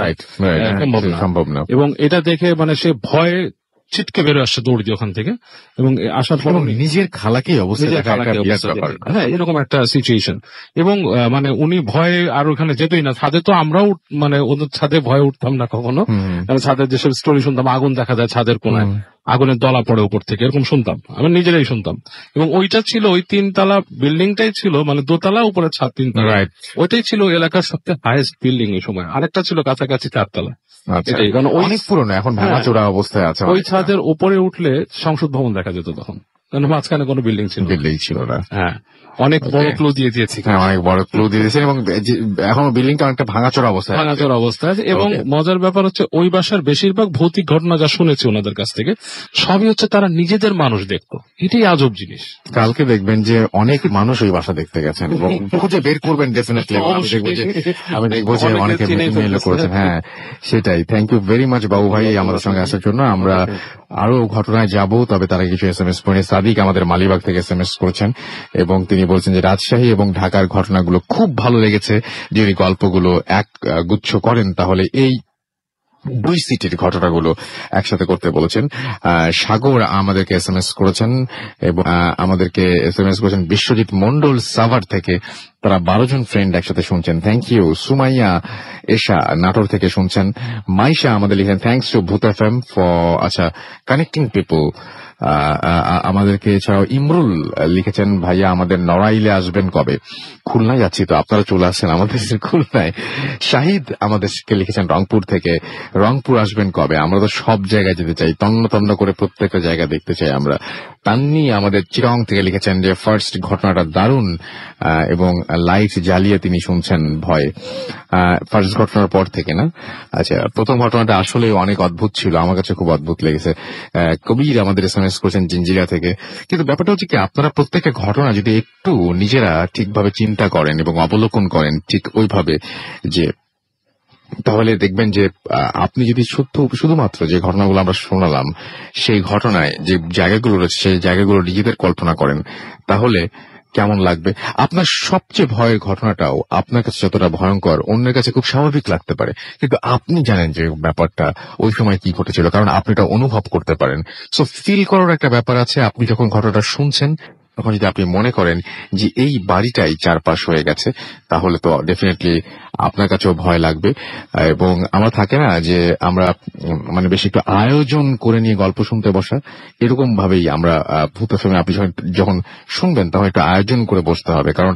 সম্ভব না। এবং এটা দেখে মানে সে ভয়ে ছিটকে বেরো আসছে দৌড় দিয়ে ওখান থেকে, এবং আসার পর নিজের খালাকে হ্যাঁ এরকম একটা সিচুয়েশন। এবং মানে উনি ভয়ে আর ওখানে যেতই না, ছাদে তো আমরাও মানে ওদের ছাদে ভয়ে উঠতাম না কখনো, ছাদের যেসব স্টোরি শুনতাম, আগুন দেখা যায় ছাদের কোনায়, আগুনের দলা পড়ে উপর থেকে, এরকম শুনতাম, আমি নিজেরাই শুনতাম। এবং ওইটা ছিল ওই 3 তলা বিল্ডিংটাই ছিল মানে 2 তলা উপরে ছাদ 3 তলা, ওইটাই ছিল এলাকার সবচেয়ে হাইয়েস্ট বিল্ডিং এই সময়। আরেকটা ছিল কাছাকাছি 4 তলা, অনেক পুরনো, এখন ভাঙাচোরা অবস্থায় আছে। ওই ছাদের উপরে উঠলে সংসদ ভবন দেখা যেত তখন, কারণ মাঝখানে কোনো বিল্ডিং ছিল না। হ্যাঁ, অনেক বড় ক্লু দিয়ে দিয়েছি, অনেক বড় ক্লু দিয়ে দিয়েছেন। এবং এখন বিল্ডিংটা অনেকটা ভাঙাচোরা অবস্থায় আছে। এবং মজার ব্যাপার হচ্ছে ওই বাসার বেশিরভাগ ভৌতিক ঘটনা যা শুনেছি ওনাদের কাছ থেকে, সবই হচ্ছে তারা নিজেদের মানুষ দেখতো, এটাই আজব জিনিস। কালকে দেখবেন যে অনেক মানুষ ওই বাসা দেখতে গেছেন এবং খুঁজে বের করবেন ডেফিনেটলি। আমি দেখবো যে অনেকে ইমেল করেছেন। হ্যাঁ সেটাই। থ্যাংক ইউ ভেরি মাচ বাবু ভাই আমাদের সঙ্গে আসার জন্য। আমরা আরো ঘটনায় যাব, তবে তারা কিছু SMS পড়ে। সাদিক আমাদের মালিবাগ থেকে SMS করেছেন এবং তিনি বলছেন যে রাজশাহী এবং ঢাকার ঘটনাগুলো খুব ভালো লেগেছে, যদি গল্পগুলো এক গুচ্ছ করেন তাহলে এই 2 সিটির ঘটনাগুলো একসাথে করতে বলেছেন। সাগর আমাদেরকে SMS করেছেন এবং আমাদেরকে SMS করেছেন বিশ্বজিৎ মন্ডল সাভার থেকে, তারা 12 জন ফ্রেন্ড একসাথে শুনছেন। Thank you. সুমাইয়া এশা নাটোর থেকে শুনছেন। মাইশা আমাদের লিখেন thanks to Bhoot FM for connecting people. আমাদেরকে এছাড়াও ইমরুল লিখেছেন ভাইয়া আমাদের নড়াইলে আসবেন কবে? খুলনায় যাচ্ছি, তো আপনারা চলে আসছেন আমাদের খুলনায়। শাহিদ আমাদেরকে লিখেছেন রংপুর থেকে, রংপুর আসবেন কবে? আমরা তো সব জায়গায় যেতে চাই, তন্ন তন্ন করে প্রত্যেকটা জায়গা দেখতে চাই আমরা। তান্নি আমাদের চিরং থেকে লিখেছেন যে ফার্স্ট ঘটনাটা দারুণ এবং লাইট জ্বালিয়ে তিনি শুনছেন ভয়। ফার্স্ট ঘটনার পর থেকে না? আচ্ছা, প্রথম ঘটনাটা আসলে অনেক অদ্ভুত ছিল, আমার কাছে খুব অদ্ভুত লেগেছে। কবির আমাদের SMS করেছেন জিঞ্জিরা থেকে। কিন্তু ব্যাপারটা হচ্ছে কি, আপনারা প্রত্যেকটা ঘটনা যদি একটু নিজেরা ঠিকভাবে চিন্তা করেন এবং অবলোকন করেন ঠিক ওইভাবে, যে তাহলে দেখবেন যে আপনি যদি শুধুমাত্র যে ঘটনাগুলো আমরা শোনালাম সেই ঘটনায় যে জায়গাগুলো রয়েছে সেই জায়গাগুলো নিজেদের কল্পনা করেন, তাহলে কেমন লাগবে? আপনার সবচেয়ে ভয়ের ঘটনাটাও আপনার কাছে যতটা ভয়ঙ্কর অন্যের কাছে খুব স্বাভাবিক লাগতে পারে, কিন্তু আপনি জানেন যে ব্যাপারটা ওই সময় কি ঘটেছিল, কারণ আপনি এটা অনুভব করতে পারেন। সো ফিল করার একটা ব্যাপার আছে। আপনি যখন ঘটনাটা শুনছেন তখন যদি আপনি মনে করেন যে এই বাড়িটাই চারপাশ হয়ে গেছে, তাহলে তো ডেফিনেটলি আপনার কাছেও ভয় লাগবে। এবং আমরা থাকে না যে আমরা মানে বেশি একটু আয়োজন করে নিয়ে গল্প শুনতে বসা, এরকম ভাবেই আমরা ভূত ফিল্মে আপনি যখন শুনবেন তখন একটু আয়োজন করে বসতে হবে, কারণ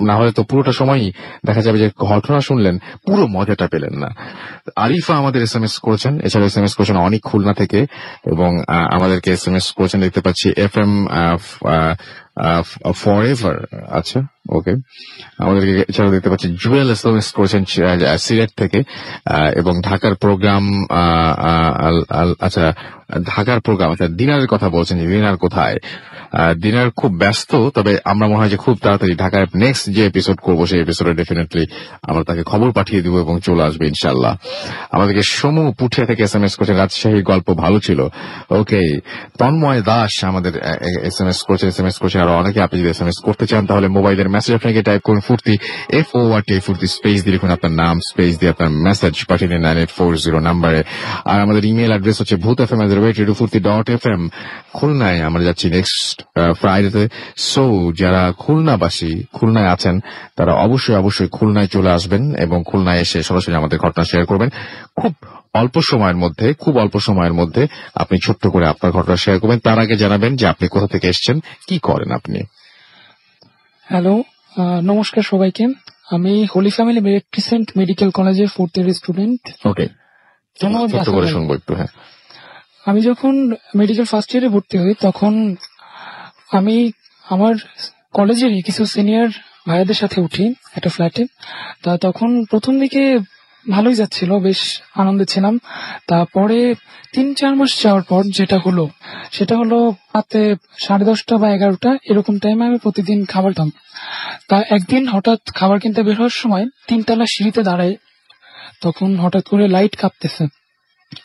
না হলে তো পুরোটা সময়ই দেখা যাবে যে ঘটনা শুনলেন পুরো মজাটা পেলেন না। আরিফা আমাদের SMS করেছেন, এছাড়া SMS করেছেন অনেক খুলনা থেকে এবং আমাদেরকে SMS করেছেন দেখতে পাচ্ছি FM ফরএভার। আচ্ছা, ওকে। আমাদেরকে এছাড়া দেখতে পাচ্ছি জুয়েল SMS করেছেন সিলেট থেকে এবং ঢাকার প্রোগ্রাম। আচ্ছা, ঢাকার প্রোগ্রাম। আচ্ছা, দিনারের কথা বলছেন, দিনার কোথায়? দিনার খুব ব্যস্ত, তবে আমরা মনে হয় যে খুব তাড়াতাড়ি ঢাকায় নেক্সট যে এপিসোড করবো সেই এপিসোডে ডেফিনেটলি আমরা তাকে খবর পাঠিয়ে দিব এবং চলে আসবে ইনশাল্লাহ। আমাদেরকে সমু পুঠিয়া থেকে SMS করেছেন রাজশাহীর গল্প ভালো ছিল। ওকে। তন্ময় দাস আমাদের SMS করেছেন আরো অনেকে। আপনি যদি SMS করতে চান তাহলে মোবাইলের মেসেজ আপনাকে টাইপ করুন ফুর্তি, FORT ফুর্তি, স্পেস দিয়ে লিখুন আপনার নাম, স্পেস দিয়ে আপনার মেসেজ পাঠিয়ে দিন 9840 নাম্বারে। আর আমাদের ইমেল অ্যাড্রেস হচ্ছে bhutfm@radio40.fm। খুলনায় আমরা যাচ্ছি নেক্সট ফ্রাইডেতে। সো যারা খুলনাবাসী, খুলনায় আছেন, তারা অবশ্যই খুলনায় চলে আসবেন এবং খুলনায় এসে সরাসরি আমাদের ঘটনা শেয়ার করবেন। খুব অল্প সময়ের মধ্যে আপনি ছোট্ট করে আপনার ঘটনা শেয়ার করবেন। তার আগে জানাবেন যে আপনি কোথা থেকে এসেছেন, কি করেন আপনি। হ্যালো, নমস্কার সবাইকে। আমি হোলি ফ্যামিলি ক্রিসেন্ট মেডিকেল কলেজের 4th ইয়ার স্টুডেন্ট। ওকে, ছোট্ট করে শুনবো একটু। হ্যাঁ, আমি যখন মেডিকেল ফার্স্ট ইয়ারে ভর্তি হই তখন আমি আমার কলেজেরই কিছু সিনিয়র ভাইয়াদের সাথে উঠি একটা ফ্ল্যাটে। তা তখন প্রথম দিকে ভালোই যাচ্ছিল, বেশ আনন্দে ছিলাম। তারপরে 3-4 মাস যাওয়ার পর যেটা হলো সেটা হলো রাতে 10:30 বা 11টা এরকম টাইমে আমি প্রতিদিন খাবার দাম। তা একদিন হঠাৎ খাবার কিনতে বের হওয়ার সময় 3তলা সিঁড়িতে দাঁড়াই, তখন হঠাৎ করে লাইট কাঁপতেছে।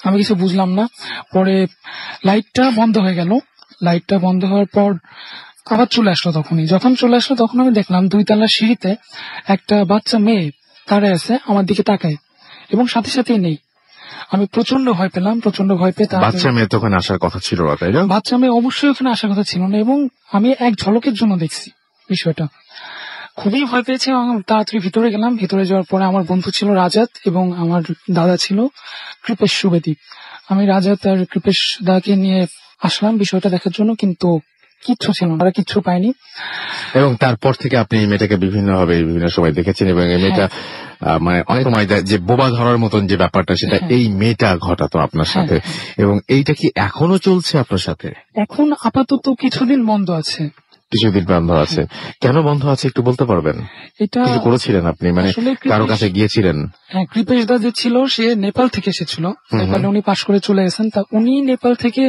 আমি কিছু বুঝলাম না, পরে লাইটটা বন্ধ হয়ে গেল। লাইটটা বন্ধ হওয়ার পর আবার চলে আসলো। যখন চলে আসলো তখন আমি দেখলাম 2তলা সিঁড়িতে একটা বাচ্চা মেয়ে দাঁড়ায় আছে, আমার দিকে তাকায় এবং সাথে সাথেই নেই। আমি প্রচন্ড ভয় পেলাম, প্রচন্ড ভয় পেয়ে বাচ্চা মেয়ে তখন আসার কথা ছিল না, তাই না? বাচ্চা মেয়ে অবশ্যই ওখানে আসার কথা ছিল না, এবং আমি এক ঝলকের জন্য দেখছি বিষয়টা। খুবই ভয় পেয়েছি এবং তাড়াতাড়ি ভিতরে গেলাম। ভিতরে যাওয়ার পরে আমার বন্ধু ছিল রাজাত এবং আমার দাদা ছিল কৃপেশ সুবেদী। আমি রাজাত আর কৃপেশ দাকে নিয়ে আসলাম বিষয়টা দেখার জন্য, কিন্তু কিচ্ছু ছিল না, তারা কিচ্ছু পায়নি। এবং তারপর থেকে আপনি এই মেয়েটাকে বিভিন্নভাবে বিভিন্ন সময় দেখেছেন, এবং এই মেয়েটা মানে অনেক সময় যে বোবা ধরার মতন যে ব্যাপারটা সেটা এই মেয়েটা ঘটাতো আপনার সাথে। এবং এইটা কি এখনো চলছে আপনার সাথে? এখন আপাতত কিছুদিন বন্ধ আছে। কিছুদিন বন্ধ আছে? কেন বন্ধ আছে একটু বলতে পারবেন? এটা কিছু করেছিলেন আপনি, মানে কারো কাছে গিয়েছিলেন? হ্যাঁ, কৃপেশ দা যে ছিল সে নেপাল থেকে এসেছিল। নেপালে উনি পাশ করে চলে গেছেন। তা উনি নেপাল থেকে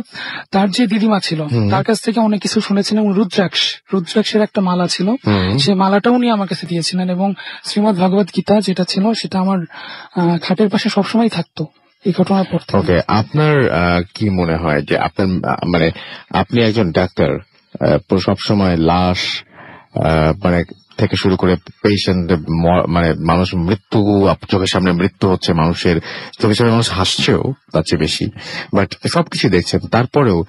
তার যে দিদিমা ছিল তার কাছ থেকে অনেক কিছু শুনেছিলেন। রুদ্রাক্ষের একটা মালা ছিল, সে মালাটা উনি আমার কাছে দিয়েছিলেন। এবং শ্রীমদ ভগবত গীতা যেটা ছিল সেটা আমার খাটের পাশে সবসময় থাকতো এই ঘটনার পর থেকে। ওকে, আপনার কি মনে হয় যে আপনার মানে আপনি একজন ডাক্তার, সবসময় লাশ মানে থেকে শুরু করে পেশেন্ট, মানে মানুষ মৃত্যু চোখের সামনে মৃত্যু হচ্ছে, মানুষের চোখের সামনে মানুষ হাসছেও তার চেয়ে বেশি, বাট সবকিছু দেখছেন, তারপরেও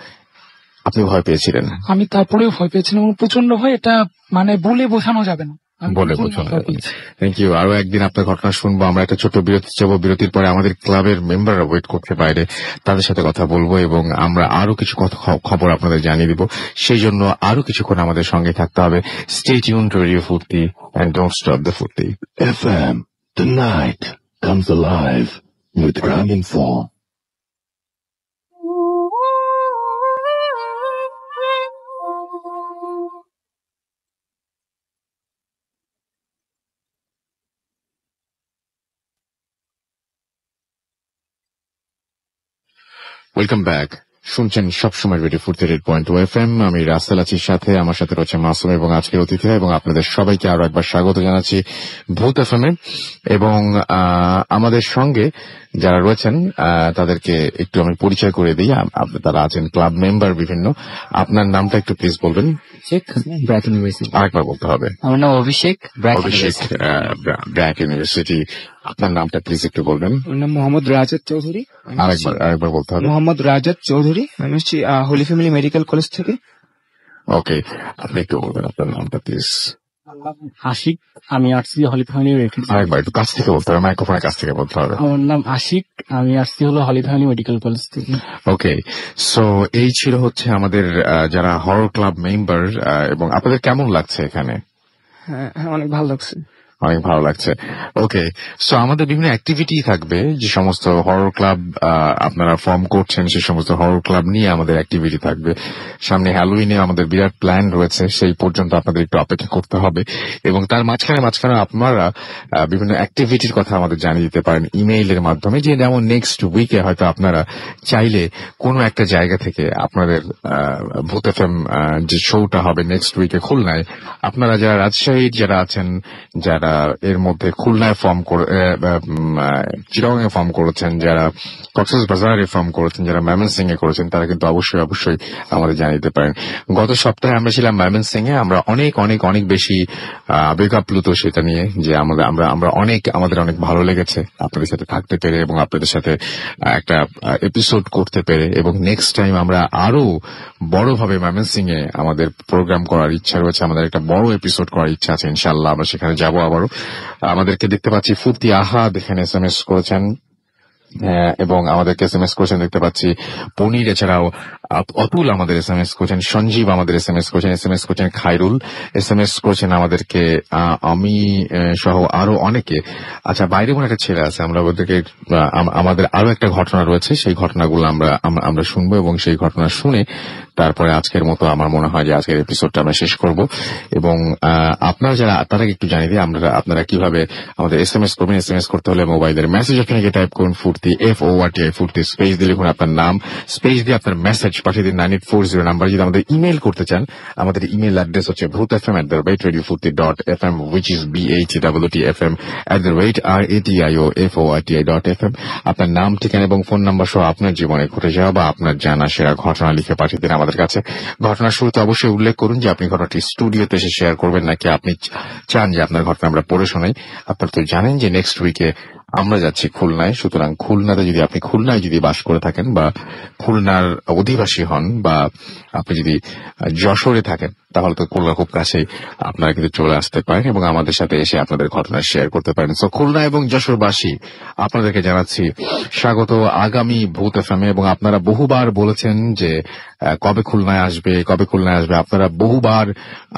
আপনি ভয় পেয়েছিলেন? আমি তারপরেও ভয় পেয়েছিলাম, প্রচন্ড ভয়। এটা মানে বলে বোঝানো যাবে না, বলে বোঝানো যাবে না। Thank you. আরো একদিন আপনার ঘটনা শুনবো। আমরা একটা ছোট বিরতি যাবো, বিরতির পরে আমাদের ক্লাবের মেম্বাররা ওয়েট করতে বাইরে, তাদের সাথে কথা বলবো এবং আমরা আরো কিছু খবর আপনাদের জানিয়ে দিব। সেই জন্য আরো কিছুক্ষণ আমাদের সঙ্গে থাকতে হবে। স্টে টিউন টু রেডিও ফুর্তি এন্ড ডোন্ট স্টপ দ্য ফুর্তি। FM, the night comes alive with Graminfo. Welcome back. শুনছেন সবসময় রেডিও ফুর্তি 100.2 FM। আমি রাসেল আছি সাথে, আমার সাথে রয়েছে মাসুম এবং আজকের অতিথি, এবং আপনাদের সবাইকে আরো একবার স্বাগত জানাচ্ছি ভূত FM এ। এবং আমাদের সঙ্গে যারা রয়েছেন তাদেরকে একটু আমি পরিচয় করে দিই। তারা আছেন ক্লাব মেম্বার বিভিন্ন। আপনার নামটা একটু প্লিজ বলবেন। আরেকবার বলতে হবে। আমার নাম অভিষেক, ব্র্যাক ইউনিভার্সিটি। আপনার নামটা প্লিজ একটু বলবেন। আমার নাম মোহাম্মদ রাজাত চৌধুরী। আরেকবার বলতে হবে। মোহাম্মদ রাজাত চৌধুরী, আমি হচ্ছি হোলি ফ্যামিলি মেডিকেল কলেজ থেকে। ওকে, আপনি একটু বলবেন আপনার নামটা প্লিজ। আশিক, আমি আসছি হলি ফ্যামিলি। আরেকবার একটু কাছ থেকে বলতে হবে, মাইক্রোফোনের কাছ থেকে বলতে হবে। আমার নাম আশিক, আমি আসছি হলো হলি ফ্যামিলি মেডিকেল কলেজ থেকে। ওকে, সো এই ছিল হচ্ছে আমাদের যারা হরর ক্লাব মেম্বার। এবং আপনাদের কেমন লাগছে এখানে? হ্যাঁ, অনেক ভালো লাগছে। অনেক ভালো লাগছে। ওকে, সো আমাদের বিভিন্ন অ্যাক্টিভিটি থাকবে, যে সমস্ত হরর ক্লাব আপনারা ফর্ম করছেন সেই সমস্ত হরর ক্লাব নিয়ে আমাদের অ্যাক্টিভিটি থাকবে। সামনে হ্যালোউইনে আমাদের বিরাট প্ল্যান রয়েছে, সেই পর্যন্ত আপনাদের একটু অপেক্ষা করতে হবে। এবং তার মাঝখানে আপনারা বিভিন্ন অ্যাক্টিভিটির কথা আমাদের জানিয়ে দিতে পারেন ইমেইলের মাধ্যমে। যে যেমন নেক্সট উইকে হয়তো আপনারা চাইলে কোনো একটা জায়গা থেকে আপনাদের ভূত FM যে শোটা হবে নেক্সট উইকে খুলনায়, আপনারা যারা রাজশাহীর যারা আছেন, যারা এর মধ্যে খুলনায় ফর্ম করে, চিটাগং এ ফর্ম করেছেন, যারা কক্সবাজারে ফর্ম করেছেন, যারা ময়মনসিংহ এ করেছেন, তারা কিন্তু অবশ্যই আমাদের জানিয়ে দিতে পারেন। গত সপ্তাহে আমরা ছিলাম ময়মনসিংহে। আমরা অনেক বেশি আবেগাপ্লুত সেটা নিয়ে, যে আমাদের অনেক ভালো লেগেছে আপনাদের সাথে থাকতে পেরে এবং আপনাদের সাথে একটা এপিসোড করতে পেরে। এবং নেক্সট টাইম আমরা আরো বড়ভাবে ময়মনসিংহে আমাদের প্রোগ্রাম করার ইচ্ছা রয়েছে, আমাদের একটা বড় এপিসোড করার ইচ্ছা আছে। ইনশাআল্লাহ আমরা সেখানে যাবো আবারও। আমাদেরকে দেখতে পাচ্ছি ফুর্তি আহাদ এখানে SMS করেছেন। এবং আমাদেরকে SMS করেছেন দেখতে পাচ্ছি পনির, এছাড়াও অতুল আমাদের SMS করেছেন, সঞ্জীব আমাদের SMS করেছেন, SMS করেছেন খায়রুল, SMS করেছেন আমাদেরকে আমি সহ আরো অনেকে। আচ্ছা, বাইরে মনে একটা ছেলে আছে, আমরা ওদেরকে আমাদের আরো একটা ঘটনা রয়েছে, সেই ঘটনাগুলো আমরা শুনবো এবং সেই ঘটনা শুনে তারপরে আজকের মতো আমার মনে হয় যে আজকের এপিসোডটা আমরা শেষ করব। এবং আপনারা যারা, তারা একটু জানিয়ে দিই আপনারা কিভাবে আমাদের SMS করবেন। SMS করতে হলে মোবাইলের মেসেজ অপশনে গিয়ে টাইপ করুন ফুর্তি, FORTI ফুর্তি, স্পেস দিয়ে লিখুন আপনার নাম, স্পেস দিয়ে আপনার মেসেজ পাঠিয়ে দিন 9840 নাম্বার। যদি আমাদের ইমেল করতে চান, আমাদের ইমেল অ্যাড্রেস হচ্ছে bhutfm@radiofurti.fm, which is BHWTFM@radioforti.fm। আপনার নাম, ঠিকানা এবং ফোন নাম্বার সহ আপনার জীবনে ঘটে যাওয়া বা আপনার জানা সেরা ঘটনা লিখে পাঠিয়ে দিন আমাদের কাছে। ঘটনার শুরুতে অবশ্যই উল্লেখ করুন যে আপনি ঘটনাটি স্টুডিওতে এসে শেয়ার করবেন, নাকি আপনি চান যে আপনার ঘটনা আমরা পড়ে শোনাই। আপনারা তো জানেন যে নেক্সট উইকে আমরা যাচ্ছি খুলনায়, সুতরাং খুলনাতে যদি আপনি খুলনায় যদি বাস করে থাকেন বা খুলনার অধিবাসী হন বা আপনি যদি যশোরে থাকেন, তাহলে তো খুলনা খুব কাছেই, আপনারা কিন্তু চলে আসতে পারেন এবং আমাদের সাথে এসে আপনাদের ঘটনা শেয়ার করতে পারেন। সো খুলনা এবং যশোরবাসী আপনাদেরকে জানাচ্ছি স্বাগত আগামী ভূত এফএমে। এবং আপনারা বহুবার বলেছেন যে কবে খুলনায় আসবে। আপনারা বহুবার,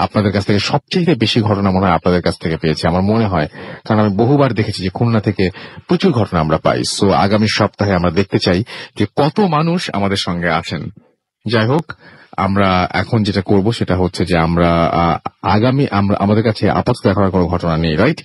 আপনাদের কাছ থেকে সবচেয়ে বেশি ঘটনা মনে হয় আপনাদের কাছ থেকে পেয়েছি আমার মনে হয়, কারণ আমি বহুবার দেখেছি যে খুলনা থেকে প্রচুর ঘটনা আমরা পাই। সো আগামী সপ্তাহে আমরা দেখতে চাই যে কত মানুষ আমাদের সঙ্গে আছেন। যাই হোক, আমরা এখন যেটা করব সেটা হচ্ছে যে আমাদের কাছে আপাতত দেখার কোনো ঘটনা নেই, রাইট?